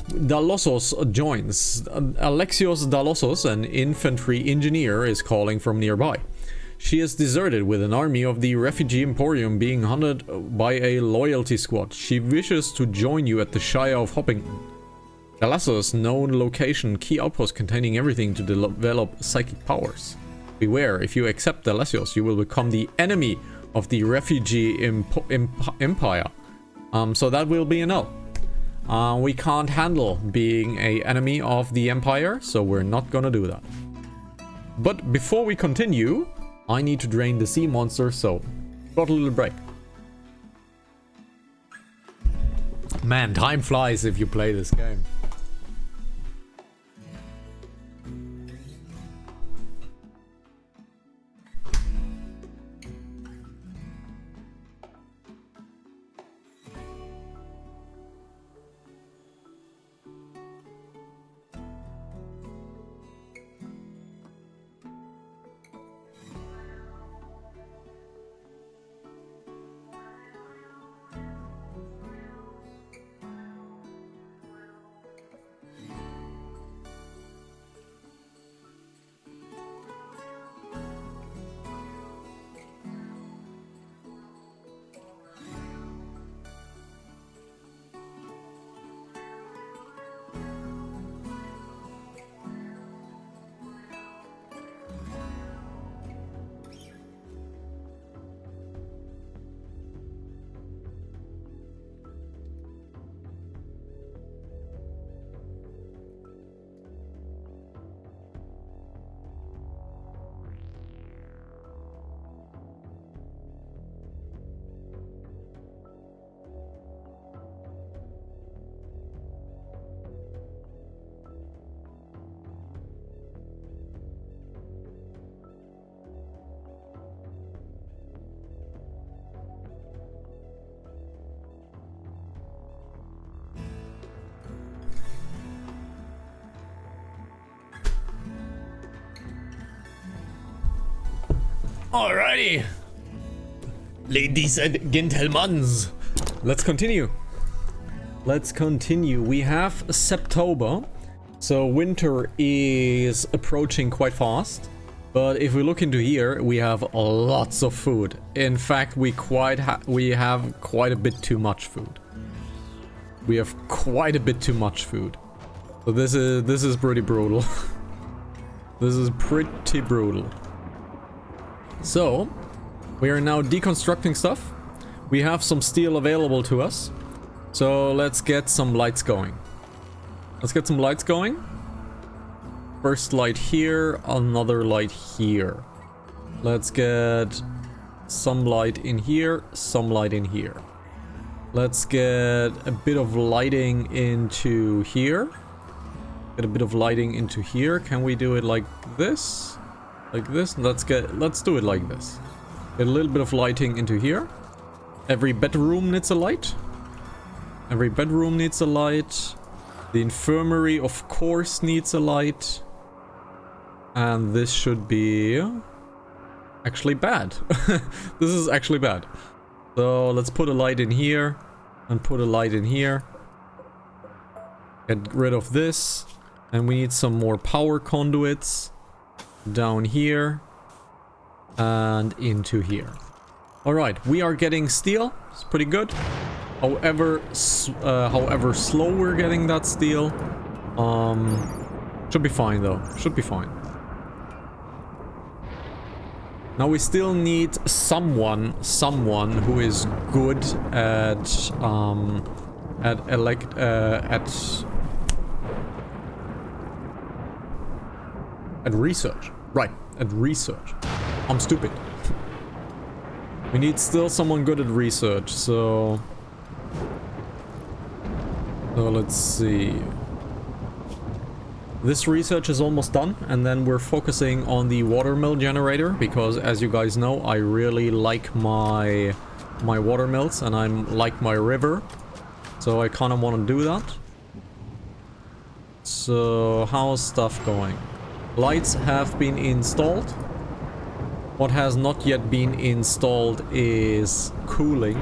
Dalossos joins. Alexios Dalossos, an infantry engineer, is calling from nearby. She is deserted with an army of the refugee emporium being hunted by a loyalty squad. She wishes to join you at the Shire of Hoppington. Dalossos' known location, key outpost containing everything to develop psychic powers. Beware, if you accept Dalossos, you will become the enemy of the refugee empire. So that will be a no. We can't handle being an enemy of the empire, so we're not gonna do that. But before we continue, I need to drain the sea monster, so got a little break. Man, time flies if you play this game. Alrighty, ladies and gentlemen, let's continue. We have September, so winter is approaching quite fast. But if we look into here, we have lots of food. In fact, we have quite a bit too much food. So this is pretty brutal. This is pretty brutal. So, we are now deconstructing stuff. We have some steel available to us. So, let's get some lights going. First light here, another light here. Let's get some light in here, some light in here. Let's get a bit of lighting into here. Can we do it like this? Like this? Let's do it like this. Get a little bit of lighting into here. Every bedroom needs a light. The infirmary, of course, needs a light. And this should be actually bad. This is actually bad. So let's put a light in here and put a light in here. Get rid of this. And we need some more power conduits down here and into here. Alright, we are getting steel. It's pretty good. However slow we're getting that steel. Should be fine though. Should be fine. Now we still need someone who is good at research. Right, at research. I'm stupid. We need still someone good at research, so So let's see. This research is almost done, and then we're focusing on the watermill generator, because as you guys know, I really like my watermills, and I like my river. So I kind of want to do that. So how's stuff going? Lights have been installed. What has not yet been installed is cooling.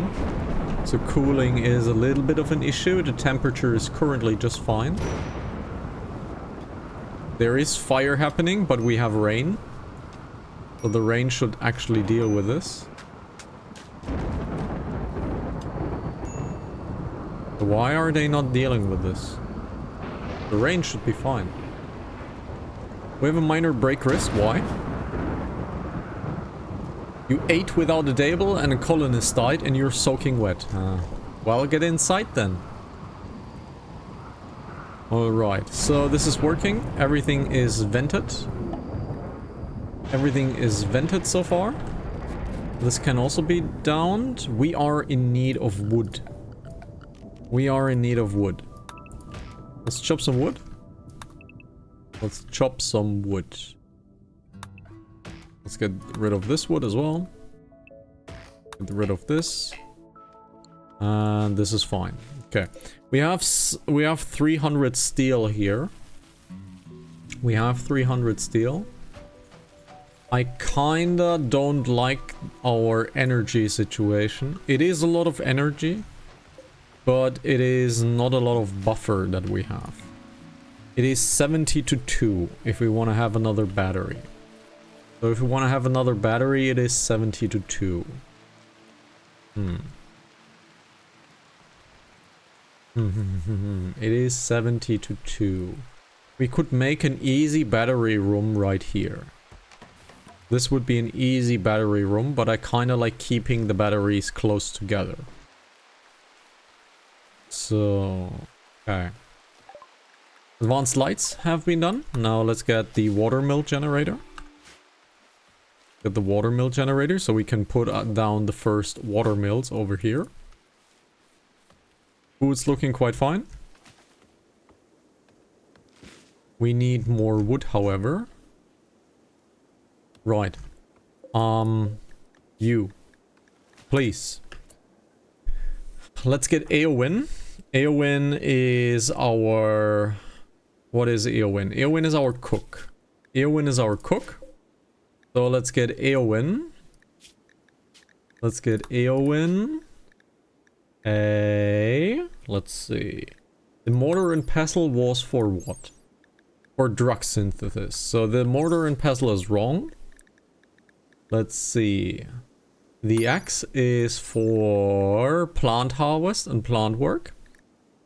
So cooling is a little bit of an issue. The temperature is currently just fine. There is fire happening, but we have rain. So the rain should actually deal with this. Why are they not dealing with this? The rain should be fine. We have a minor break risk. Why? You ate without a table and a colonist died and you're soaking wet. Well, get inside then. Alright, so this is working. Everything is vented. Everything is vented so far. This can also be downed. We are in need of wood. We are in need of wood. Let's chop some wood. Let's chop some wood. Let's get rid of this wood as well. Get rid of this. And this is fine. Okay. We have 300 steel here. We have 300 steel. I kinda don't like our energy situation. It is a lot of energy, but it is not a lot of buffer that we have. It is 70 to 2 if we want to have another battery. So if we want to have another battery, it is 70 to 2. It is 70 to 2. We could make an easy battery room right here. This would be an easy battery room, but I kind of like keeping the batteries close together. So, okay. Advanced lights have been done. Now let's get the watermill generator. Get the watermill generator so we can put down the first watermills over here. Food's looking quite fine. We need more wood, however. Right. You. Please. Let's get Eowyn. Eowyn is our... What is Eowyn? Eowyn is our cook. Eowyn is our cook. So let's get Eowyn. Let's get Eowyn. Let's see. The mortar and pestle was for what? For drug synthesis. So the mortar and pestle is wrong. Let's see. The axe is for plant harvest and plant work.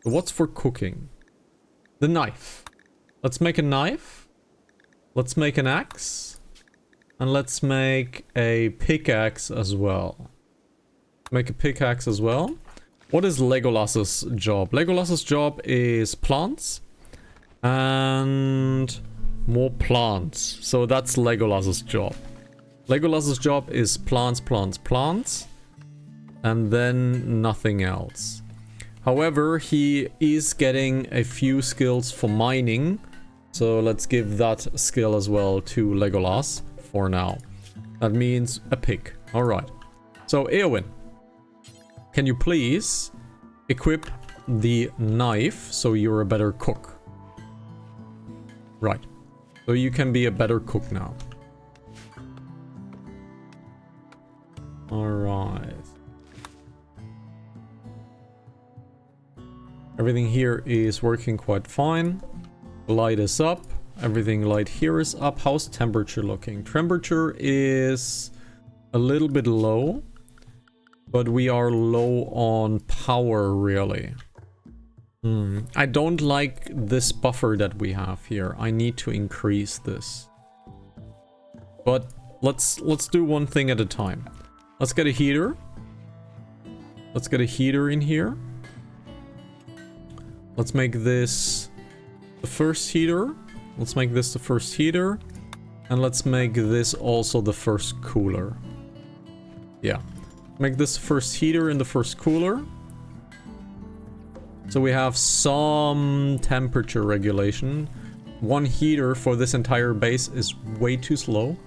What's for cooking? The knife. Let's make a knife. Let's make an axe. And let's make a pickaxe as well. Make a pickaxe as well. What is Legolas's job? Legolas's job is plants. And more plants. So that's Legolas's job. Legolas's job is plants, plants, plants. And then nothing else. However, he is getting a few skills for mining. So let's give that skill as well to Legolas for now. That means a pick. Alright. So Eowyn, can you please equip the knife so you're a better cook? Right. So you can be a better cook now. Alright. Everything here is working quite fine. Light is up. Everything light here is up. How's temperature looking? Temperature is a little bit low. But we are low on power, really. I don't like this buffer that we have here. I need to increase this. But let's do one thing at a time. Let's get a heater. Let's get a heater in here. Let's make this the first heater. Let's make this the first heater. And let's make this also the first cooler. Yeah. Make this the first heater and the first cooler. So we have some temperature regulation. One heater for this entire base is way too slow.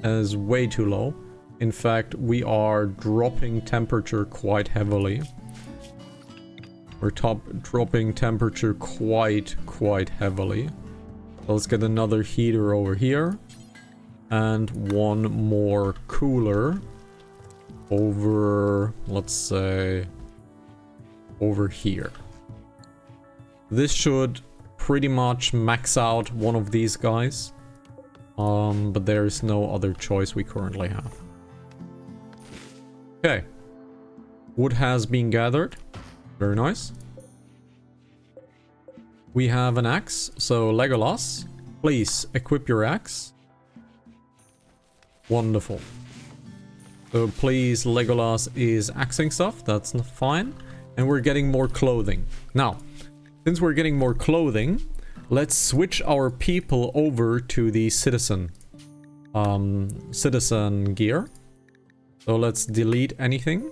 Is way too low. In fact, we are dropping temperature quite heavily. We're dropping temperature quite heavily. So let's get another heater over here. And one more cooler over, let's say, over here. This should pretty much max out one of these guys. But there is no other choice we currently have. Okay. Wood has been gathered. Very nice. We have an axe. So Legolas, please equip your axe. Wonderful. So please, Legolas is axing stuff. That's fine. And we're getting more clothing. Now, since we're getting more clothing, let's switch our people over to the citizen gear. So let's delete anything.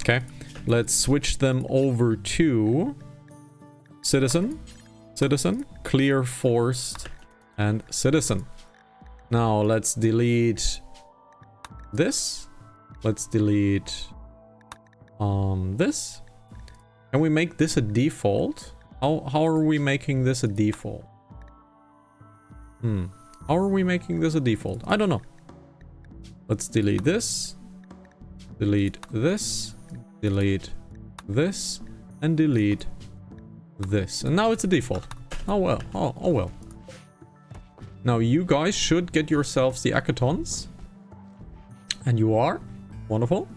Okay. Let's switch them over to citizen, clear forest, and citizen. Now let's delete this. Let's delete this. Can we make this a default? How are we making this a default? How are we making this a default? I don't know. Let's delete this. Delete this. Delete this. And delete this. And now it's a default. Oh well. Oh well. Now you guys should get yourselves the Akatons. And you are. Wonderful.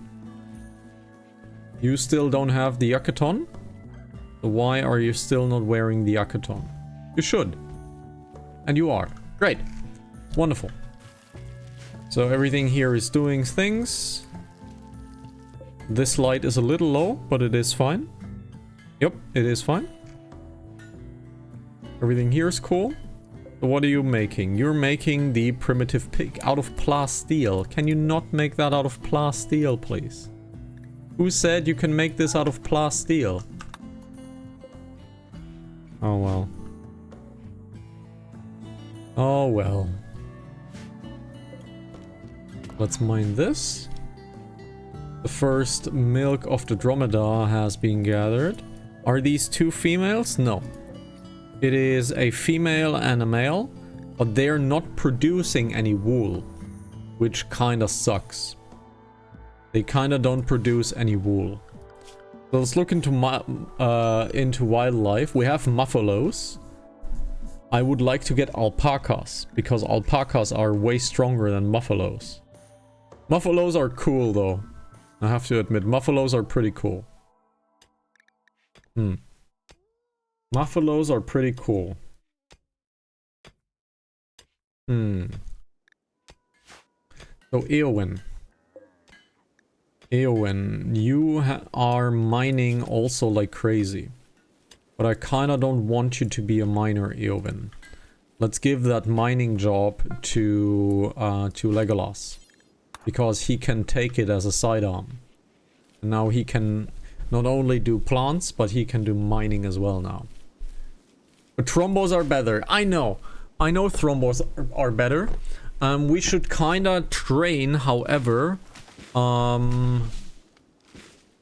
You still don't have the Akaton. So why are you still not wearing the Akaton? You should. And you are. Great. Wonderful. So everything here is doing things. This light is a little low, but it is fine. Yep, it is fine. Everything here is cool. So what are you making? You're making the primitive pig out of plasteel. Can you not make that out of plasteel, please? Who said you can make this out of plasteel? Oh well. Oh well. Let's mine this. The first milk of the dromedar has been gathered. Are these two females? No. It is a female and a male, but they're not producing any wool, which kinda sucks. They kinda don't produce any wool. So let's look into wildlife. We have muffalos. I would like to get alpacas, because alpacas are way stronger than muffalos. Muffalos are cool though. I have to admit, muffalos are pretty cool. Muffalos are pretty cool. So Eowyn. Eowyn, you are mining also like crazy. But I kinda don't want you to be a miner, Eowyn. Let's give that mining job to Legolas. Because he can take it as a sidearm. And now he can not only do plants, but he can do mining as well now. But thrombos are better. I know thrombos are better. We should kinda train, however...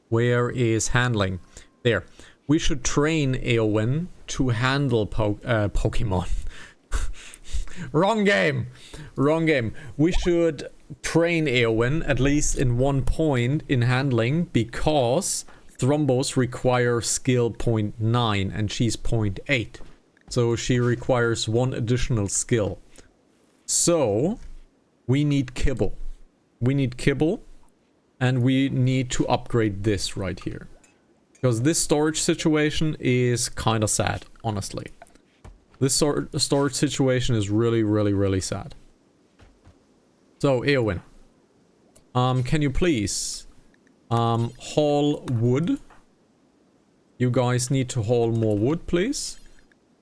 where is handling? There. We should train Eowyn to handle Pokemon. Wrong game. Wrong game. We should train Eowyn, at least in one point, in handling, because Thrombos require skill 0.9 and she's 0.8. So she requires one additional skill. So, we need kibble. We need kibble. And we need to upgrade this right here. Because this storage situation is kind of sad, honestly. This storage situation is really sad. So, Eowyn. Can you please haul wood? You guys need to haul more wood, please.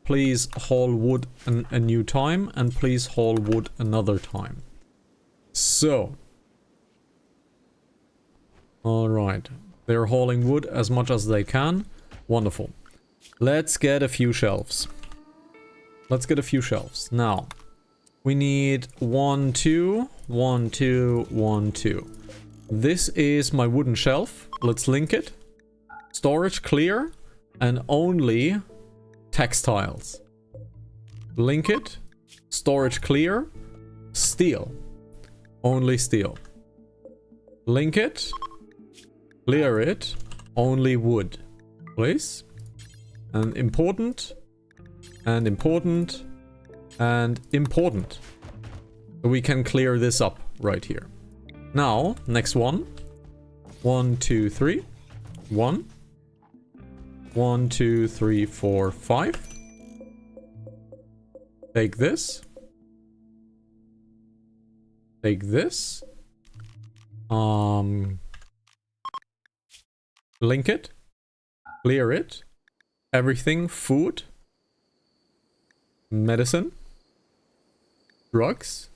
Please haul wood a new time. And please haul wood another time. So... Alright, they're hauling wood as much as they can. Wonderful. Let's get a few shelves. Let's get a few shelves. Now, we need 1, 2, 1, 2, 1, 2. This is my wooden shelf. Let's link it. Storage clear and only textiles. Link it. Storage clear. Steel. Only steel. Link it. Clear it. Only wood. Please. And important. And important. And important. So we can clear this up right here. Now, next one. 1, 2, 3. 1. 1, 2, 3, 4, 5. Take this. Take this. Link it. Clear it. Everything. Food. Medicine. Drugs.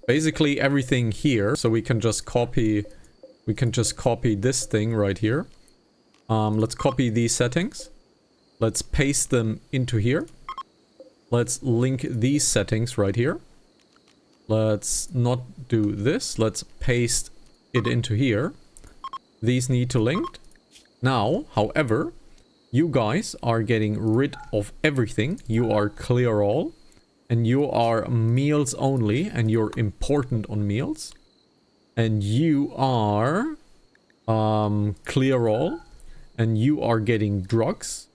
Basically everything here. So we can just copy. We can just copy this thing right here. Let's copy these settings. Let's paste them into here. Let's link these settings right here. Let's not do this. Let's paste it into here. These need to link. Now, however, you guys are getting rid of everything. You are clear all. And you are meals only. And you're important on meals. And you are clear all. And you are getting drugs.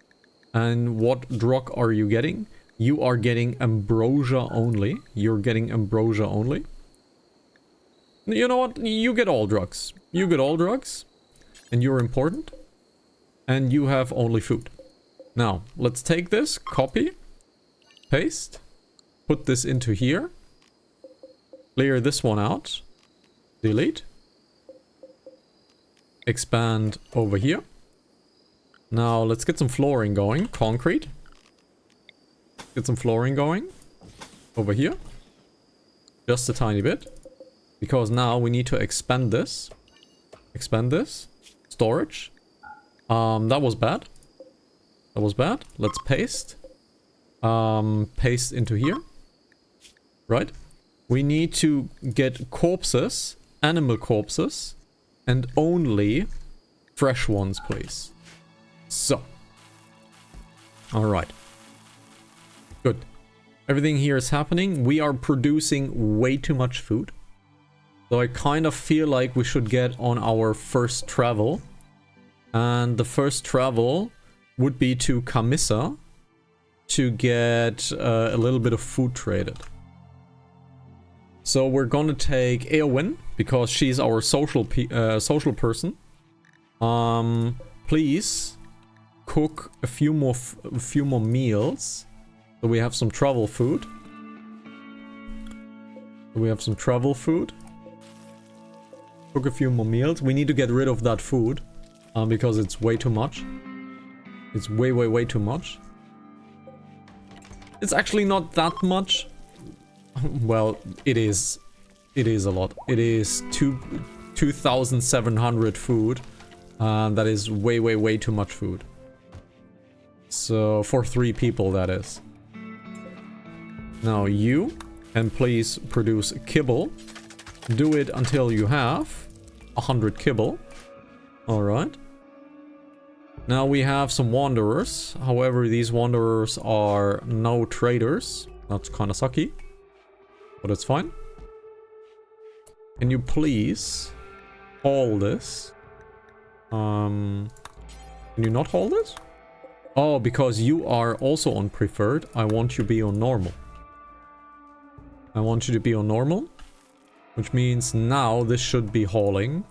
And what drug are you getting? You are getting ambrosia only. You're getting ambrosia only. You know what? You get all drugs. You get all drugs. And you're important. And you have only food. Now, let's take this. Copy. Paste. Put this into here. Clear this one out. Delete. Expand over here. Now, let's get some flooring going. Concrete. Get some flooring going. Over here. Just a tiny bit. Because now we need to expand this. Expand this. Storage. That was bad. That was bad. Let's paste. Paste into here. Right. We need to get corpses. Animal corpses. And only fresh ones, please. So. Alright. Good. Everything here is happening. We are producing way too much food. So I kind of feel like we should get on our first travel. And the first travel would be to Camissa to get a little bit of food traded. So we're gonna take Eowyn because she's our social person. Please cook a few more meals. So we have some travel food. We have some travel food. Cook a few more meals. We need to get rid of that food. Because it's way too much. It's way too much. It's actually not that much. Well, it is. It is a lot. It is 2,700 food. That is way too much food. So, for 3 people, that is. Now, you can please produce kibble. Do it until you have 100 kibble. Alright. Now we have some wanderers. However, these wanderers are no traders. That's kind of sucky. But it's fine. Can you please haul this? Can you not haul this? Oh, because you are also on preferred. I want you to be on normal. I want you to be on normal. Which means now this should be hauling.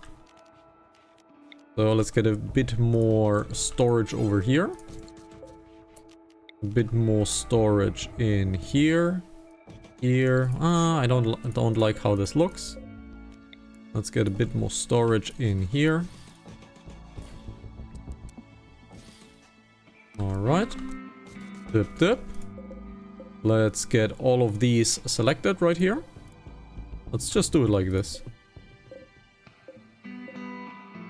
So let's get a bit more storage over here. A bit more storage in here. Here. I don't like how this looks. Let's get a bit more storage in here. Alright. Dip. Let's get all of these selected right here. Let's just do it like this.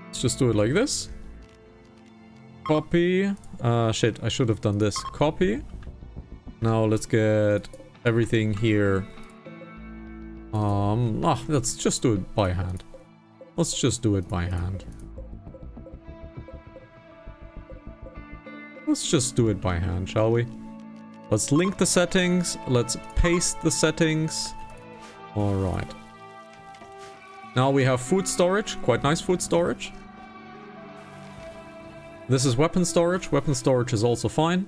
Let's just do it like this. Copy. Shit, I should have done this. Copy. Now let's get everything here. Let's just do it by hand. Let's just do it by hand. Let's just do it by hand, shall we? Let's link the settings. Let's paste the settings. Alright. Now we have food storage. Quite nice food storage. This is weapon storage. Weapon storage is also fine.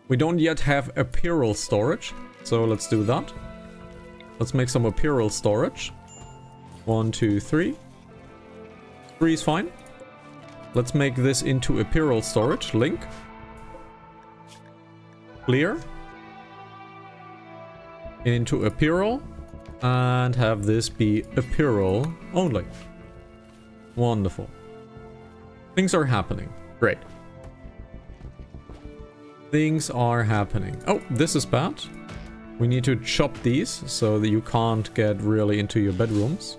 We don't yet have apparel storage. So let's do that. Let's make some apparel storage. 1, 2, 3. 3 is fine. Let's make this into apparel storage. Link. Clear. Into apparel. And have this be apparel only. Wonderful. Things are happening. Great. Things are happening. Oh, this is bad. We need to chop these so that you can't get really into your bedrooms.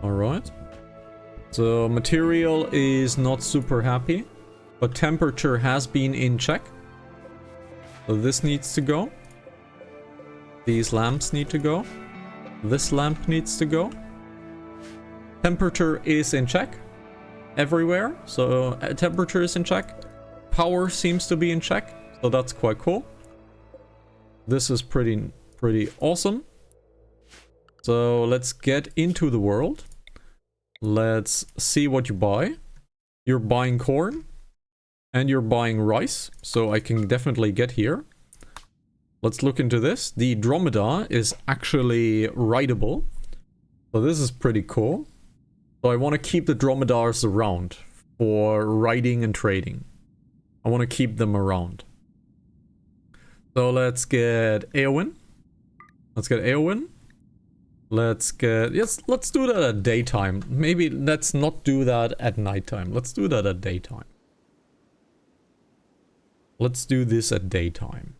Alright. So material is not super happy, but temperature has been in check. So this needs to go. These lamps need to go. This lamp needs to go. Temperature is in check everywhere. So temperature is in check. Power seems to be in check. So that's quite cool. This is pretty awesome. So let's get into the world. Let's see what you buy. You're buying corn. And you're buying rice. So I can definitely get here. Let's look into this. The dromedar is actually rideable. So this is pretty cool. So I want to keep the dromedars around for riding and trading. I want to keep them around. So let's get Eowyn. Let's get Eowyn. Let's get... Yes, let's do that at daytime. Maybe let's not do that at nighttime. Let's do that at daytime. Let's do this at daytime.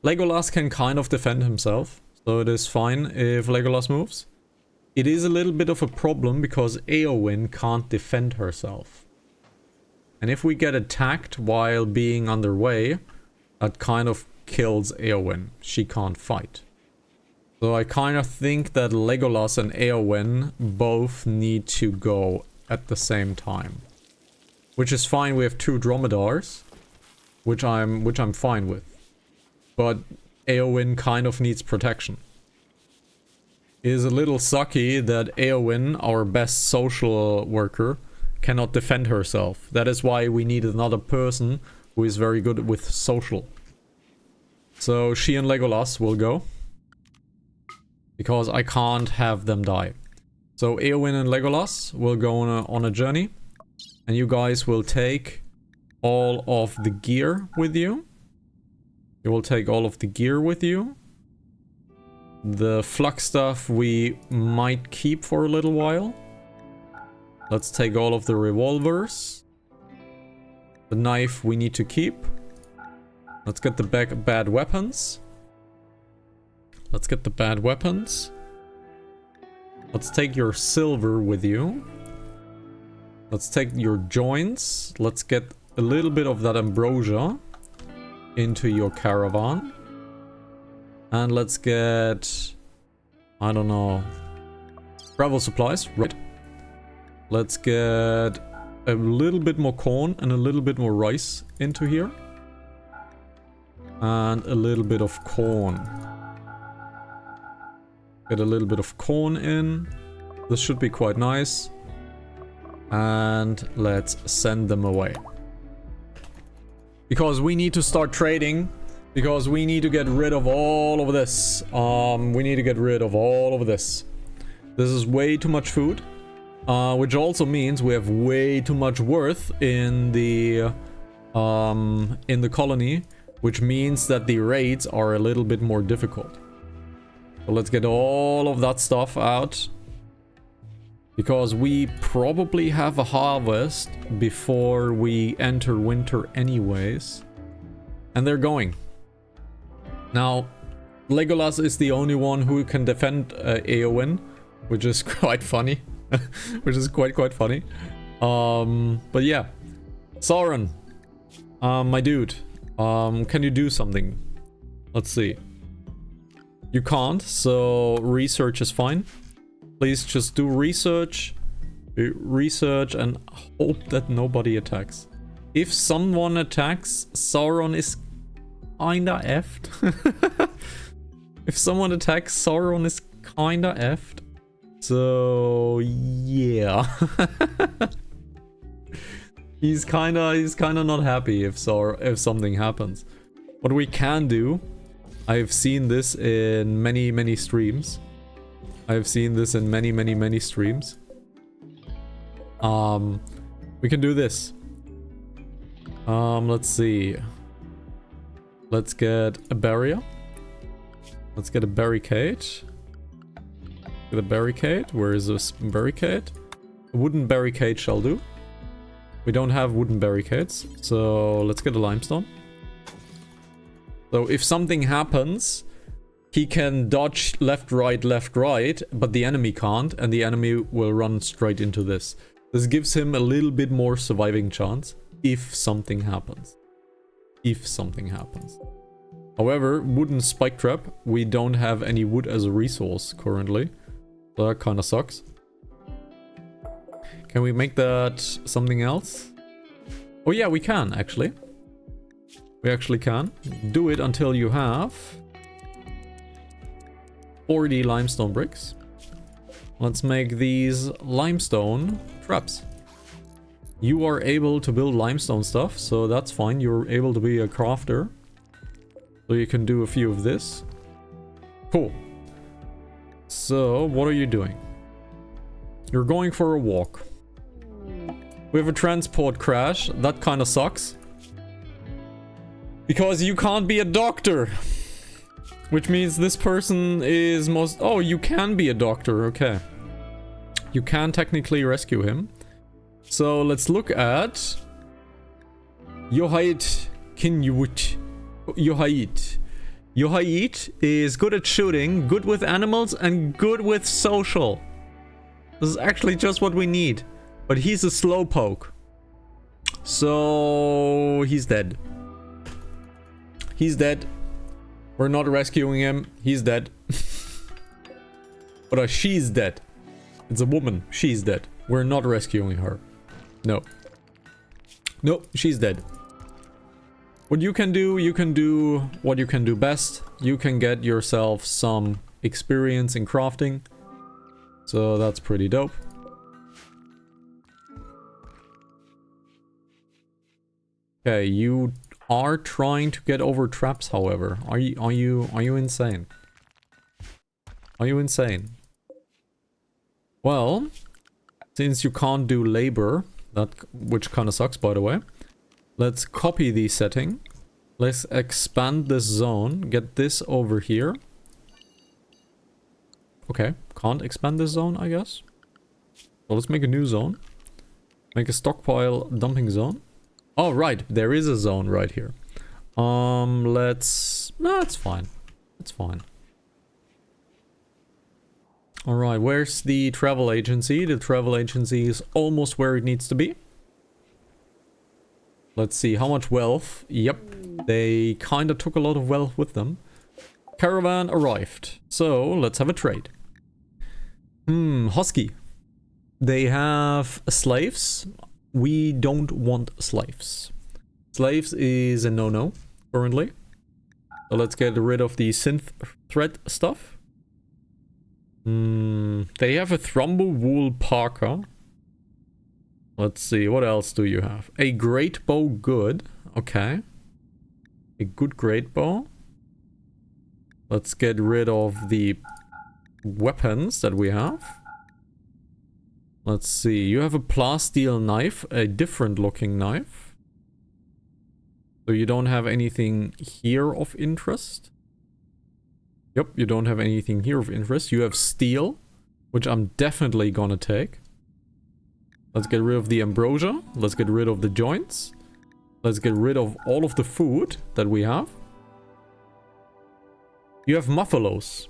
Legolas can kind of defend himself, so it is fine if Legolas moves. It is a little bit of a problem because Eowyn can't defend herself. And if we get attacked while being underway, that kind of kills Eowyn. She can't fight. So I kind of think that Legolas and Eowyn both need to go at the same time. Which is fine, we have 2 dromedars. Which I'm fine with. But Eowyn kind of needs protection. It is a little sucky that Eowyn, our best social worker, cannot defend herself. That is why we need another person who is very good with social. So she and Legolas will go. Because I can't have them die. So Eowyn and Legolas will go on a journey. And you guys will take all of the gear with you. You will take all of the gear with you. The flux stuff we might keep for a little while. Let's take all of the revolvers. The knife we need to keep. Let's get the bad weapons. Let's get the bad weapons. Let's take your silver with you. Let's take your joints. Let's get a little bit of that ambrosia into your caravan. And let's get... I don't know... travel supplies. Right. Let's get a little bit more corn and a little bit more rice into here. And a little bit of corn. Get a little bit of corn in. This should be quite nice. And let's send them away. Because we need to start trading. Because we need to get rid of all of this. We need to get rid of all of this. This is way too much food. Which also means we have way too much worth in the colony. Which means that the raids are a little bit more difficult. So let's get all of that stuff out. Because we probably have a harvest before we enter winter anyways. And they're going. Now, Legolas is the only one who can defend Eowyn, which is quite funny. Which is quite funny. But yeah. Sauron. My dude. Can you do something? Let's see. You can't, so research is fine. Please just do research. Research and hope that nobody attacks. If someone attacks, Sauron is kinda effed. If someone attacks, Sauron is kinda effed. So yeah. he's kinda not happy if something happens. What we can do, I've seen this in many streams. I've seen this in many streams. We can do this. Let's see. Let's get a barrier. Let's get a barricade. Get a barricade. Where is this barricade? A wooden barricade shall do. We don't have wooden barricades, so let's get a limestone. So if something happens, he can dodge left, right, but the enemy can't, and the enemy will run straight into this. This gives him a little bit more surviving chance if something happens. If something happens. However, wooden spike trap, we don't have any wood as a resource currently. So that kind of sucks. Can we make that something else? Oh yeah, we can actually. We actually can. Do it until you have 40 limestone bricks. Let's make these limestone traps. You are able to build limestone stuff, so that's fine. You're able to be a crafter. So you can do a few of this. Cool. So, what are you doing? You're going for a walk. We have a transport crash. That kind of sucks. Because you can't be a doctor. Which means this person is most... Oh, you can be a doctor. Okay. You can technically rescue him. So, let's look at... Yohait Kinyuwut. Yohait. Yohait is good at shooting, good with animals, and good with social. This is actually just what we need. But he's a slowpoke. So... he's dead. He's dead. We're not rescuing him. He's dead. But she's dead. It's a woman. She's dead. We're not rescuing her. No. No, she's dead. What you can do what you can do best. You can get yourself some experience in crafting. So that's pretty dope. Okay, you are trying to get over traps, however. Are you insane? Are you insane? Well, since you can't do labor, which kind of sucks, by the way. Let's copy the setting. Let's expand this zone. Get this over here. Okay, can't expand this zone, I guess. Well, let's make a new zone. Make a stockpile dumping zone. Oh, right. There is a zone right here. Let's... No, it's fine. It's fine. Alright, where's the travel agency? The travel agency is almost where it needs to be. Let's see, how much wealth? Yep, they kind of took a lot of wealth with them. Caravan arrived. So, let's have a trade. Husky. They have slaves. We don't want slaves. Slaves is a no-no, currently. So let's get rid of the synth thread stuff. They have a Thrumble Wool Parka. Let's see, what else do you have? A great bow, good. Okay. A good great bow. Let's get rid of the weapons that we have. Let's see, you have a plasteel knife, a different looking knife. So you don't have anything here of interest. Yep, you don't have anything here of interest. You have steel, which I'm definitely gonna take. Let's get rid of the ambrosia. Let's get rid of the joints. Let's get rid of all of the food that we have. You have muffalos,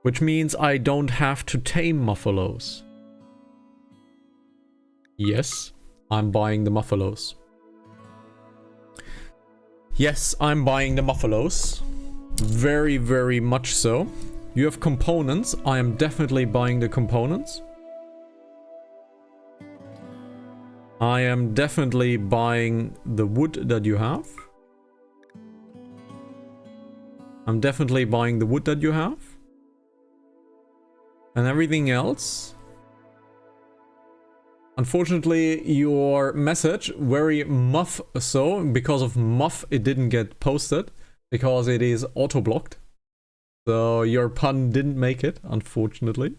which means I don't have to tame muffalos. Yes, I'm buying the muffalos. Yes, I'm buying the Muffalos. Very, very much so. You have components. I am definitely buying the components. I am definitely buying the wood that you have. I'm definitely buying the wood that you have. And everything else. Unfortunately, your message, very muff so, because of muff it didn't get posted. Because it is auto-blocked. So your pun didn't make it, unfortunately.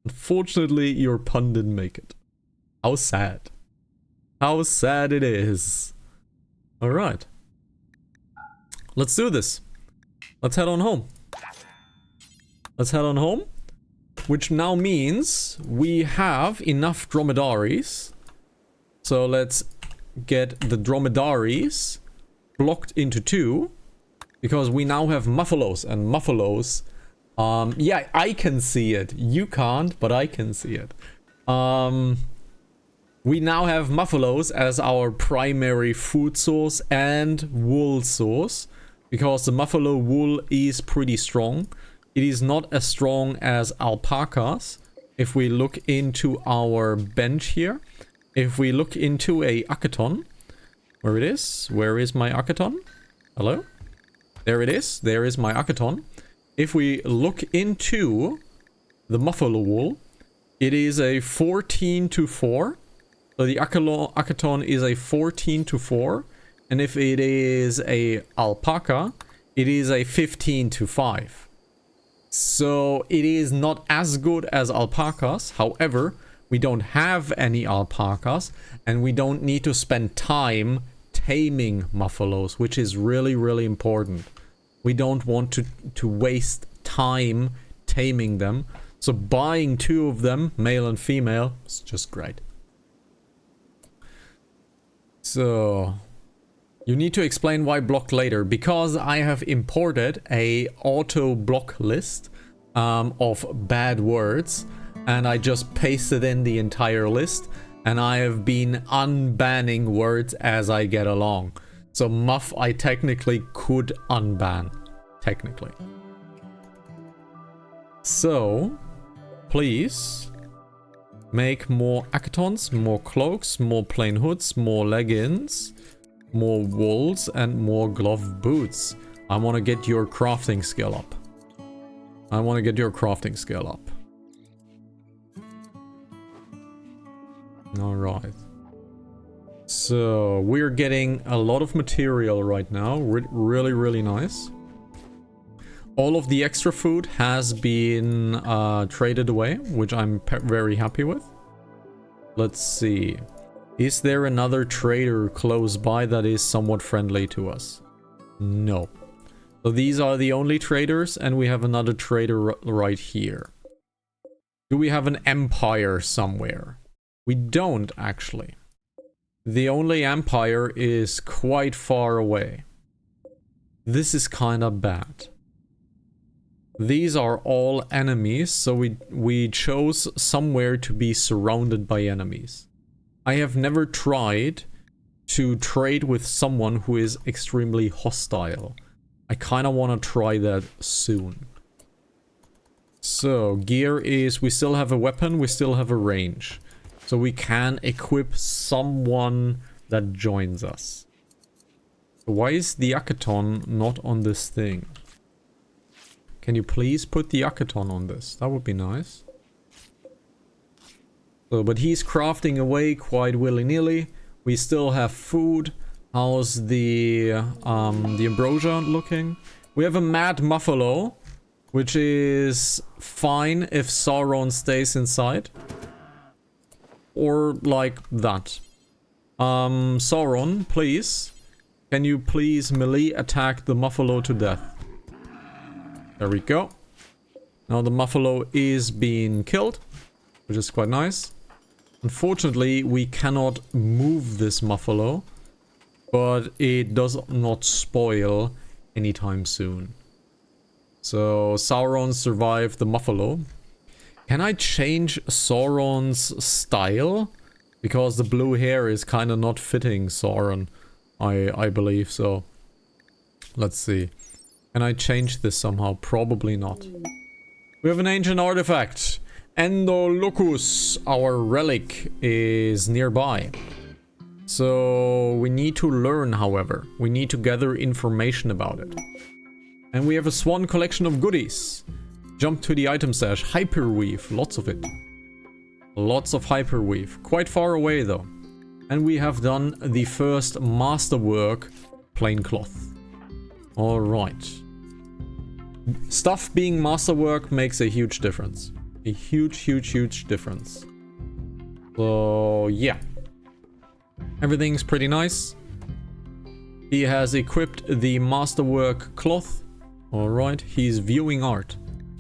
Unfortunately, your pun didn't make it. How sad. How sad it is. Alright. Let's do this. Let's head on home. Let's head on home. Which now means we have enough dromedaries. So let's get the dromedaries blocked into 2. Because we now have Muffalos. And Muffalos... yeah, I can see it. You can't, but I can see it. We now have Muffalos as our primary food source and wool source. Because the Muffalo wool is pretty strong. It is not as strong as alpacas. If we look into our bench here. If we look into a Akaton. Where it is? Where is my Akaton? Hello? There it is. There is my Akaton. If we look into the Muffalo wool. It is a 14-4. So the Akaton is a 14-4. And if it is a alpaca, it is a 15-5. So it is not as good as alpacas. However, we don't have any alpacas. And we don't need to spend time taming Muffalos, which is really, really important. We don't want to waste time taming them. So buying 2 of them, male and female, is just great. So... you need to explain why blocked later, because I have imported a auto block list of bad words and I just pasted in the entire list and I have been unbanning words as I get along. So muff I technically could unban, technically. So, please make more Akatons, more cloaks, more plain hoods, more leggings, more wools, and more glove boots. I want to get your crafting skill up. I want to get your crafting skill up. Alright. So, we're getting a lot of material right now. Really, really nice. All of the extra food has been traded away, which I'm very happy with. Let's see. Is there another trader close by that is somewhat friendly to us? No. So these are the only traders, and we have another trader right here. Do we have an empire somewhere? We don't, actually. The only empire is quite far away. This is kind of bad. These are all enemies, so we chose somewhere to be surrounded by enemies. I have never tried to trade with someone who is extremely hostile. I kind of want to try that soon. So, gear is, we still have a weapon, we still have a range. So we can equip someone that joins us. Why is the Akaton not on this thing? Can you please put the Akaton on this? That would be nice. So, but he's crafting away quite willy-nilly. We still have food. How's the ambrosia looking? We have a mad Muffalo, which is fine if Sauron stays inside. Or like that. Sauron, please. Can you please melee attack the Muffalo to death? There we go. Now the Muffalo is being killed, which is quite nice. Unfortunately, we cannot move this Muffalo, but it does not spoil anytime soon. So Sauron survived the Muffalo. Can I change Sauron's style? Because the blue hair is kind of not fitting Sauron. I believe so. Let's see. Can I change this somehow? Probably not. We have an ancient artifact. Endolocus, our relic, is nearby. So we need to learn, however. We need to gather information about it. And we have a swan collection of goodies. Jump to the item stash. Hyperweave. Lots of it. Lots of hyperweave. Quite far away though. And we have done the first masterwork plain cloth. Alright. Stuff being masterwork makes a huge difference. A huge difference. So yeah. Everything's pretty nice. He has equipped the masterwork cloth. Alright, he's viewing art.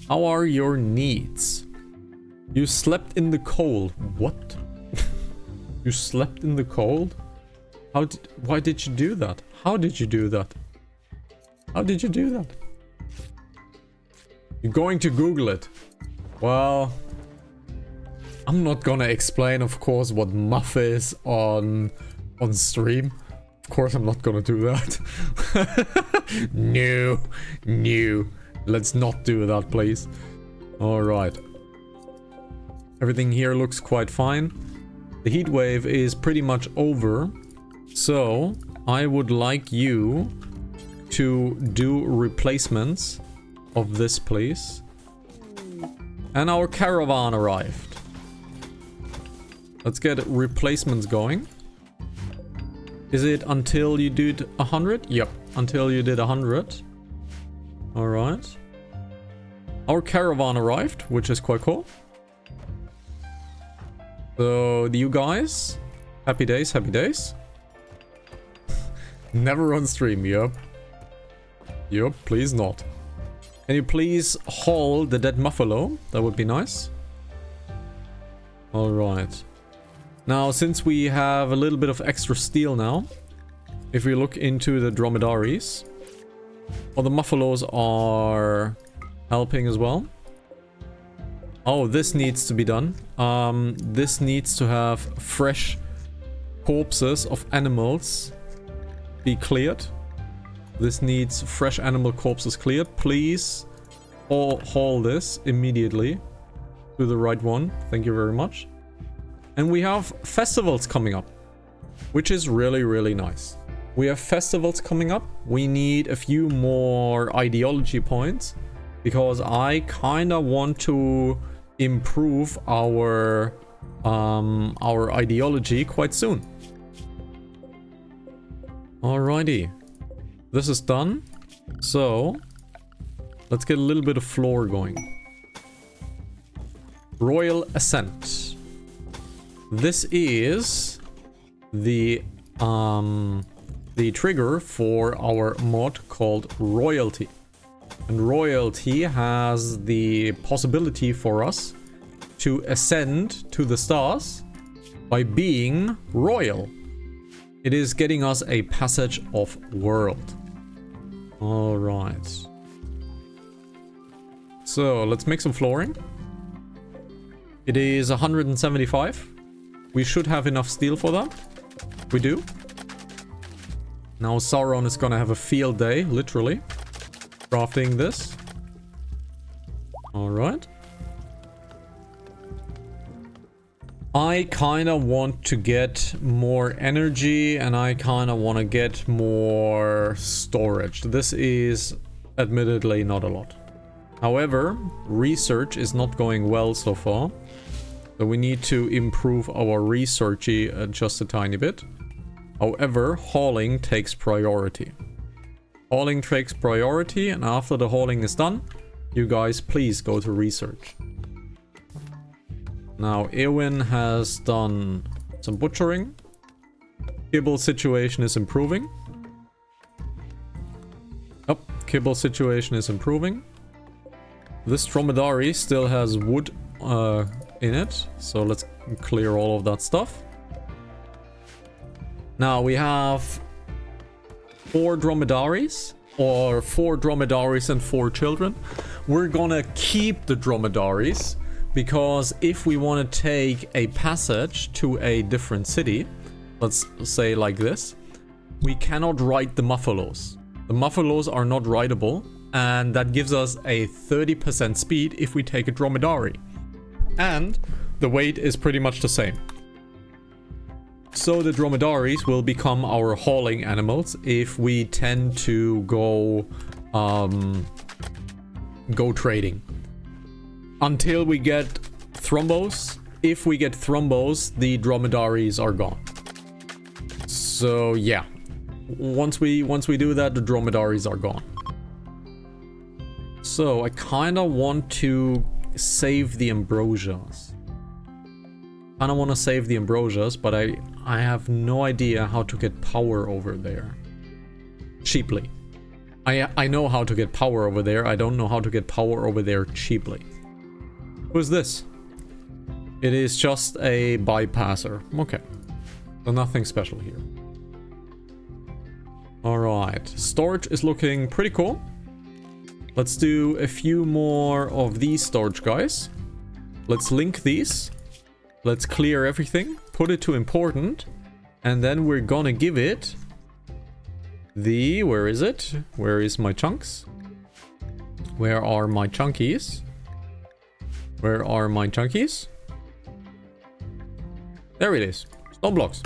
How are your needs? You slept in the cold. What? You slept in the cold? Why did you do that? How did you do that? How did you do that? You're going to Google it. Well, I'm not gonna explain, of course, what muff is on stream. Of course, I'm not gonna do that. No. Let's not do that, please. Alright. Everything here looks quite fine. The heat wave is pretty much over. So, I would like you to do replacements of this, please. And our caravan arrived. Let's get replacements going. Is it until you did 100? Yep, until you did 100. Alright. Our caravan arrived, which is quite cool. So, you guys, happy days, happy days. Never on stream, yep. Yep, please not. Can you please haul the dead buffalo? That would be nice. Alright. Now, since we have a little bit of extra steel now, if we look into the dromedaries, well, the muffalos are helping as well. Oh, this needs to be done. This needs to have fresh corpses of animals be cleared. This needs fresh animal corpses cleared. Please haul this immediately to the right one. Thank you very much. And we have festivals coming up, which is really nice. We have festivals coming up. We need a few more ideology points because I kind of want to improve our ideology quite soon. Alrighty. This is done. So, let's get a little bit of floor going. Royal Ascent. This is the trigger for our mod called Royalty. And Royalty has the possibility for us to ascend to the stars by being royal. It is getting us a passage of world. Alright. So, let's make some flooring. It is 175. We should have enough steel for that. We do. Now Sauron is gonna have a field day, literally. Crafting this. Alright. I kind of want to get more energy and I kind of want to get more storage. This is admittedly not a lot. However, research is not going well so far. So we need to improve our research just a tiny bit. However, hauling takes priority. Hauling takes priority, and after the hauling is done, you guys please go to research. Now, Eowyn has done some butchering. Kibble situation is improving. Oh, kibble situation is improving. This dromedary still has wood in it, so let's clear all of that stuff. Now we have 4 dromedaries, or 4 dromedaries and 4 children. We're gonna keep the dromedaries because if we want to take a passage to a different city, let's say like this, we cannot ride the Muffalos. The Muffalos are not rideable, and that gives us a 30% speed if we take a Dromedary. And the weight is pretty much the same. So the Dromedaries will become our hauling animals if we tend to go trading. Until we get Thrombos. If we get Thrombos, the Dromedaries are gone. So yeah. Once we do that, the Dromedaries are gone. So I kind of want to save the Ambrosias. I don't want to save the Ambrosias, but I have no idea how to get power over there. Cheaply. I know how to get power over there. I don't know how to get power over there cheaply. Who's this? It is just a bypasser. Okay. So nothing special here. Alright. Storage is looking pretty cool. Let's do a few more of these storage guys. Let's link these. Let's clear everything. Put it to important. And then we're gonna give it the... Where is it? Where is my chunks? Where are my chunkies? Where are my chunkies? There it is. Stone blocks.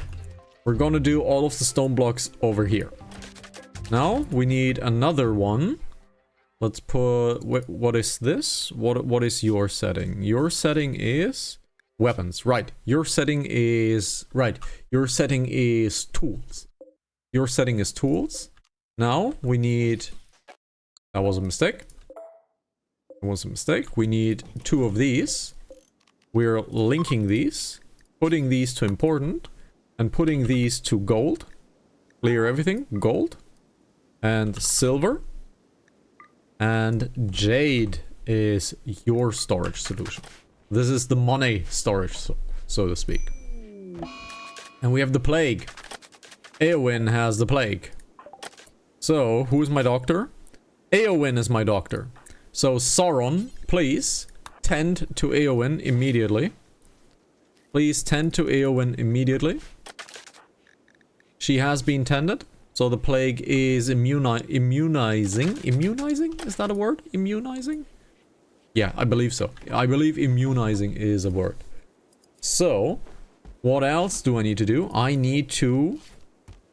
We're gonna do all of the stone blocks over here. Now we need another one. Let's put... What is this? What is your setting? Your setting is... Weapons. Right. Your setting is... Right. Your setting is tools. Your setting is tools. Now we need... That was a mistake. That was a mistake. We need 2 of these. We're linking these. Putting these to important. And putting these to gold. Clear everything. Gold. And silver. And jade is your storage solution. This is the money storage, so to speak. And we have the plague. Eowyn has the plague. So, who's my doctor? Eowyn is my doctor. So, Sauron, please tend to Eowyn immediately. Please tend to Eowyn immediately. She has been tended. So the plague is immunizing. Immunizing? Is that a word? Immunizing? Yeah, I believe so. I believe immunizing is a word. So, what else do I need to do? I need to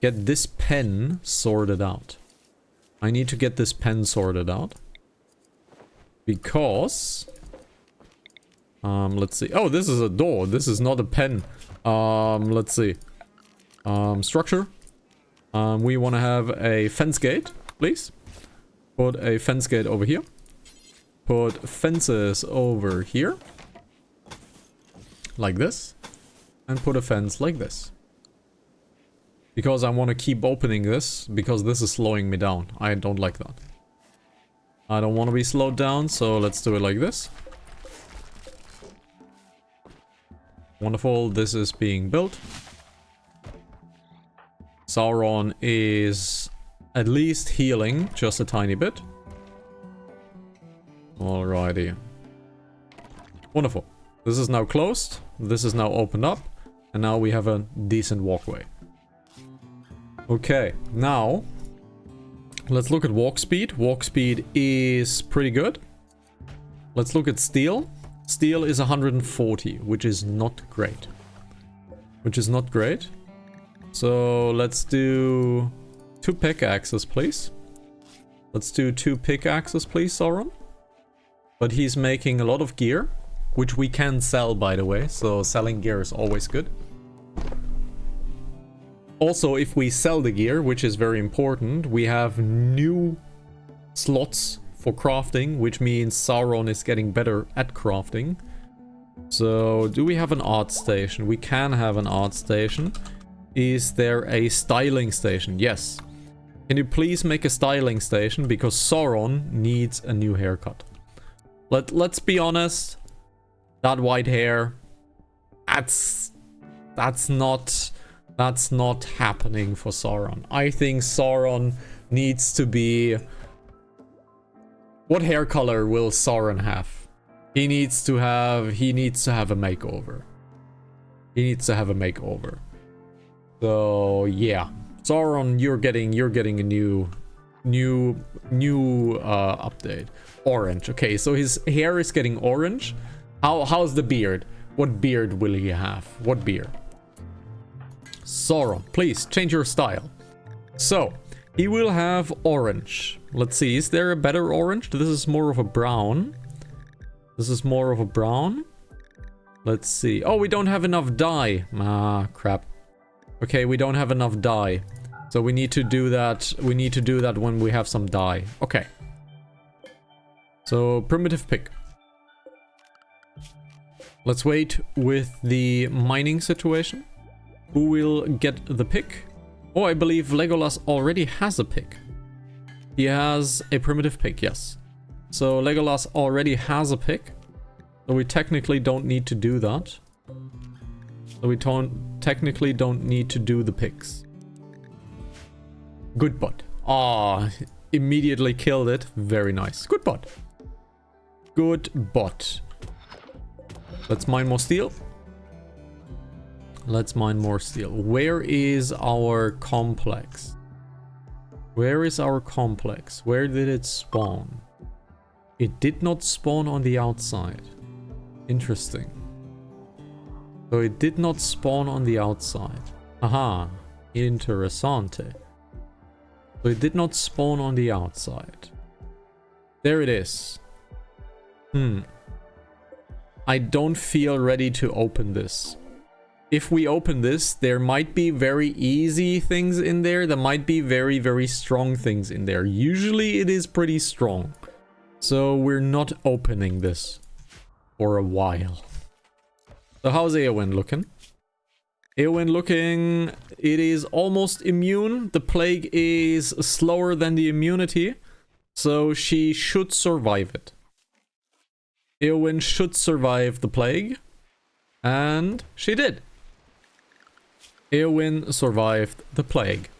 get this pen sorted out. I need to get this pen sorted out. Because... let's see. Oh, this is a door. This is not a pen. Let's see. Structure. We want to have a fence gate, please. Put a fence gate over here. Put fences over here. Like this. And put a fence like this. Because I want to keep opening this, because this is slowing me down. I don't like that. I don't want to be slowed down, so let's do it like this. Wonderful, this is being built. Sauron is at least healing just a tiny bit. Alrighty. Wonderful. This is now closed. This is now opened up. And now we have a decent walkway. Okay, now let's look at walk speed. Walk speed is pretty good. Let's look at steel. Steel is 140, which is not great. Which is not great. So let's do 2 pickaxes, please. Let's do 2 pickaxes, please, Sauron. But he's making a lot of gear, which we can sell, by the way. So selling gear is always good. Also, if we sell the gear, which is very important, we have new slots for crafting, which means Sauron is getting better at crafting. So, do we have an art station? We can have an art station. Is there a styling station? Yes. Can you please make a styling station? Because Sauron needs a new haircut. Let's be honest. That white hair, that's not happening for Sauron. I think Sauron needs to be... What hair color will Sauron have? He needs to have a makeover. He needs to have a makeover. So, yeah. Sauron, you're getting a new update. Orange. Okay, so his hair is getting orange. How's the beard? What beard will he have? What beard? Sauron, please change your style. So he will have orange. Let's see, is there a better orange? This is more of a brown. This is more of a brown. Let's see. Oh, we don't have enough dye. Ah, crap. Okay, we don't have enough dye. So we need to do that. We need to do that when we have some dye. Okay. So, primitive pick. Let's wait with the mining situation. Who will get the pick? Oh, I believe Legolas already has a pick. He has a primitive pick, yes. So Legolas already has a pick. So we technically don't need to do that. So we technically don't need to do the picks. Good bot. Ah, immediately killed it. Very nice. Good bot. Good bot. Let's mine more steel. Let's mine more steel. Where is our complex? Where is our complex? Where did it spawn? It did not spawn on the outside. Interesting. So it did not spawn on the outside. Aha. Interessante. So it did not spawn on the outside. There it is. I don't feel ready to open this. If we open this, there might be very easy things in there. There might be very, very strong things in there. Usually it is pretty strong. So we're not opening this for a while. So how's Eowyn looking? Eowyn looking... It is almost immune. The plague is slower than the immunity. So she should survive it. Eowyn should survive the plague. And she did. Eowyn survived the plague.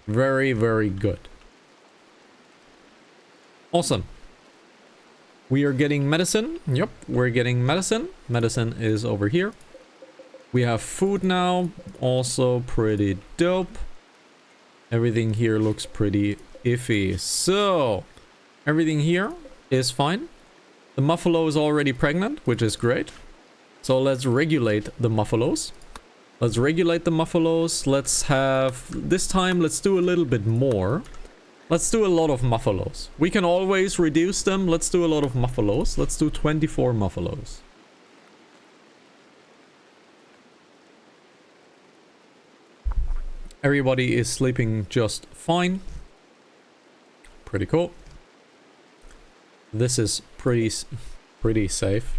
Very, very good. Awesome. We are getting medicine. Yep, we're getting medicine. Medicine is over here. We have food now. Also pretty dope. Everything here looks pretty iffy. So, everything here is fine. The Muffalo is already pregnant, which is great. So let's regulate the Muffalos. Let's regulate the Muffalos. Let's have... This time, let's do a little bit more. Let's do a lot of Muffalos. We can always reduce them. Let's do a lot of Muffalos. Let's do 24 Muffalos. Everybody is sleeping just fine. Pretty cool. This is pretty safe.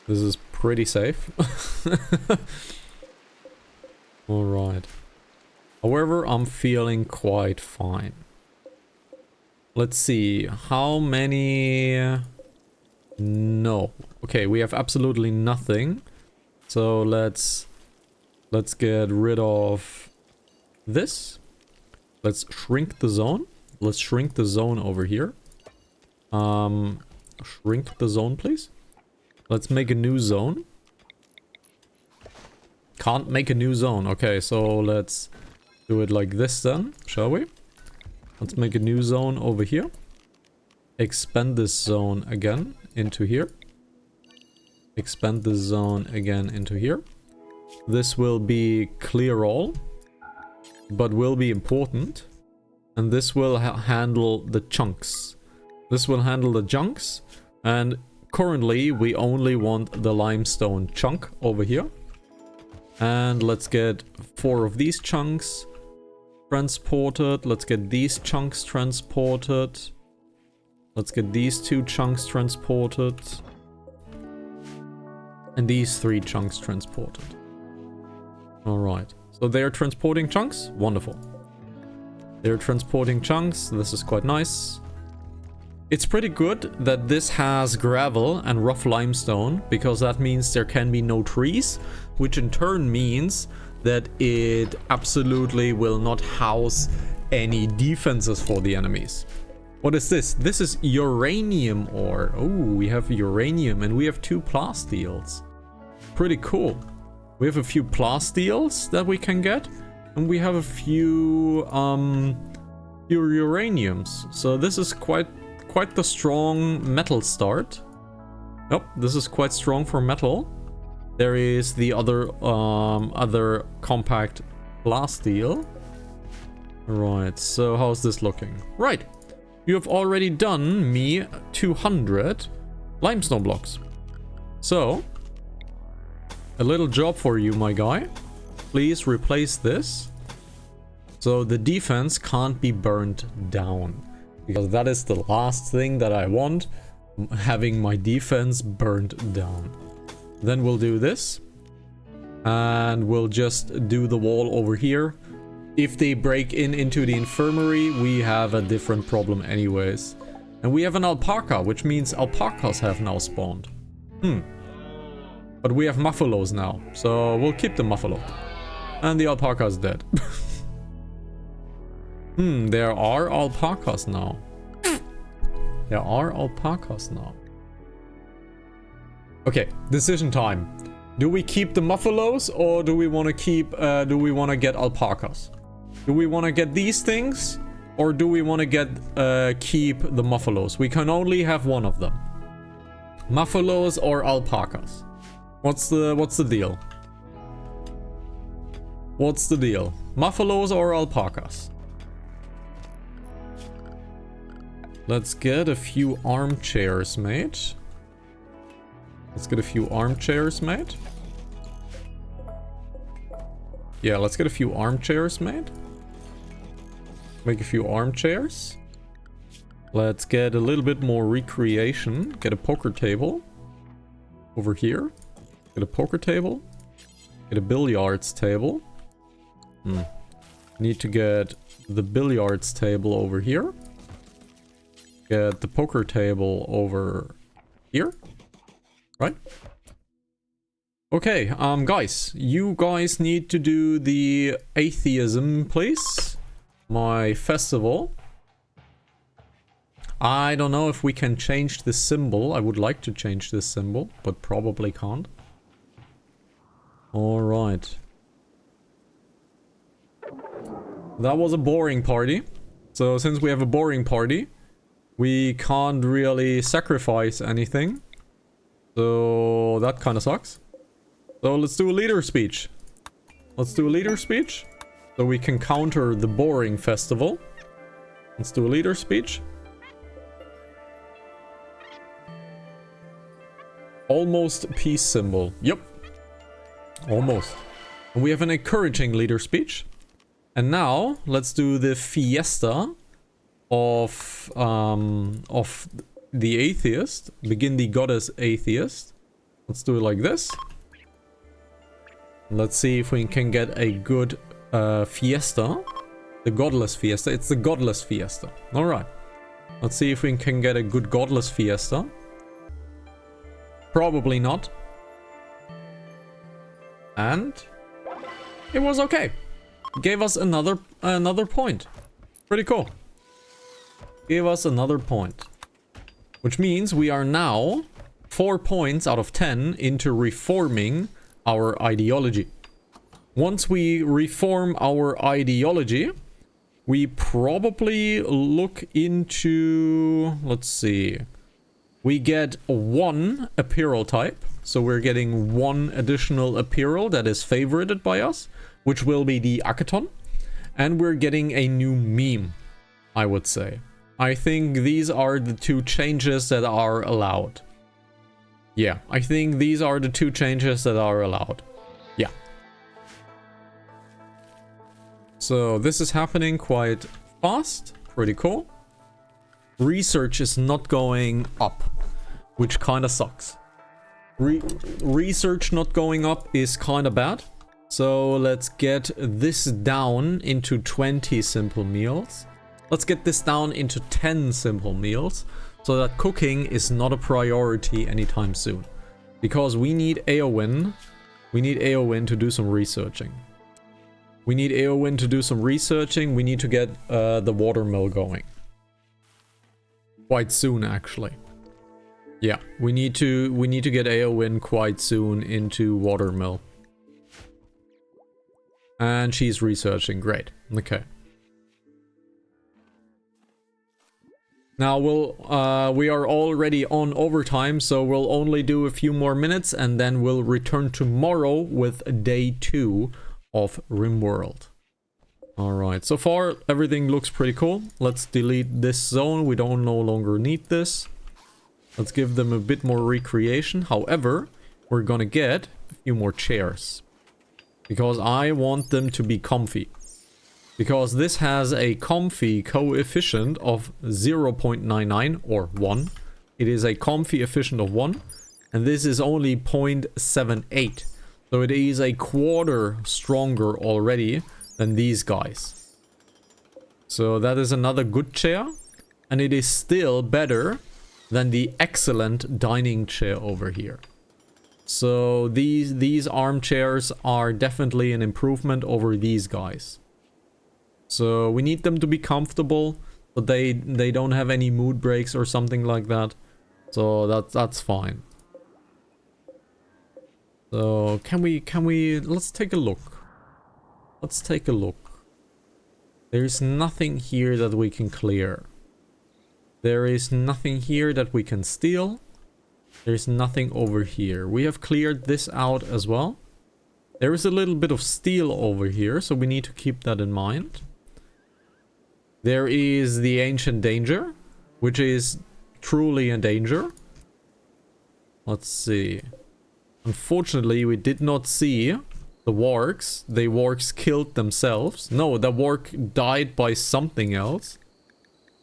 This is pretty safe. Alright. However, I'm feeling quite fine. Let's see. How many... No. Okay, we have absolutely nothing. So let's get rid of this. Let's shrink the zone. Let's shrink the zone over here. Shrink the zone, please. Let's make a new zone. Can't make a new zone. Okay, so let's do it like this then, shall we? Let's make a new zone over here. Expand this zone again into here. Expand this zone again into here. This will be clear all, but will be important. And this will handle the chunks. This will handle the chunks. And currently we only want the limestone chunk over here. And let's get 4 of these chunks transported. Let's get these chunks transported. Let's get these 2 chunks transported. And these 3 chunks transported. Alright. So they're transporting chunks? Wonderful. They're transporting chunks. This is quite nice. It's pretty good that this has gravel and rough limestone, because that means there can be no trees, which in turn means that it absolutely will not house any defenses for the enemies. What is this? This is uranium ore. Oh, we have uranium and we have 2 plasteels. Pretty cool. We have a few plasteels that we can get. And we have a few uraniums. So this is quite the strong metal start. Yep, this is quite strong for metal. There is the other compact glass steel. Right, so how's this looking? Right, you have already done me 200 limestone blocks. So, a little job for you, my guy. Please replace this. So the defense can't be burned down. Because that is the last thing that I want. Having my defense burned down. Then we'll do this. And we'll just do the wall over here. If they break into the infirmary, we have a different problem anyways. And we have an alpaca, which means alpacas have now spawned. But we have muffalos now, so we'll keep the muffalo. And the alpaca is dead. There are alpacas now. There are alpacas now. Okay, decision time. Do we keep the muffalos or do we want to keep, get alpacas? Do we want to get these things or do we want to keep the muffalos? We can only have one of them. Muffalos or alpacas? What's the deal? What's the deal? Muffalos or alpacas? Let's get a few armchairs made. Let's get a few armchairs made. Yeah, let's get a few armchairs made. Make a few armchairs. Let's get a little bit more recreation. Get a poker table. Over here. Get a poker table. Get a billiards table. Need to get the billiards table over here. Get the poker table over here. Right? Okay, guys. You guys need to do the atheism, please. My festival. I don't know if we can change the symbol. I would like to change this symbol, but probably can't. Alright. That was a boring party. So since we have a boring party, we can't really sacrifice anything. So that kind of sucks. So let's do a leader speech. Let's do a leader speech. So we can counter the boring festival. Let's do a leader speech. Almost peace symbol. Yep. Almost. And we have an encouraging leader speech. And now let's do the fiesta of the atheist. Begin the goddess atheist. Let's do it like this. Let's see if we can get a good fiesta. The godless fiesta. It's the godless fiesta. Alright. Let's see if we can get a good godless fiesta. Probably not. And it was okay. Gave us another point. Pretty cool. Gave us another point. Which means we are now 4 points out of 10 into reforming our ideology. Once we reform our ideology, we probably look into... Let's see. We get 1 apparel type. So we're getting 1 additional apparel that is favorited by us, which will be the Akaton. And we're getting a new meme, I would say. I think these are the 2 changes that are allowed. Yeah, I think these are the 2 changes that are allowed. Yeah. So this is happening quite fast. Pretty cool. Research is not going up, which kind of sucks. Research not going up is kind of bad. So let's get this down into 20 simple meals. Let's get this down into 10 simple meals so that cooking is not a priority anytime soon. Because we need Eowyn. We need Eowyn to do some researching. We need Eowyn to do some researching. We need to get the watermill going. Quite soon, actually. Yeah, we need to get Eowyn quite soon into watermill. And she's researching. Great. Okay. Now we are already on overtime, so we'll only do a few more minutes and then we'll return tomorrow with day 2 of RimWorld. Alright, so far everything looks pretty cool. Let's delete this zone. We don't no longer need this. Let's give them a bit more recreation. However, we're gonna get a few more chairs. Because I want them to be comfy. Because this has a comfy coefficient of 0.99 or 1. It is a comfy efficient of 1. And this is only 0.78. So it is a quarter stronger already than these guys. So that is another good chair. And it is still better than the excellent dining chair over here. So these armchairs are definitely an improvement over these guys. So we need them to be comfortable, but they don't have any mood breaks or something like that. So that's fine. So can we let's take a look. Let's take a look. There's nothing here that we can clear. There is nothing here that we can steal. There's nothing over here. We have cleared this out as well. There is a little bit of steel over here, so we need to keep that in mind. There is the ancient danger, which is truly a danger. Let's see. Unfortunately, we did not see the wargs. The wargs killed themselves. No, the warg died by something else.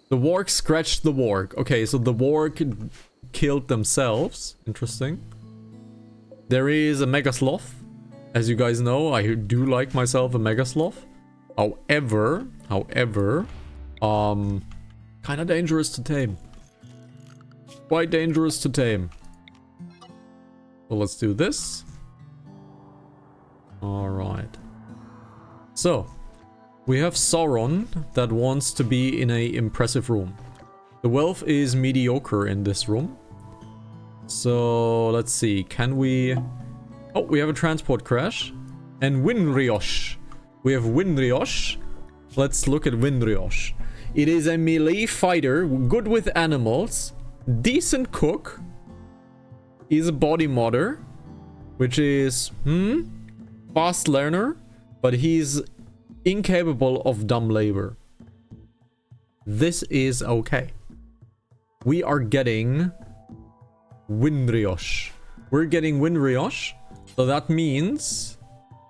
The warg scratched the warg. Okay, so the warg killed themselves. Interesting. There is a mega sloth. As you guys know, I do like myself a mega sloth. However, kind of dangerous to tame. Quite dangerous to tame. So let's do this. Alright. So, we have Sauron that wants to be in a impressive room. The wealth is mediocre in this room. So, let's see. Can we... Oh, we have a transport crash. And Winriosh. We have Winriosh. Let's look at Winriosh. It is a melee fighter, good with animals, decent cook. He's a body modder, which is, fast learner, but he's incapable of dumb labor. This is okay. We are getting Winriosh. We're getting Winriosh, so that means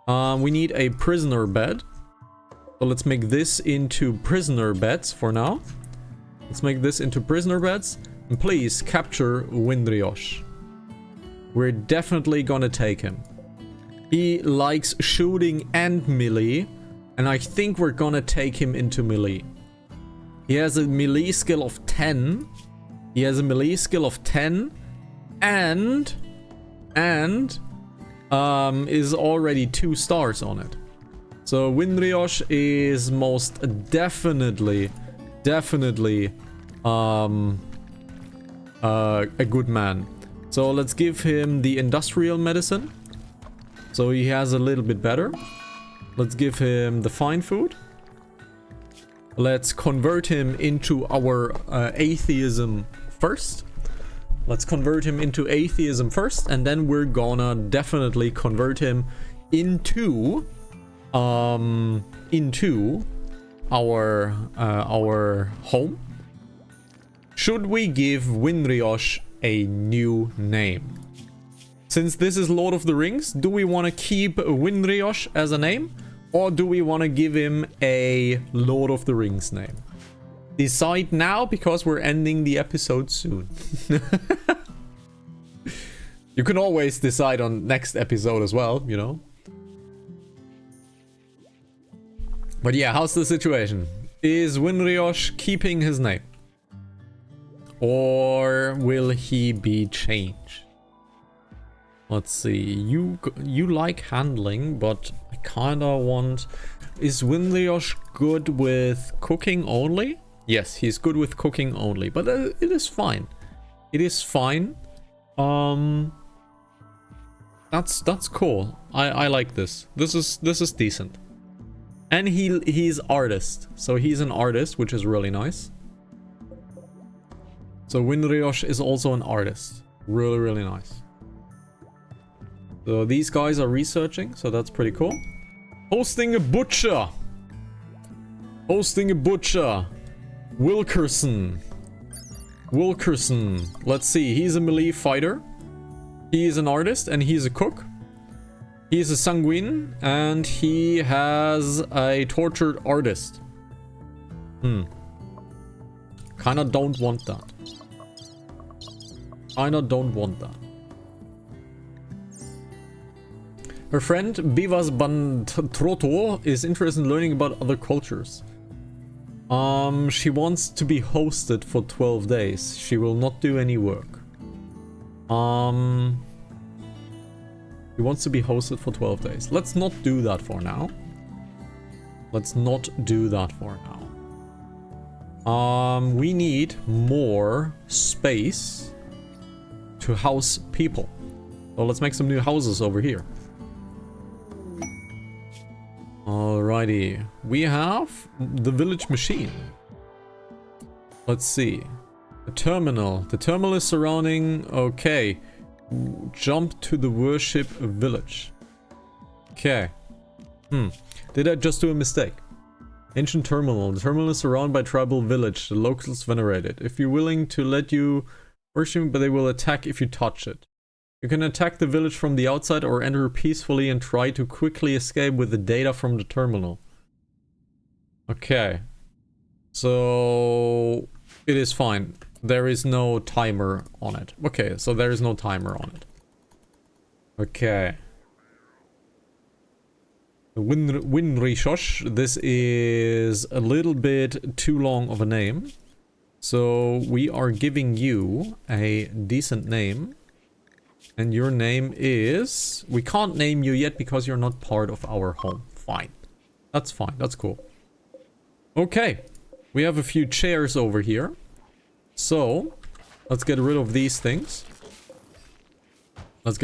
we need a prisoner bed. So let's make this into prisoner beds for now. Let's make this into prisoner beds. And please capture Winriosh. We're definitely gonna take him. He likes shooting and melee. And I think we're gonna take him into melee. He has a melee skill of 10. He has a melee skill of 10. And is already 2 stars on it. So Winriosh is most definitely a good man. So let's give him the industrial medicine. So he has a little bit better. Let's give him the fine food. Let's convert him into our atheism first. Let's convert him into atheism first, and then we're gonna definitely convert him into our home. Should we give Winriosh a new name? Since this is Lord of the Rings, do we want to keep Winriosh as a name, or do we want to give him a Lord of the Rings name? Decide now, because we're ending the episode soon. You can always decide on next episode as well, you know. But yeah, how's the situation? Is Winriosh keeping his name? Or will he be changed? Let's see. You like handling, but I kinda want... Is Winriosh good with cooking only? Yes, he's good with cooking only, but it is fine. It is fine. That's cool. I like this. This is decent. And he's artist. So he's an artist, which is really nice. So Winriosh is also an artist. Really, really nice. So these guys are researching, so that's pretty cool. Hosting a butcher. Hosting a butcher. Wilkerson. Let's see. He's a melee fighter. He is an artist and he's a cook. He's a sanguine and he has a tortured artist. Kinda don't want that. Her friend Bivas Bantroto is interested in learning about other cultures. She wants to be hosted for 12 days. She will not do any work. She wants to be hosted for 12 days. Let's not do that for now. We need more space to house people. So let's make some new houses over here. Alrighty. We have the village machine. Let's see. The terminal. The terminal is surrounding... Okay. Jump to the worship village. Okay. Did I just do a mistake? Ancient terminal. The terminal is surrounded by tribal village. The locals venerate it. If you're willing to let you worship, but they will attack if you touch it. You can attack the village from the outside or enter peacefully and try to quickly escape with the data from the terminal. Okay. So it is fine. There is no timer on it. Okay, so there is no timer on it. Okay. Winrishosh. This is a little bit too long of a name. So we are giving you a decent name. And your name is... We can't name you yet because you're not part of our home. Fine. That's fine. That's cool. Okay. We have a few chairs over here. So, let's get rid of these things. Let's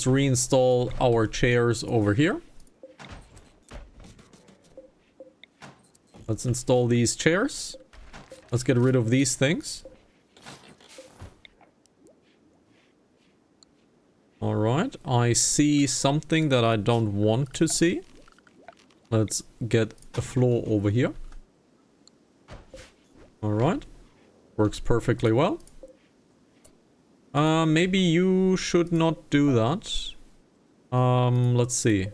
reinstall our chairs over here. Let's install these chairs. Let's get rid of these things. Alright, I see something that I don't want to see. Let's get a floor over here. Alright, works perfectly well. Maybe you should not do that. Let's see.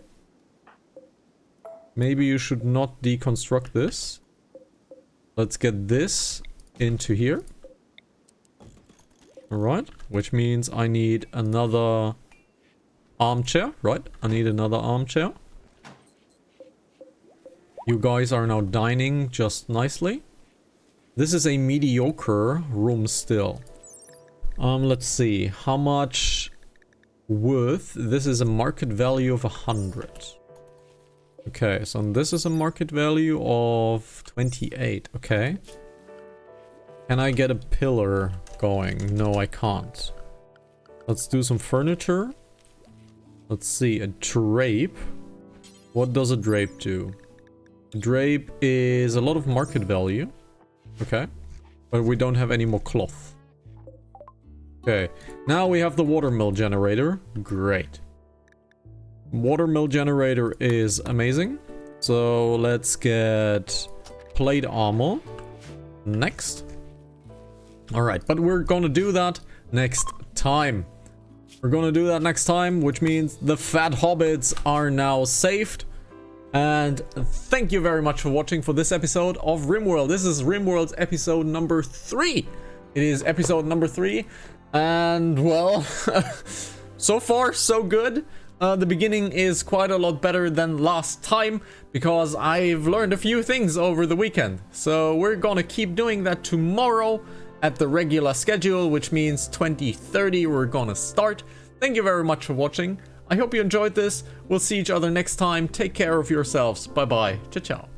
Maybe you should not deconstruct this. Let's get this into here. Alright, which means I need another armchair, right? I need another armchair. You guys are now dining just nicely. This is a mediocre room still. Let's see. How much worth? This is a market value of 100. Okay, so this is a market value of 28. Okay. Can I get a pillar going? No, I can't. Let's do some furniture. Let's see, a drape. What does a drape do? A drape is a lot of market value. Okay. But we don't have any more cloth. Okay. Now we have the watermill generator. Great. Watermill generator is amazing. So let's get plate armor. Next. Alright, but we're gonna do that next time. Which means the fat hobbits are now saved. And thank you very much for watching for this episode of RimWorld. This is RimWorld's episode number 3. It is episode number 3. And well, so far so good. The beginning is quite a lot better than last time because I've learned a few things over the weekend. So we're gonna keep doing that tomorrow at the regular schedule, which means 20:30 we're gonna start. Thank you very much for watching. I hope you enjoyed this. We'll see each other next time. Take care of yourselves. Bye bye. Ciao ciao.